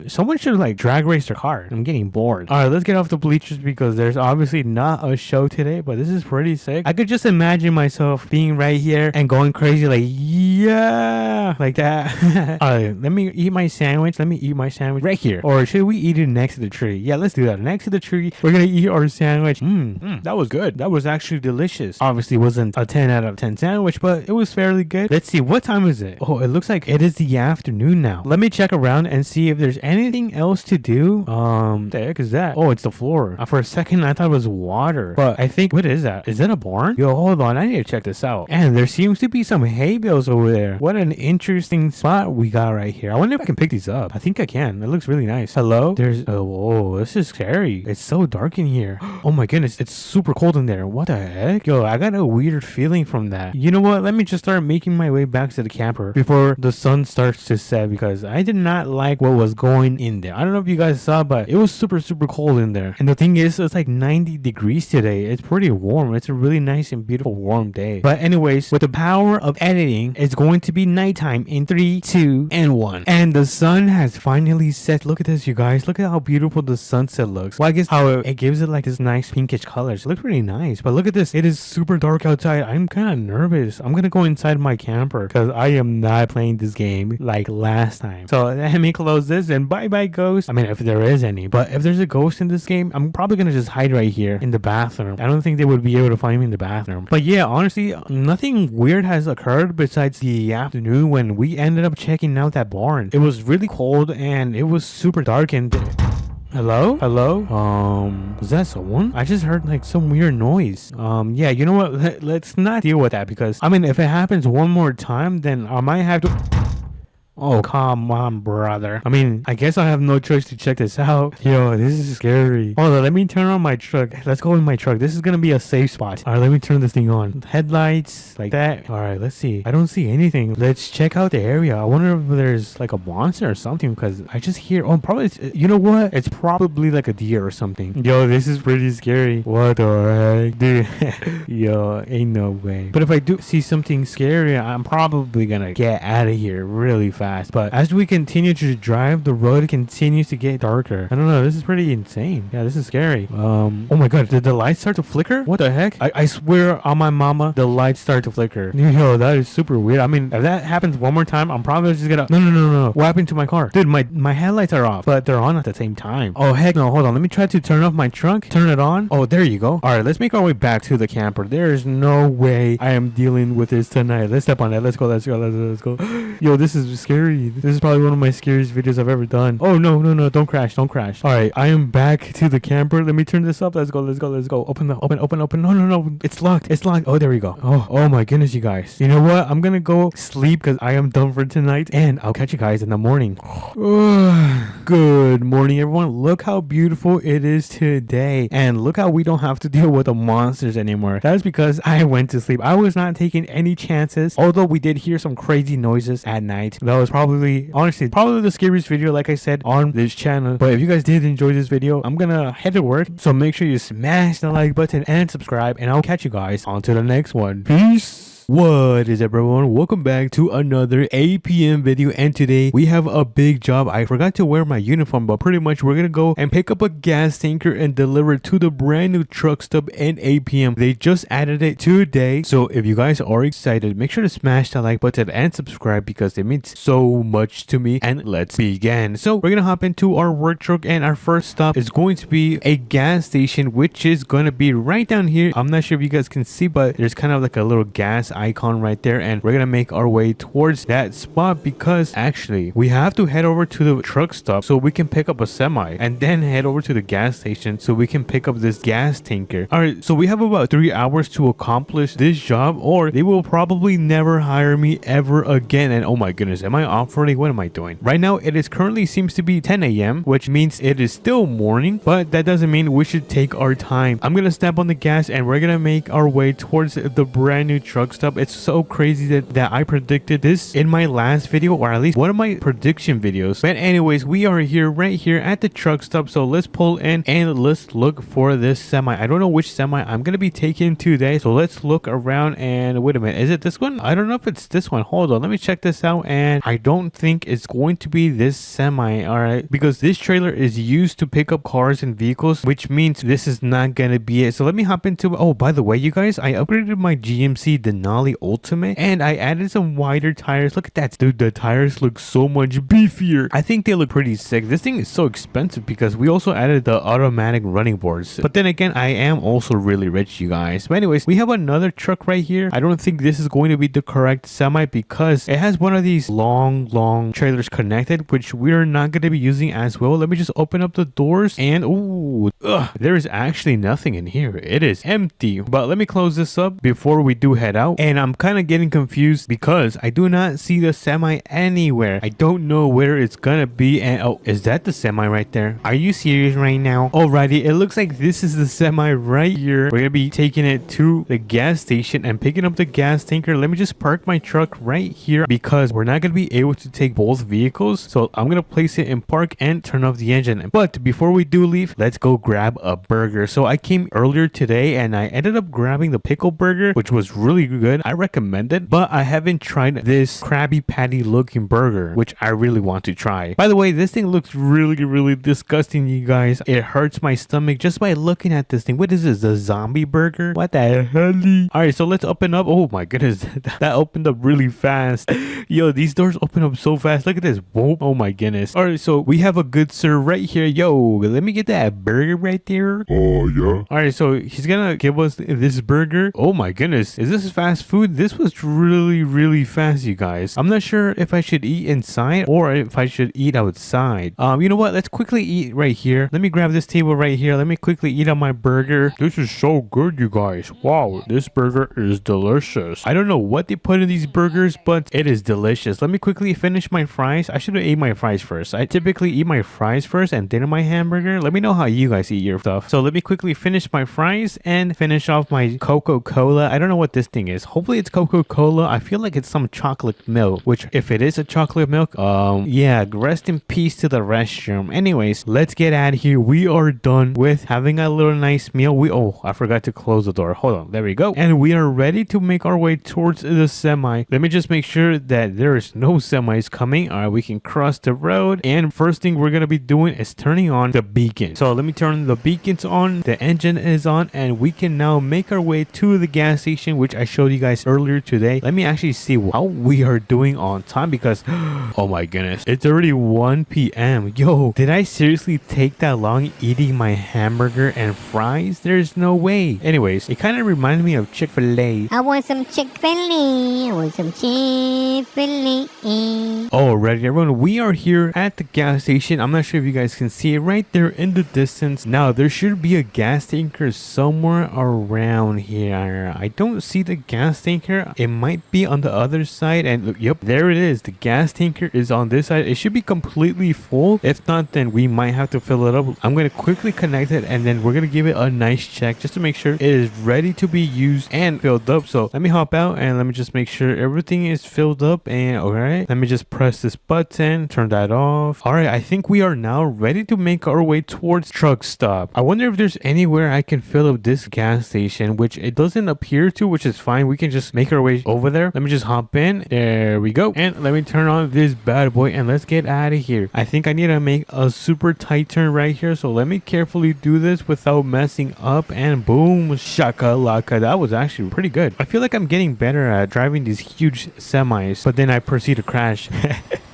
Someone should like drag race their car. I'm getting bored. All right, let's get off the bleachers because there's obviously not a show today, but this is pretty sick. I could just imagine myself being right here and going crazy like, yeah, like that. All right, let me eat my sandwich. Let me eat my sandwich right here. Or should we eat it next to the tree? Yeah, let's do that. Next to the tree, we're gonna eat our sandwich. That was good. That was actually delicious. Obviously, it wasn't a 10 out of 10 sandwich, but it was fairly good. Let's see, what time is it? Oh, it looks like it is the afternoon now. Let me check around and see if there's anything else to do. The heck is that? Oh, it's the floor. For a second, I thought it was water, but I think, what is that? Is that a barn? Yo, hold on. I need to check this out. And there seems to be some hay bales over there. What an interesting spot we got right here. I wonder if I can pick these up. I think I can. It looks really nice. Hello? There's, oh, whoa, this is scary. It's so dark in here. Oh my goodness. It's super cold in there. What the heck? Yo, I got a weird feeling from that. You know what? Let me just start making my way back to the camper before the sun starts to set because I did not like what was going in there. I don't know if you guys saw, but it was super cold in there. And the thing is, it's like 90 degrees today. It's pretty warm. It's a really nice and beautiful warm day. But anyways, with the power of editing, it's going to be nighttime in 3, 2, and 1. And the sun has finally set. Look at this, you guys. Look at how beautiful the sunset looks. looks. Well, I guess how it gives it like this nice pinkish color. It looks pretty nice. But look at this. It is super dark outside. I'm kind of nervous. I'm gonna go inside my camper because I am not playing this game like last time. So let me close this and bye bye ghost. I mean, if there is any. But if there's a ghost in this game, I'm probably gonna just hide right here in the bathroom. I don't think they would be able to find me in the bathroom. But yeah, honestly, nothing weird has occurred besides the afternoon when we ended up checking out that barn. It was really cold and it was super dark and hello? Was that someone? I just heard like some weird noise. Yeah, you know what? Let's not deal with that because I mean, if it happens one more time, then I might have to. Oh, come on, brother. I mean, I guess I have no choice to check this out. Yo, this is scary. Hold on, let me turn on my truck. Let's go in my truck. This is gonna be a safe spot. All right, let me turn this thing on. Headlights, like that. All right, let's see. I don't see anything. Let's check out the area. I wonder if there's like a monster or something because I just hear, oh, probably, you know what? It's probably like a deer or something. Yo, this is pretty scary. What the heck, dude? Yo, ain't no way. But if I do see something scary, I'm probably gonna get out of here really fast. But as we continue to drive, the road continues to get darker. I don't know, this is pretty insane. Yeah, this is scary. Oh my god, did the lights start to flicker? What the heck? I swear on my mama, the lights start to flicker. Yo, that is super weird. I mean, if that happens one more time, I'm probably just gonna no. What happened to my car? Dude, my headlights are off, but they're on at the same time. Oh heck no, hold on, let me try to turn off my trunk. Turn it on. Oh, there you go. All right, let's make our way back to the camper. There is no way I am dealing with this tonight. Let's step on it. Let's go. Yo, this is scary. This is probably one of my scariest videos I've ever done. Oh no, don't crash. All right, I am back to the camper. Let me turn this up. Let's go. Open. No, it's locked. Oh, there we go. Oh my goodness, you guys. You know what? I'm gonna go sleep because I am done for tonight and I'll catch you guys in the morning. Good morning, everyone. Look how beautiful it is today and look how we don't have to deal with the monsters anymore. That's because I went to sleep. I was not taking any chances, although we did hear some crazy noises at night. That was probably the scariest video, like I said, on this channel. But if you guys did enjoy this video, I'm gonna head to work, so make sure you smash the like button and subscribe, and I'll catch you guys on to the next one. Peace. What is up, everyone? Welcome back to another APM video, and today we have a big job. I forgot to wear my uniform, but pretty much we're gonna go and pick up a gas tanker and deliver it to the brand new truck stop in APM. They just added it today, so if you guys are excited, make sure to smash that like button and subscribe because it means so much to me. And let's begin. So we're gonna hop into our work truck, and our first stop is going to be a gas station, which is gonna be right down here. I'm not sure if you guys can see, but there's kind of like a little gas icon right there, and we're gonna make our way towards that spot because actually we have to head over to the truck stop so we can pick up a semi and then head over to the gas station so we can pick up this gas tanker. All right, so we have about 3 hours to accomplish this job or they will probably never hire me ever again. And oh my goodness, am I off already? What am I doing right now? It is currently seems to be 10 a.m, which means it is still morning, but that doesn't mean we should take our time. I'm gonna step on the gas and we're gonna make our way towards the brand new truck stop. It's so crazy that I predicted this in my last video, or at least one of my prediction videos. But anyways, we are here right here at the truck stop, so let's pull in and let's look for this semi. I don't know which semi I'm gonna be taking today, so let's look around. And wait a minute, is it this one? I don't know if it's this one. Hold on, let me check this out. And I don't think it's going to be this semi. All right, because this trailer is used to pick up cars and vehicles, which means this is not gonna be it. So let me hop into, oh, by the way, you guys, I upgraded my GMC Denali Ultimate and I added some wider tires. Look at that, dude. The tires look so much beefier. I think they look pretty sick. This thing is so expensive because we also added the automatic running boards. But then again, I am also really rich, you guys. But anyways, we have another truck right here. I don't think this is going to be the correct semi because it has one of these long trailers connected, which we're not going to be using as well. Let me just open up the doors and ooh, there is actually nothing in here. It is empty. But let me close this up before we do head out. And I'm kind of getting confused because I do not see the semi anywhere. I don't know where it's gonna be. And oh, is that the semi right there? Are you serious right now? Alrighty, it looks like this is the semi right here. We're gonna be taking it to the gas station and picking up the gas tanker. Let me just park my truck right here because we're not gonna be able to take both vehicles. So I'm gonna place it in park and turn off the engine. But before we do leave, let's go grab a burger. So I came earlier today and I ended up grabbing the pickle burger, which was really good. good. I recommend it, but I haven't tried this Krabby Patty looking burger, which I really want to try. By the way, this thing looks really disgusting, you guys. It hurts my stomach just by looking at this thing. What is this? The zombie burger? What the hell? Alright, so let's open up. Oh my goodness, that opened up really fast. Yo, these doors open up so fast. Look at this. Whoa. Oh my goodness. Alright, so we have a good sir right here. Yo, let me get that burger right there. Oh, yeah. Alright, so he's gonna give us this burger. Oh my goodness, is this fast food? This was really fast, you guys. I'm not sure if I should eat inside or if I should eat outside. You know what? Let's quickly eat right here. Let me grab this table right here. Let me quickly eat on my burger. This is so good, you guys. Wow, this burger is delicious. I don't know what they put in these burgers, but it is delicious. Let me quickly finish my fries. I should have ate my fries first. I typically eat my fries first and then my hamburger. Let me know how you guys eat your stuff. So let me quickly finish my fries and finish off my Coca-Cola. I don't know what this thing is. Hopefully it's Coca-Cola. I feel like it's some chocolate milk, which if it is a chocolate milk, yeah, rest in peace to the restroom. Anyways, let's get out of here. We are done with having a little nice meal. I forgot to close the door. Hold on. There we go. And we are ready to make our way towards the semi. Let me just make sure that there is no semis coming. All right, we can cross the road. And first thing we're going to be doing is turning on the beacon. So let me turn the beacons on. The engine is on and we can now make our way to the gas station, which I showed you guys earlier today. Let me actually see how we are doing on time because oh my goodness, it's already 1 p.m. Yo, did I seriously take that long eating my hamburger and fries? There's no way. Anyways, it kind of reminded me of Chick-fil-A. I want some Chick-fil-A. I want some Chick-fil-A. Alrighty, everyone, we are here at the gas station. I'm not sure if you guys can see it right there in the distance. Now, there should be a gas tanker somewhere around here. I don't see the gas tanker. It might be on the other side. And look, yep, there it is. The gas tanker is on this side. It should be completely full. If not, then we might have to fill it up. I'm going to quickly connect it and then we're going to give it a nice check just to make sure it is ready to be used and filled up. So let me hop out and let me just make sure everything is filled up. And all right, let me just press this button, turn that off. All right, I think we are now ready to make our way towards truck stop. I wonder if there's anywhere I can fill up this gas station, which it doesn't appear to, which is fine. We can just make our way over there. Let me just hop in. There we go. And let me turn on this bad boy and let's get out of here. I think I need to make a super tight turn right here. So let me carefully do this without messing up and boom, shakalaka. That was actually pretty good. I feel like I'm getting better at driving these huge semis, but then I proceed to crash.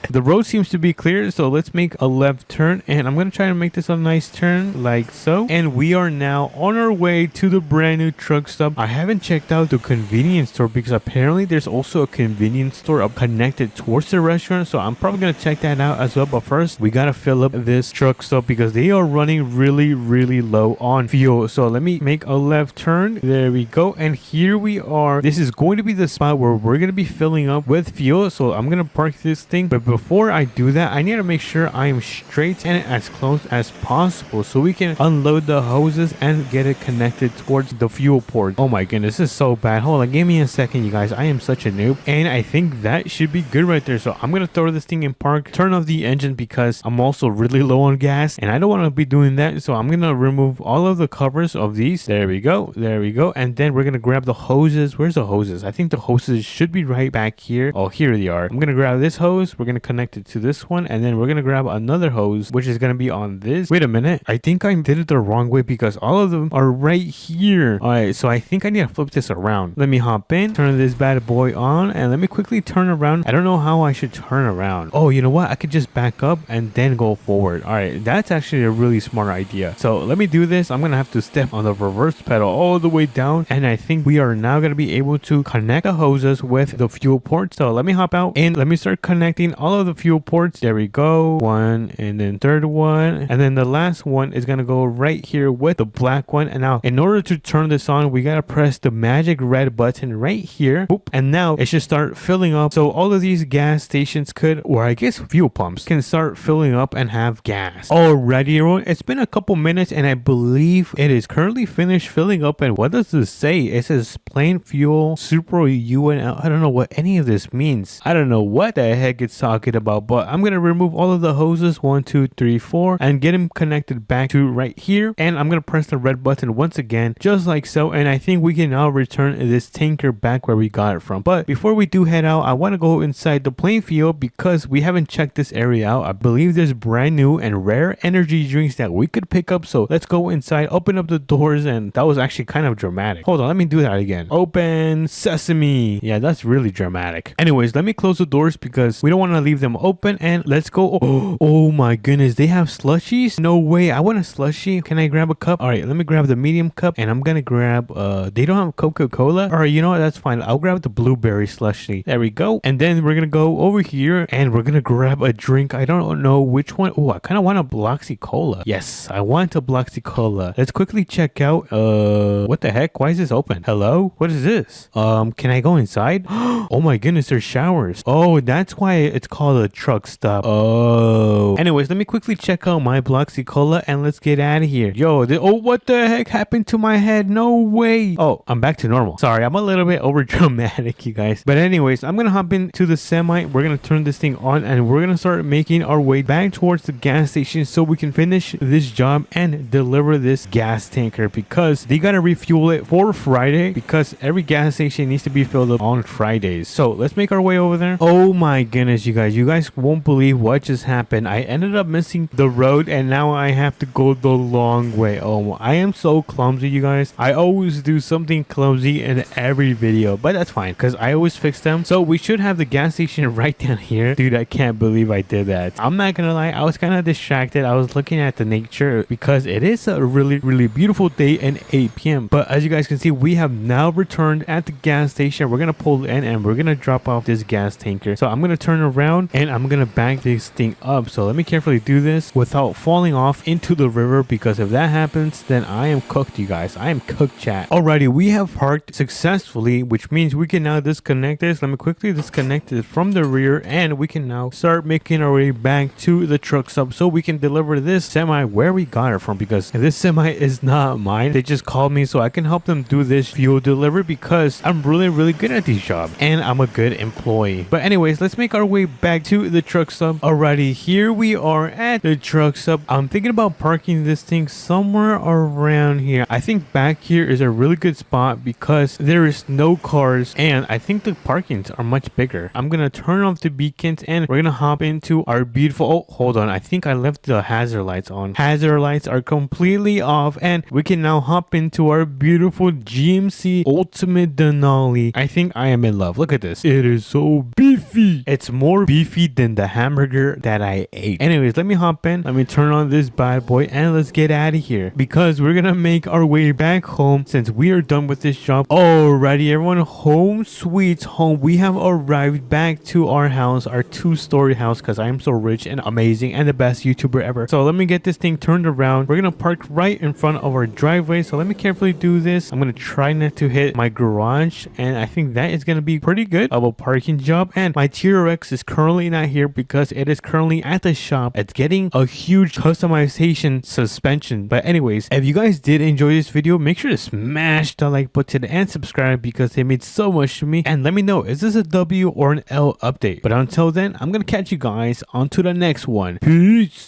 The road seems to be clear, so let's make a left turn and I'm going to try to make this a nice turn like so. And we are now on our way to the brand new truck stop. I haven't checked out the convenience store because apparently there's also a convenience store up connected towards the restaurant, so I'm probably going to check that out as well. But first we got to fill up this truck stop because they are running really low on fuel. So let me make a left turn. There we go. And here we are. This is going to be the spot where we're going to be filling up with fuel, so I'm going to park this thing. But before I do that, I need to make sure I am straight and as close as possible so we can unload the hoses and get it connected towards the fuel port. Oh my goodness, this is so bad. Hold on, give me a second, you guys. I am such a noob. And I think that should be good right there. So I'm going to throw this thing in park, turn off the engine because I'm also really low on gas and I don't want to be doing that. So I'm going to remove all of the covers of these. There we go. There we go. And then we're going to grab the hoses. Where's the hoses? I think the hoses should be right back here. Oh, here they are. I'm going to grab this hose. We're going to connect it to this one and then we're going to grab another hose which is going to be on this. Wait a minute, I think I did it the wrong way because all of them are right here. All right, so I think I need to flip this around. Let me hop in, turn this bad boy on, and let me quickly turn around. I don't know how I should turn around. Oh, you know what, I could just back up and then go forward. All right, that's actually a really smart idea. So let me do this. I'm gonna have to step on the reverse pedal all the way down, and I think we are now gonna be able to connect the hoses with the fuel port. So let me hop out and let me start connecting all of the fuel ports. There we go, one, and then third one, and then the last one is gonna go right here with the black one. And now in order to turn this on, we gotta press the magic red button right here. Boop, and now it should start filling up. So all of these gas stations could, or I guess fuel pumps, can start filling up and have gas. Alrighty, everyone, it's been a couple minutes and I believe it is currently finished filling up. And what does this say? It says plain fuel super UNL. I don't know what any of this means. I don't know what the heck it's talking talking about. But I'm gonna remove all of the hoses, 1, 2, 3, 4, and get them connected back to right here. And I'm gonna press the red button once again, just like so. And I think we can now return this tanker back where we got it from. But before we do head out, I want to go inside the playing field because we haven't checked this area out. I believe there's brand new and rare energy drinks that we could pick up. So let's go inside, open up the doors, and that was actually kind of dramatic. Hold on, let me do that again. Open sesame. Yeah, that's really dramatic. Anyways, let me close the doors because we don't want to leave them open. And let's go. Oh my goodness, they have slushies? No way. I want a slushie. Can I grab a cup? All right, let me grab the medium cup, and I'm gonna grab they don't have Coca-Cola. All right, you know what, that's fine. I'll grab the blueberry slushie. There we go. And then we're gonna go over here and we're gonna grab a drink. I don't know which one. Oh, I kind of want a Bloxy Cola. Yes, I want a Bloxy Cola. Let's quickly check out. What the heck? Why is this open? Hello? What is this? Can I go inside? Oh my goodness, there's showers. Oh, that's why it's called a truck stop. Oh. Anyways, let me quickly check out my Bloxy Cola and let's get out of here. Yo, oh, what the heck happened to my head? No way. Oh, I'm back to normal. Sorry, I'm a little bit over dramatic, you guys. But anyways, I'm gonna hop into the semi. We're gonna turn this thing on and we're gonna start making our way back towards the gas station so we can finish this job and deliver this gas tanker because they gotta refuel it for Friday because every gas station needs to be filled up on Fridays. So let's make our way over there. Oh my goodness, you guys won't believe what just happened. I ended up missing the road and now I have to go the long way. Oh, I am so clumsy, you guys. I always do something clumsy in every video, but that's fine because I always fix them. So we should have the gas station right down here. Dude, I can't believe I did that. I'm not gonna lie, I was kind of distracted. I was looking at the nature because it is a really beautiful day in APM. But as you guys can see, we have now returned at the gas station. We're gonna pull in and we're gonna drop off this gas tanker. So I'm gonna turn around and I'm gonna back this thing up. So let me carefully do this without falling off into the river because if that happens, then I am cooked, you guys. I am cooked, chat. Alrighty, we have parked successfully, which means we can now disconnect this. Let me quickly disconnect it from the rear and we can now start making our way back to the truck stop so we can deliver this semi where we got it from because this semi is not mine. They just called me so I can help them do this fuel delivery because I'm really good at these jobs and I'm a good employee. But anyways, let's make our way back to the truck stop. Alrighty, here we are at the truck stop. I'm thinking about parking this thing somewhere around here. I think back here is a really good spot because there is no cars and I think the parkings are much bigger. I'm gonna turn off the beacons and we're gonna hop into our beautiful, oh, hold on, I think I left the hazard lights on. Hazard lights are completely off and we can now hop into our beautiful GMC Ultimate Denali. I think I am in love. Look at this. It is so beefy. It's more beefy than the hamburger that I ate. Anyways, let me hop in. Let me turn on this bad boy and let's get out of here because we're gonna make our way back home since we are done with this job. Alrighty, everyone, home sweet home. We have arrived back to our house, our 2-story house because I am so rich and amazing and the best YouTuber ever. So let me get this thing turned around. We're gonna park right in front of our driveway. So let me carefully do this. I'm gonna try not to hit my garage and I think that is gonna be pretty good of a parking job. And my TRX is currently not here because it is currently at the shop. It's getting a huge customization suspension. But anyways, if you guys did enjoy this video, make sure to smash the like button and subscribe because it means so much to me. And let me know, is this a W or an L update? But until then, I'm gonna catch you guys on to the next one. Peace.